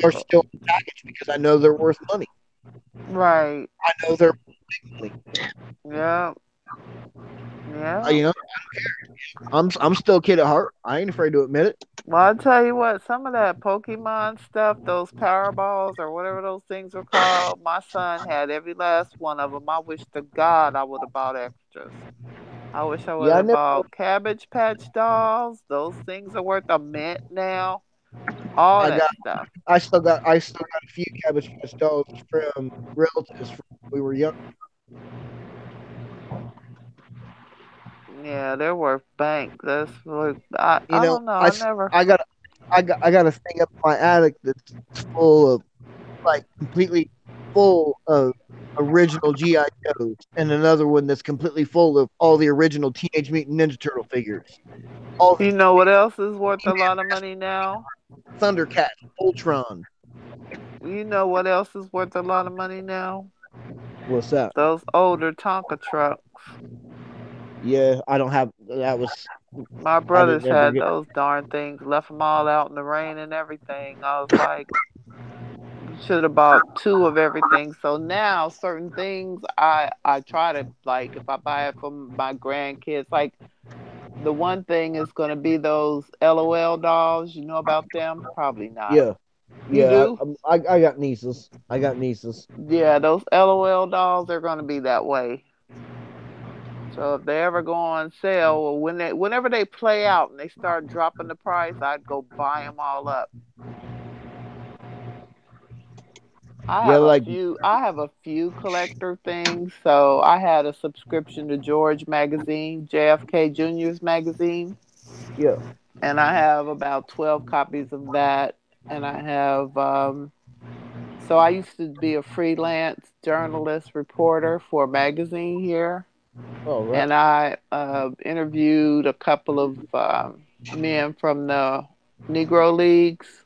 M: are still in the package because I know they're worth money.
C: Right.
M: I know they're big money.
C: Yeah. Yeah.
M: You know, I'm still a kid at heart. I ain't afraid to admit it.
C: Well, I tell you what, some of that Pokemon stuff, those Powerballs or whatever those things are called, my son had every last one of them. I wish to God I would have bought extras. I wish I would
M: Yeah, I
C: have
M: never.
C: bought Cabbage Patch dolls. Those things are worth a mint now. All
M: I
C: that
M: got.
C: stuff.
M: I still got a few Cabbage Patch dolls from relatives from when we were young.
C: Yeah, they're worth bank. That's like I
M: You know,
C: don't know. I never.
M: I got a thing up in my attic that's full of like completely full of original GI Joes, and another one that's completely full of all the original Teenage Mutant Ninja Turtle figures. All the
C: You know what else is worth a lot of money now?
M: Thundercats, Ultron.
C: You know what else is worth a lot of money now?
M: What's that?
C: Those older Tonka trucks.
M: Yeah, I don't have. That was.
C: My
M: I didn't
C: brothers
M: ever
C: had
M: get.
C: those darn things, left them all out in the rain and everything. I was like, you should have bought two of everything. So now certain things I try to like if I buy it for my grandkids. Like the one thing is going to be those LOL dolls. You know about them? Probably not.
M: Yeah,
C: You
M: yeah.
C: do?
M: I got nieces. I got nieces.
C: Yeah, those LOL dolls are going to be that way. So if they ever go on sale, or whenever they play out and they start dropping the price, I'd go buy them all up.
M: Yeah, like
C: I have a few collector things. So I had a subscription to George magazine, JFK Junior's magazine,
M: yeah.
C: and I have about 12 copies of that. And I have so I used to be a freelance journalist reporter for a magazine here,
M: Oh right.
C: and I interviewed a couple of men from the Negro Leagues.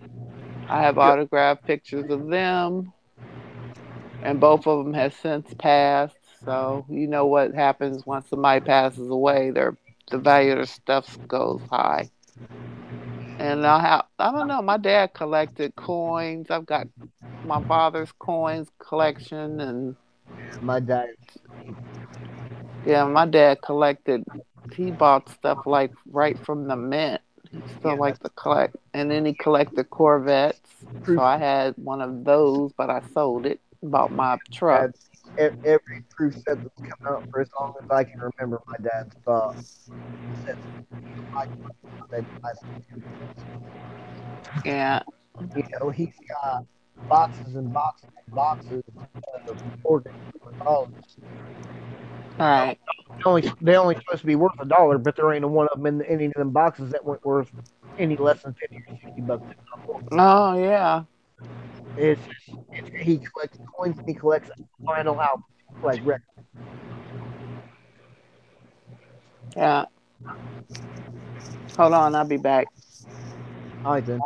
C: I have
M: Yeah.
C: autographed pictures of them, and both of them have since passed. So you know what happens once somebody passes away, the value of their stuff goes high. And I don't know. My dad collected coins. I've got my father's coins collection, and
M: My dad.
C: yeah, my dad collected. He bought stuff like right from the mint. He
M: Yeah,
C: still liked to collect, and then he collected Corvettes. So
M: proof.
C: I had one of those, but I sold it. Bought my truck.
M: Dad, every proof set that's come out for as long as I can remember. My dad's bought sets that
C: Yeah.
M: he's got boxes and boxes and boxes of organs for dollars.
C: All right.
M: They only supposed to be worth $1, but there ain't a one of them in any of them boxes that went worth any less than 50 or $60. If not more.
C: Oh yeah.
M: He collects coins and he collects vinyl albums, like records.
C: Yeah. Hold on, I'll be back.
M: All right then.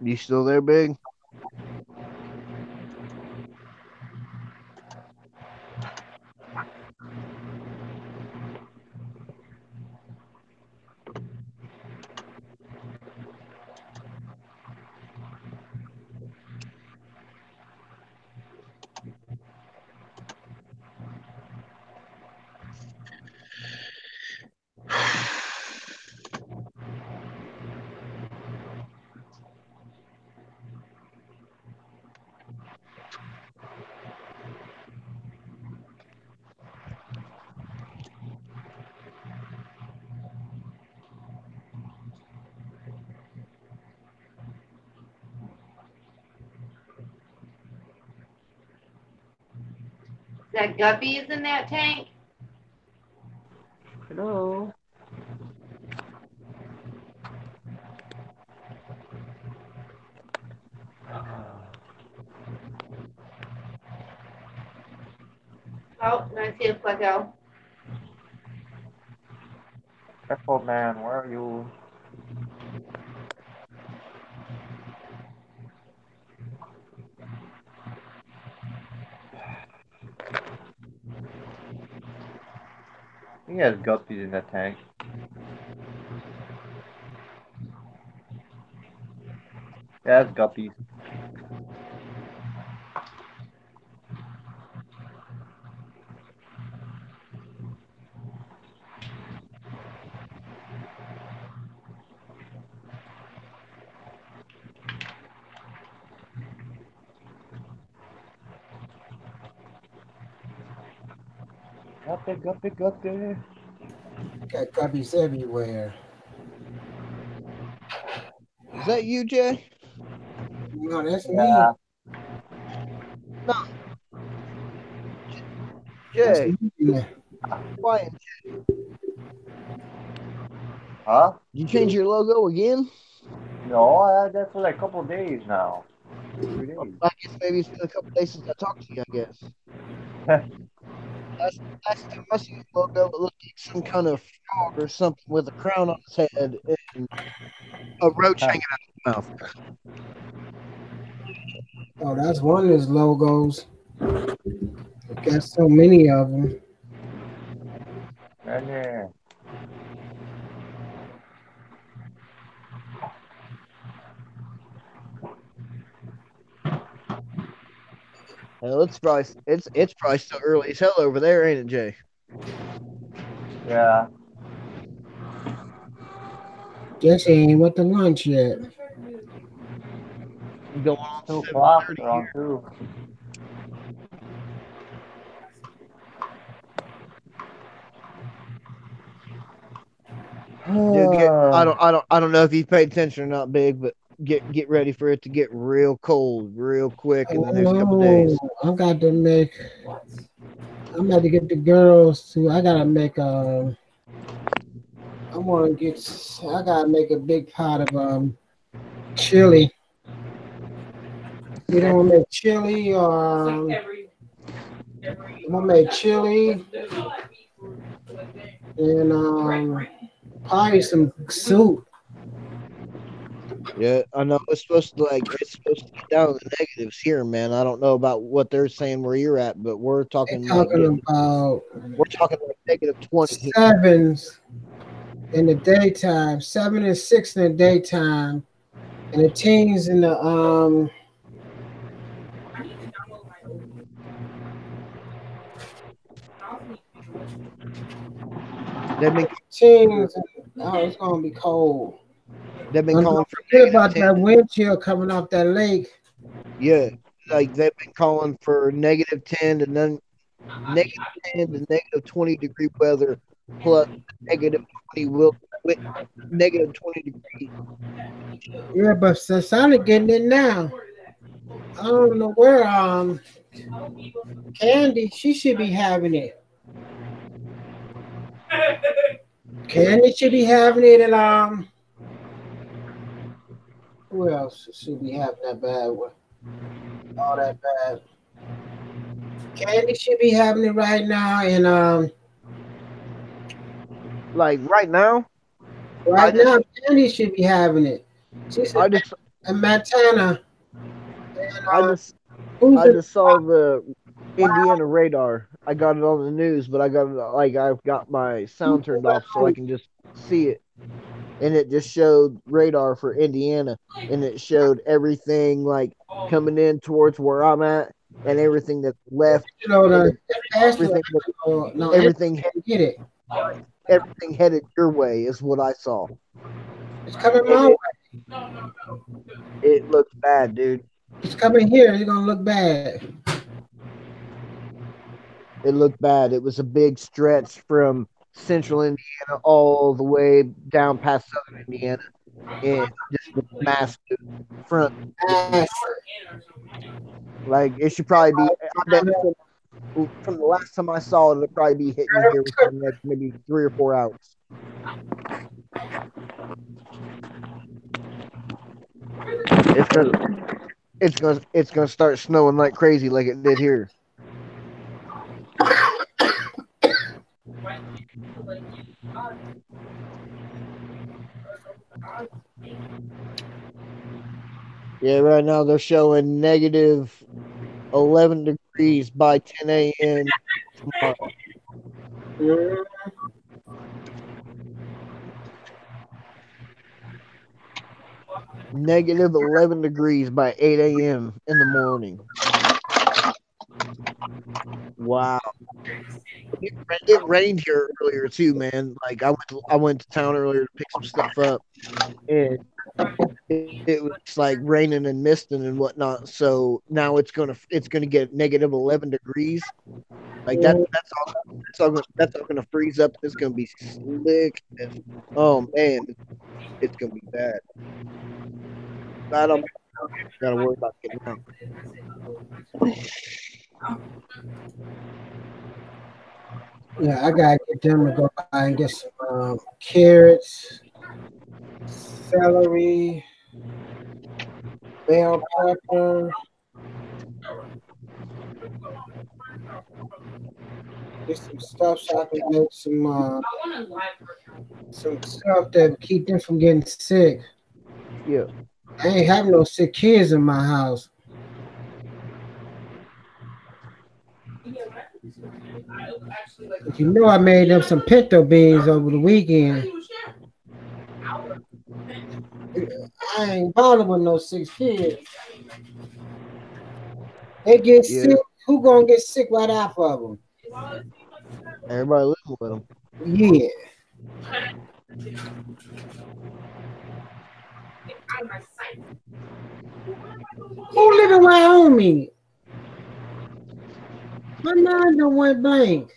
M: You still there, Big?
H: Is that guppies in that tank?
B: Hello.
H: Oh, I see a Flecko.
B: Careful, man. Where are you? He has guppies in that tank. Yeah, it's guppies. Guppy, guppy, guppy.
A: Got guppies everywhere.
M: Is that you, Jay?
A: No, that's me.
B: Yeah.
M: No,
A: That's
M: Jay.
A: me.
M: Why?
B: Huh?
M: Did you change your logo again?
B: No, I had that for like a couple days now. 3 days.
M: I guess maybe it's been a couple days since I talked to you, I guess. Last time I see his logo, it looked like some kind of frog or something with a crown on his head and a roach hanging out of his mouth.
A: Oh, that's one of his logos. Got so many of them.
B: And yeah.
M: Hell, it's probably still early as hell over there, ain't it, Jay?
B: Yeah.
A: Jesse ain't went to lunch yet.
M: Going on
B: 2 o'clock
M: 7:30
B: around
M: here.
B: 2.
M: Dude, I don't know if you paid attention or not, Big, but get ready for it to get real cold real quick in the next couple days.
A: Oh, I got to make. I'm about to get the girls to. I gotta make I want to get. I gotta make a big pot of chili. You don't make chili or I'm gonna make chili and probably some soup.
M: Yeah, I know it's supposed to get down to the negatives here, man. I don't know about what they're saying where you're at, but we're
A: They're
M: talking
A: talking about
M: like -20 here.
A: sevens in the daytime, 7 and 6 in the daytime, and the teens in the
M: They've been
A: teens. Oh, it's gonna be cold.
M: they've been
A: And
M: calling
A: don't
M: for
A: forget about
M: -10.
A: that wind chill coming off that lake.
M: Yeah, like they've been calling for -10 and then -10 to -20 degree weather plus -20 will with -20 degree.
A: Yeah, but Sonic getting it now. I don't know where Candy, she should be having it. Candy should be having it, and who else should be having that bad one? All that bad. Candy should be having it right now, and
M: Like right now,
A: right now Candy should be having it. She's
M: I just
A: in Montana.
M: I just
A: Who's
M: I
A: it?
M: just saw the Indiana radar. I got it on the news, but I got it like I've got my sound turned off so I can just see it. And it just showed radar for Indiana, and it showed everything like coming in towards where I'm at, and everything that's left,
A: You know,
M: everything
A: no,
M: everything
A: get it.
M: everything headed your way is what I saw.
A: It's coming
M: And
A: my way.
M: it looks bad, dude.
A: It's coming here. It's gonna look bad.
M: It looked bad. It was a big stretch from central Indiana all the way down past southern Indiana, and just a massive front. Like it should probably be. I bet from the last time I saw it, it'll probably be hitting you here within the next maybe 3 or 4 hours. It's gonna start snowing like crazy, like it did here. Yeah, right now they're showing negative 11 degrees by 10 a.m. tomorrow. Negative 11 degrees by 8 a.m. in the morning. Wow. It rained here earlier too, man. Like I went to town earlier to pick some stuff up, and it was like raining and misting and whatnot. So now it's gonna get negative 11 degrees. Like that's all gonna freeze up. It's gonna be slick. Oh man, it's gonna be bad. I don't gotta worry about getting out.
A: Yeah, I gotta get them to go buy and get some carrots, celery, bell pepper. Get some stuff so I can make some stuff that keep them from getting sick.
M: Yeah.
A: I ain't having no sick kids in my house. But you know I made them some pinto beans over the weekend. I ain't bothered with no sick kids. They get
M: Yeah.
A: sick. Who gonna get sick right after of them?
M: Everybody living with them.
A: Yeah. Who live in Wyoming? My mind don't went blank.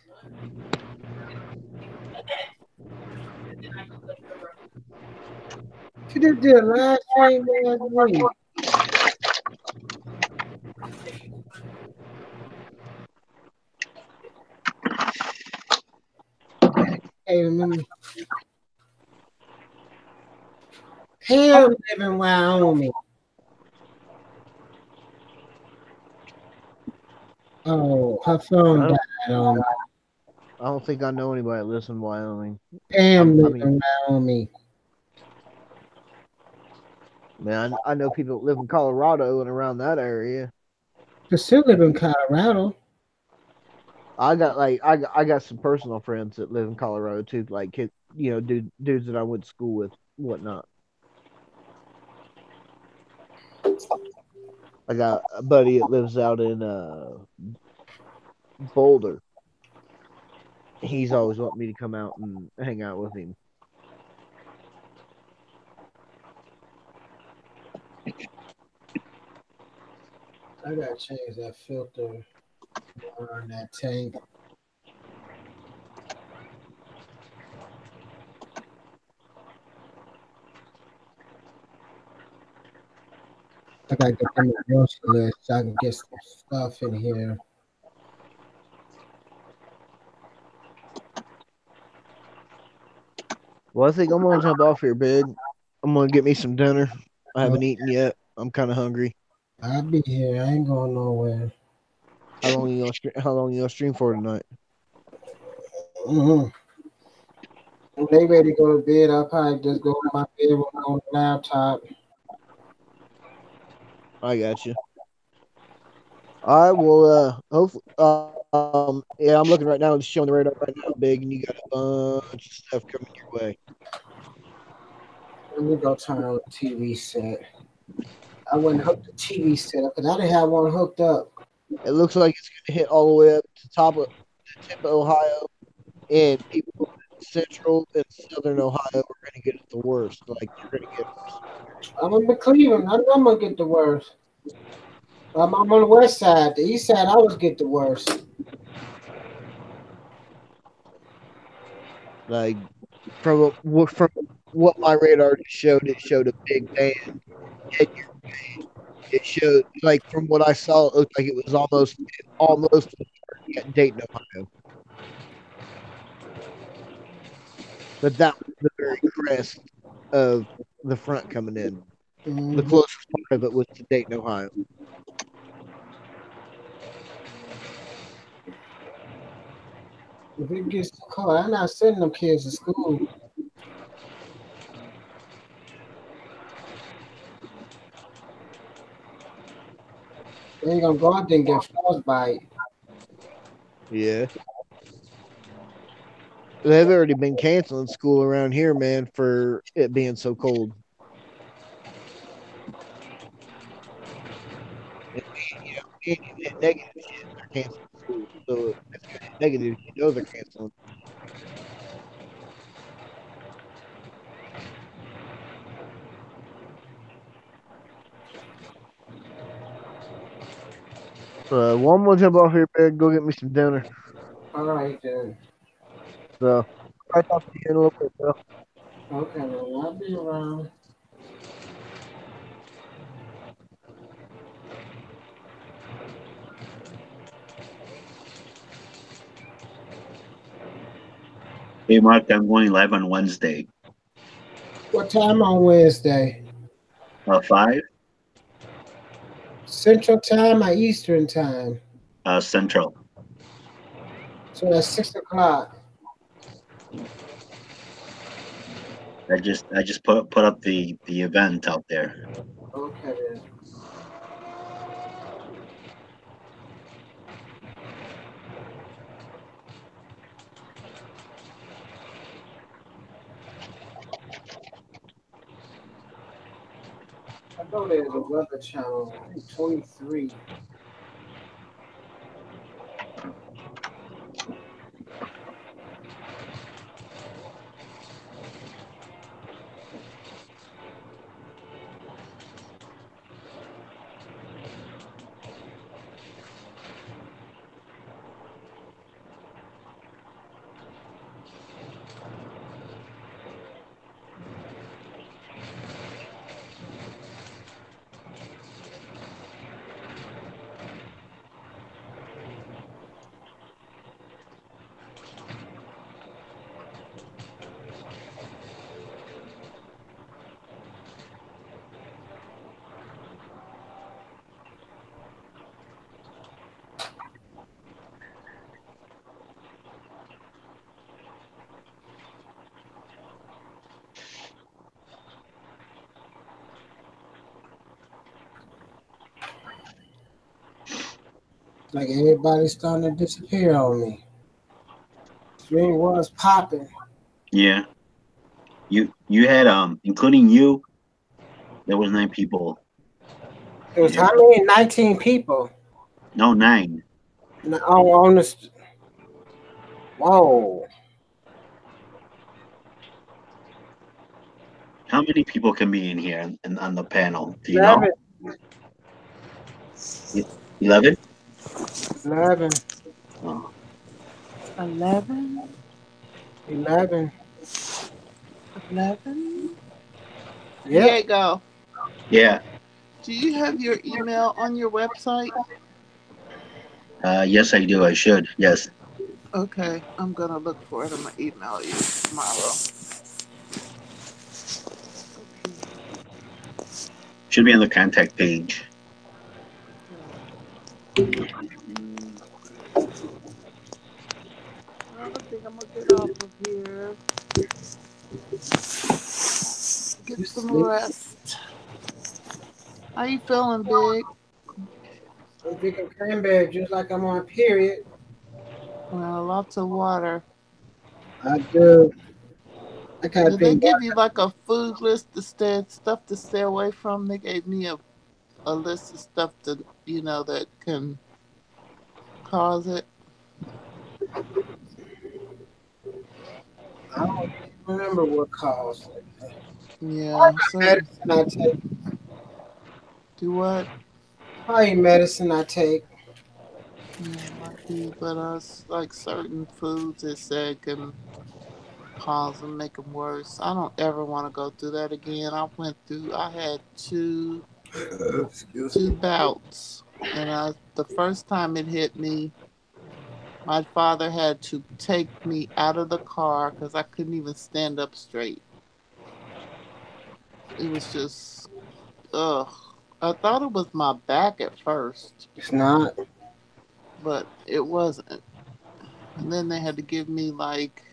A: She did a live stream last week. Hey, remember? Pam live in Wyoming. Oh, her phone died on me.
M: I don't think I know anybody that lives in Wyoming.
A: Pam live in Wyoming.
M: Man, I know people that live in Colorado and around that area.
A: Still live in Colorado.
M: I got some personal friends that live in Colorado too, like kids, dudes that I went to school with, whatnot. I got a buddy that lives out in Boulder. He's always wanted me to come out and hang out with him.
A: I gotta change that filter on that tank. I gotta get them a grocery list so I can get some stuff in here.
M: Well, I think I'm gonna jump off here, big. I'm gonna get me some dinner. I haven't eaten yet. I'm kind of hungry.
A: I'll be here. I ain't going nowhere.
M: How long you gonna stream for tonight?
A: Mm-hmm. When they ready to go to bed, I'll probably just go to my bedroom on the laptop.
M: I got you. All right. Well, hopefully, yeah, I'm looking right now. It's showing the radar right now, big, and you got a bunch of stuff coming your way.
A: Let me go turn on the TV set. I wouldn't hook the TV set up because I didn't have one hooked up.
M: It looks like it's going to hit all the way up to the tip of Ohio, and people in central and southern Ohio are going to get it the worst. Like you're going to get.
A: I'm in Cleveland. I know I'm gonna get the worst. I'm on the west side. The east side, I always get the worst.
M: Like from what my radar just showed, it showed a big band. It showed, like, from what I saw, it looked like it was almost at Dayton, Ohio. But that was the very crest of the front coming in. The closest part of it was to Dayton, Ohio.
A: If it gets too cold, I'm not sending them kids to school. They ain't gonna go out there and get frostbite.
M: Yeah. They've already been canceling school around here, man, for it being so cold. And you hit negative shit, they're canceling school. So if you hit negative, you know they're canceling. Well, I'm gonna jump off here, man. Go get me some dinner.
A: All right then.
M: So I'll talk to you in a little bit, bro.
A: Okay, well, I'll be around.
L: Hey, Mark, I'm going live on Wednesday.
A: What time on Wednesday?
L: 5
A: Central time or Eastern time?
L: Central.
A: So that's 6 o'clock.
L: I just put up the event out there.
A: Okay then. I know there's a weather channel. I think 23. Like everybody's starting to disappear on me. Stream was popping.
L: Yeah, you had including you, there was 9 people.
A: It was how many? 19 people.
L: No, 9.
A: On the. Whoa.
L: How many people can be in here and on the panel? Do you know?
A: 11.
L: 11.
A: 11.
L: Oh.
C: 11?
A: 11.
C: 11?
A: Yep.
C: Diego,
L: Yeah.
C: do you have your email on your website?
L: Yes, I do. I should. Yes.
C: Okay, I'm gonna look for it. I'm gonna email you tomorrow.
L: Should be on the contact page.
C: I think I'm gonna get off of here. Get some rest. How you feeling, Big?
A: I'm drinking cranberry just like I'm on period.
C: Well, lots of water.
A: I do. I gotta
C: Did they
A: drink
C: give
A: water.
C: you like a food list to stay stuff to stay away from? They gave me a list of stuff to that can cause it.
A: I don't remember what caused it.
C: Yeah, certain.
A: Medicine I take.
C: Do what?
A: Probably medicine I take.
C: Yeah, might be, but like certain foods it said can cause them, make them worse. I don't ever want to go through that again. I went through. I had two
A: Excuse
C: 2 bouts. And the first time it hit me, my father had to take me out of the car because I couldn't even stand up straight. It was just, ugh. I thought it was my back at first,
A: It's not.
C: but it wasn't. And then they had to give me like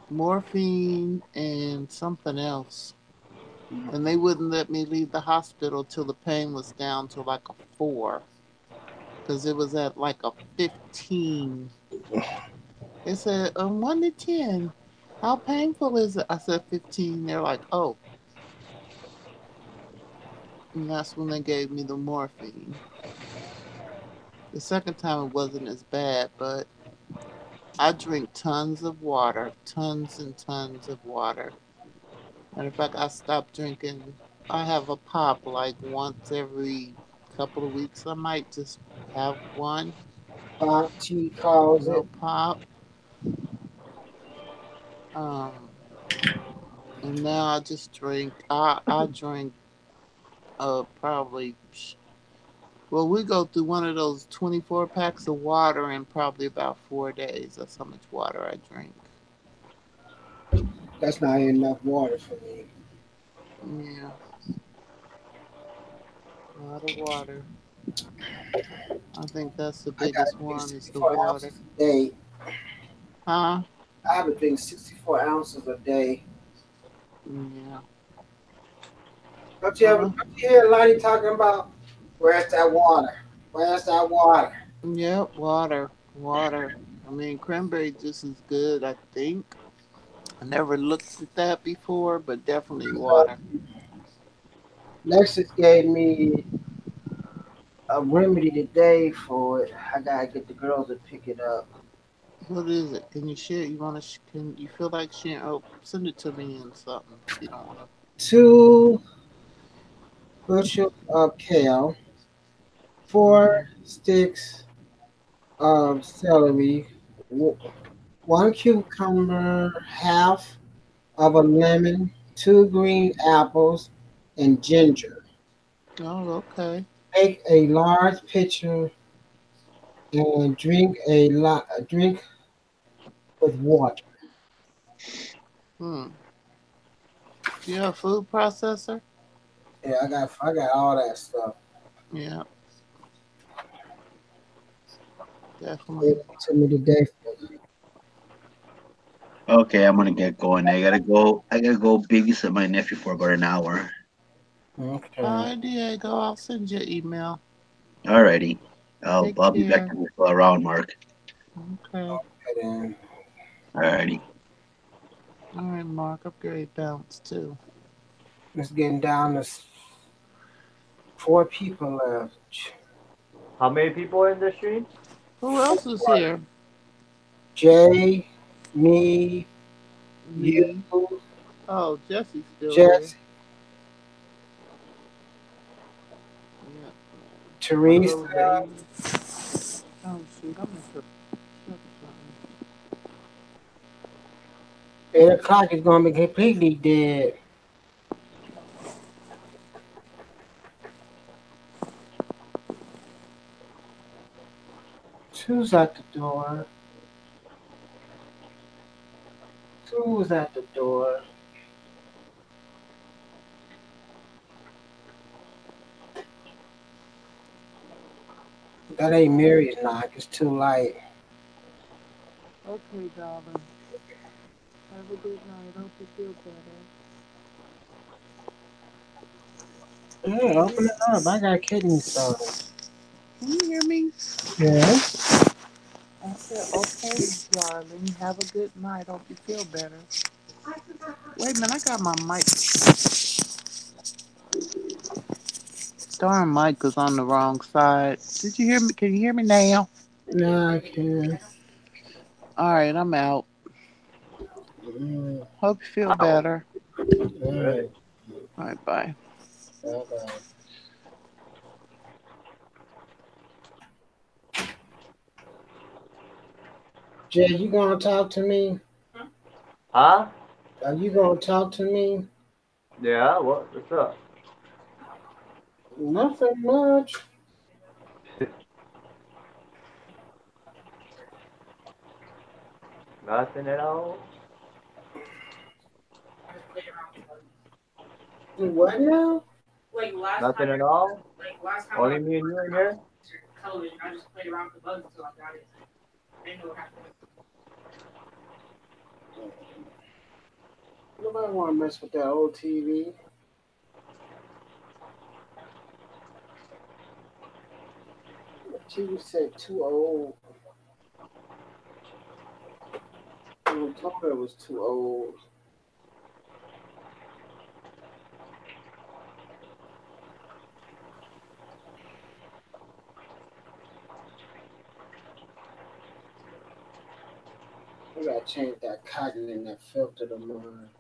C: morphine and something else. And they wouldn't let me leave the hospital till the pain was down to like a 4. Because it was at like a 15. They said, 1 to 10. How painful is it? I said 15. They're like, oh. And that's when they gave me the morphine. The second time it wasn't as bad, but I drink tons of water. Tons and tons of water. Matter of fact, I stopped drinking. I have a pop like once every couple of weeks. I might just have one.
A: Pop T calls
C: Little
A: it.
C: pop. Um, and now I just drink. I drink probably. Well, we go through one of those 24 packs of water in probably about 4 days. That's how much water I drink.
A: That's not enough water for me.
C: Yeah, a lot of water. I think that's the
A: I gotta
C: biggest
A: drink
C: one is the
A: 64
C: water.
A: ounces a day.
C: Huh?
A: I have to drink 64 ounces a day.
C: Yeah.
A: Don't you hear Lonnie talking about where's that water? Where's that water?
C: Yep, water. Water. I mean, cranberry juice is good, I think. I never looked at that before, but definitely water.
A: Lexus gave me a remedy today for it. I gotta get the girls to pick it up.
C: What is it? Can you share? You want to? Can you feel like sharing? Oh, send it to me in something. If you don't want to.
A: 2 bushels of kale, 4 sticks of celery, 1 cucumber, half of a lemon, 2 green apples, and ginger.
C: Oh, okay.
A: Make a large pitcher and drink with water.
C: Hmm. You have a food processor?
A: Yeah, I got all that stuff.
C: Yeah,
A: Gave
C: definitely.
A: it to me today.
L: Okay, I'm gonna get going. I gotta go. I gotta go babysit my nephew for about an hour.
A: Okay.
C: All right, Diego. I'll send you an email.
L: Alrighty. I'll
C: Take
L: I'll be back
C: care.
L: around, Mark.
C: Okay.
A: And then
L: Alrighty.
C: All right, Mark. I'm great bounce too.
A: it's getting down to 4 people left.
B: How many people in the stream?
C: Who else is here?
A: Jay, me, you,
C: Me. Oh, Jesse's still here.
A: Jess,
C: Yeah. My little
A: Teresa.
C: baby. Oh shoot, I must have said something.
A: 8 o'clock is gonna be completely dead. Who's at the door? Who's at the door? That ain't Mary's knock. It's too light.
C: Okay, darling. Have a good night. Hope you feel
A: Yeah,
C: better.
A: open it up. I got kidney stones.
C: Can you hear me?
A: Yeah.
C: I said, okay, darling. Have a good night. Hope you feel better. Wait a minute, I got my mic. Darn mic is on the wrong side. Did you hear me? Can you hear me now?
A: No, I can't.
C: All right, I'm out.
A: Mm,
C: Hope you feel
B: Ow.
C: better.
A: all right.
C: All right, bye.
A: Bye-bye. Jay, you gonna talk to me?
B: Huh?
A: Are you gonna talk to me?
B: Yeah. What's up?
A: Nothing much.
B: Nothing at all.
A: What now?
K: Like last time,
B: Nothing at all.
K: like last time
B: Only
K: when
B: me and you in here.
K: television, I just played around with the buttons until I got it. I didn't know what happened.
A: Nobody want to mess with that old TV. The TV said too old. I told her it was too old. I gotta change that cotton in that filter of mine.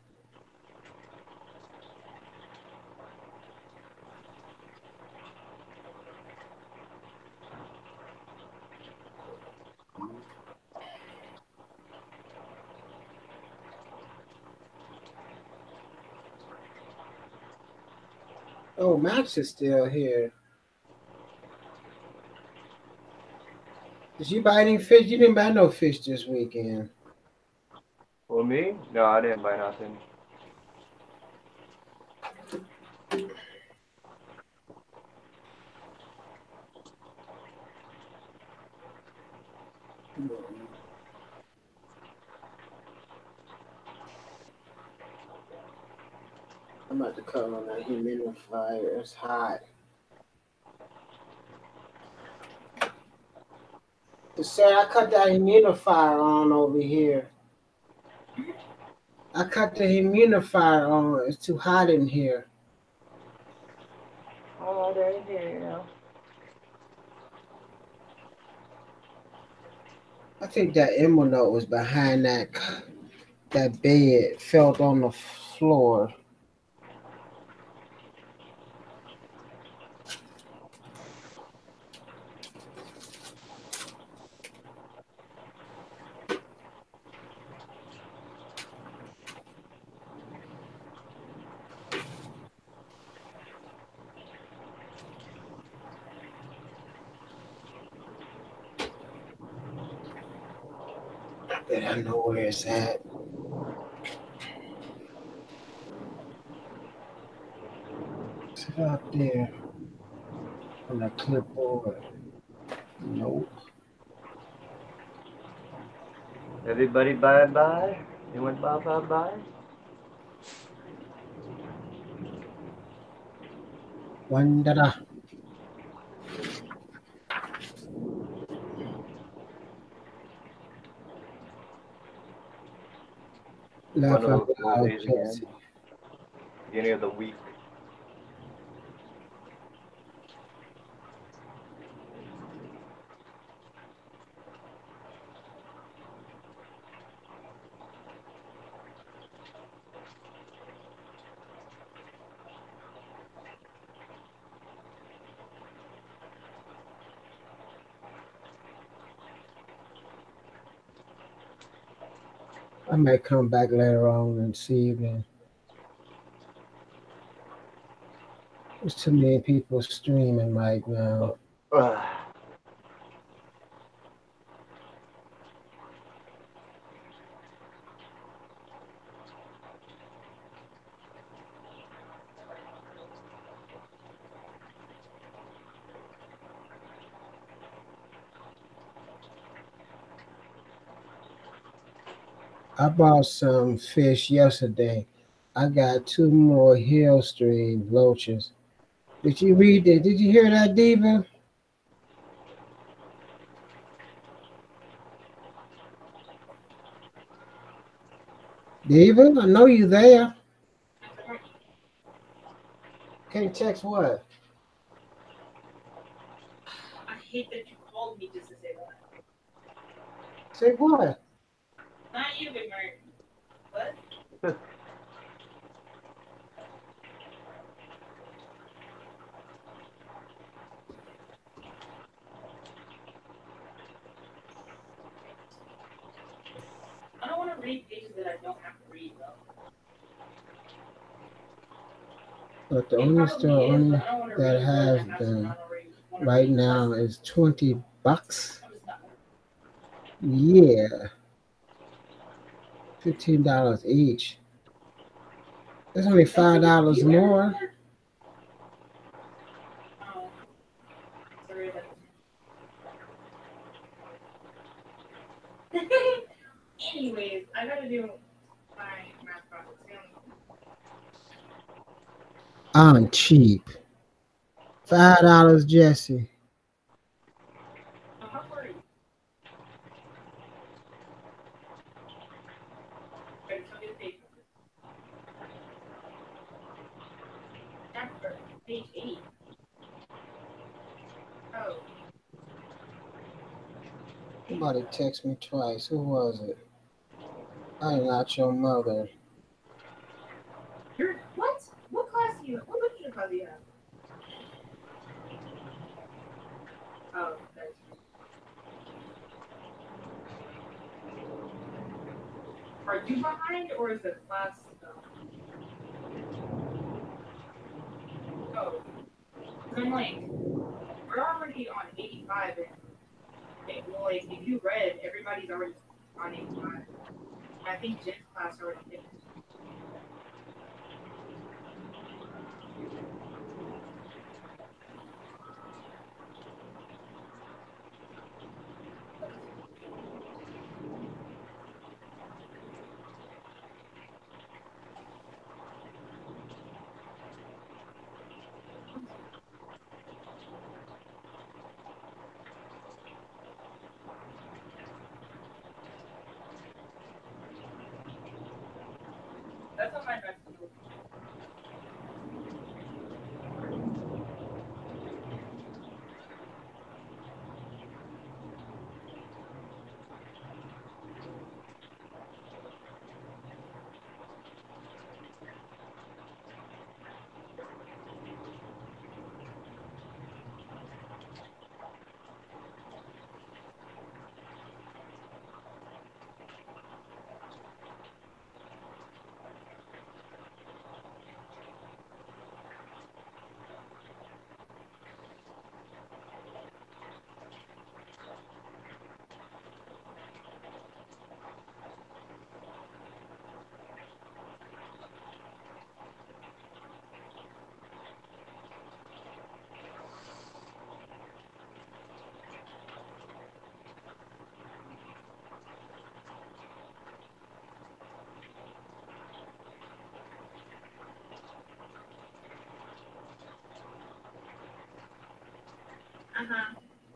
A: Oh, Max is still here. Did you buy any fish? You didn't buy no fish this weekend.
B: For me? No, I didn't buy nothing.
A: I'm about to cut on that humidifier. It's hot. To say I cut that humidifier on over here. I cut the humidifier on. It's too hot in here.
B: Oh, there you go.
A: I think that envelope was behind that bed. Felt on the floor. But I know where it's at. Sit up there on the clipboard. Nope.
B: Everybody bye bye. You went bye bye bye.
A: Wandera.
B: One
A: Laugh
B: of
A: out
B: those school
A: loud,
B: days again.
A: Jesse.
B: Beginning of the week.
A: I might come back later on this evening. There's too many people streaming right now. I bought some fish yesterday. I got two more hill stream loaches. Did you read that? Did you hear that, Diva? Diva, I know you there. Can't text what?
K: I hate that you called me just to say that.
A: Say what?
K: Not you, Big Murray. What? I don't want to read pages that I don't have to read, though.
A: But the only store only that has them right now is $20. Yeah, $15 each. That's only $5 more. I'm cheap. $5, Jesse. Somebody text me twice. Who was it? I am not your mother.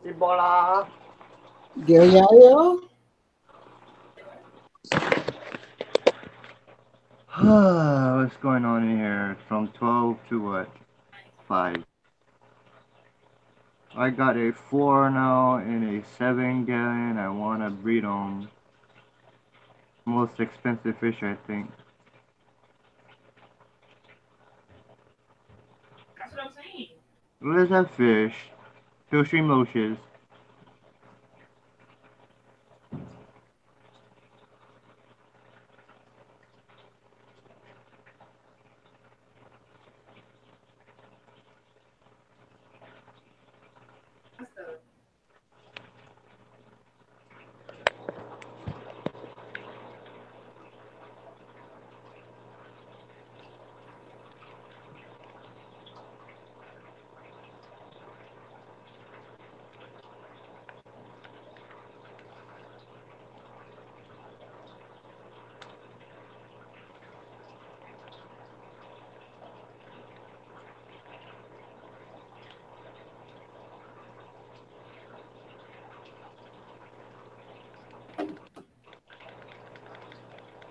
B: Ebola.
A: Yo.
B: What's going on in here? From 12 to what? 5. I got a 4 now and a 7-gallon. I want to breed them. Most expensive fish, I think. What is that fish? Fishy motions.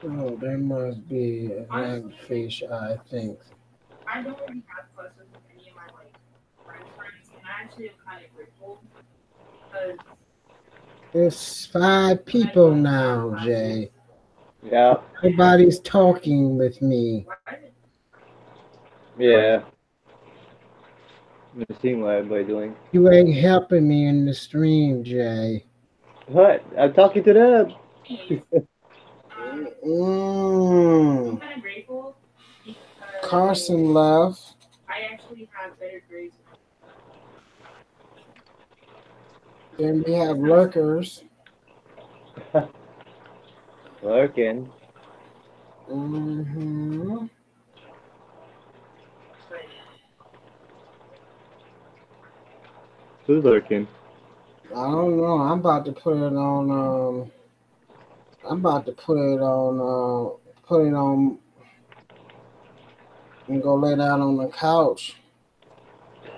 A: Oh, there must be a hagfish, I think. There's 5 people now, Jay.
B: Yeah.
A: Everybody's talking with me.
B: Yeah. Let me see what everybody doing.
A: You ain't helping me in the stream, Jay.
B: What? I'm talking to them.
A: Mm. Carson left. Then we have lurkers.
B: Lurking.
A: Mm-hmm.
B: Who's lurking?
A: I don't know. I'm about to put it on. I'm about to put it on. Put it on and go lay down on the couch.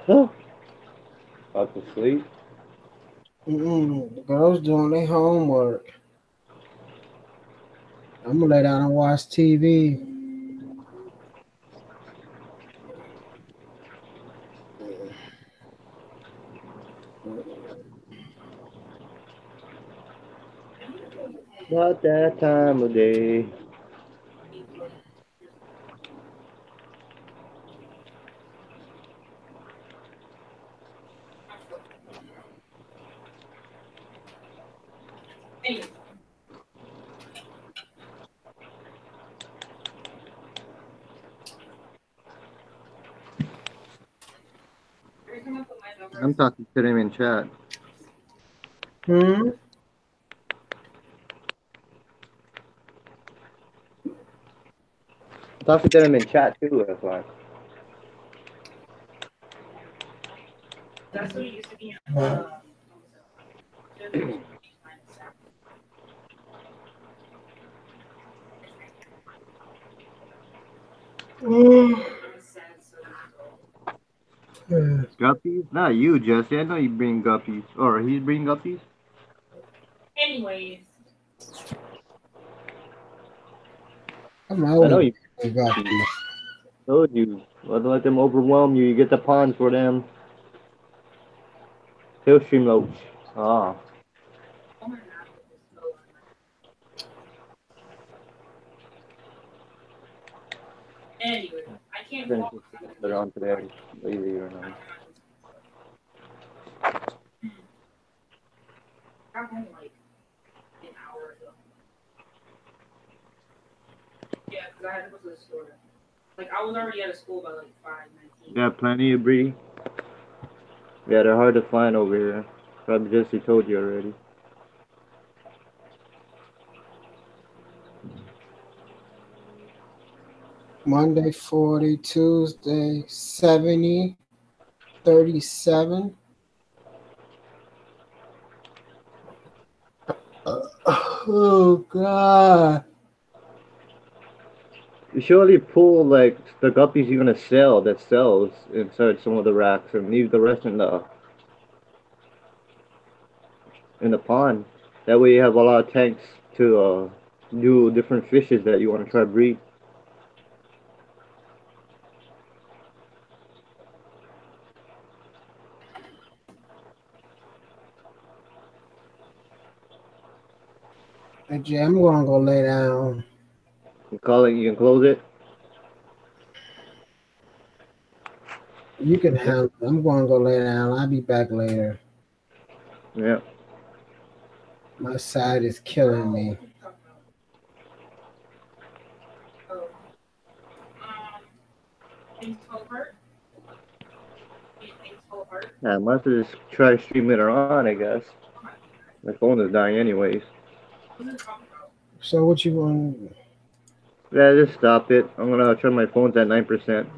B: About to sleep.
A: The girls doing their homework. I'm gonna lay down and watch TV.
B: Not that time of day. I'm talking to them in chat.
A: Hmm.
B: I'm talking to them in chat too. That's why. Guppies? Not you, Jesse. I know you bring guppies. Or he's bringing guppies?
A: I'm
B: I know
A: always
B: you.
A: got
B: Told you. Don't let them overwhelm you. You get the pawns for them. He'll stream loach. Ah. Finish this later on today. Lazy or not. Yeah, plenty of breeding. Yeah, they're hard to find over here. Probably Jesse told you already.
A: Monday 40, Tuesday 70, 37. Oh God.
B: You should only pull like the guppies you're gonna sell that sells inside some of the racks and leave the rest in the pond. That way you have a lot of tanks to do different fishes that you want to try to breed.
A: Hey, Jay, I'm gonna go lay down.
B: You can close it.
A: You can
B: Yeah.
A: handle it. I'm gonna go lay down. I'll be back later.
B: Yeah.
A: My side is killing me.
B: Yeah, I might just try to stream later on, I guess. My phone is dying anyways.
A: So what you want?
B: Yeah, just stop it. I'm gonna turn my phone's at 9%.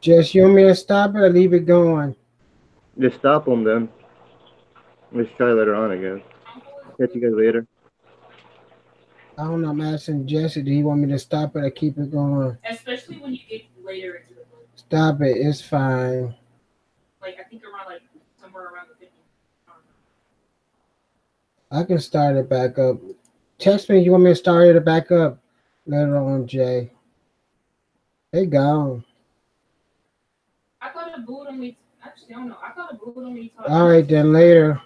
A: Just you want me to stop it or leave it going?
B: Just stop them then. Let's try later on, I guess. Catch you guys later.
A: I don't know. I'm asking Jesse. Do you want me to stop it or keep it going? Stop it. It's fine. I can start it back up. Text me. You want me to start it back up later on, Jay? They gone. All right, then later.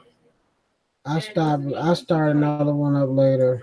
A: I'll stop. I'll start another one up later.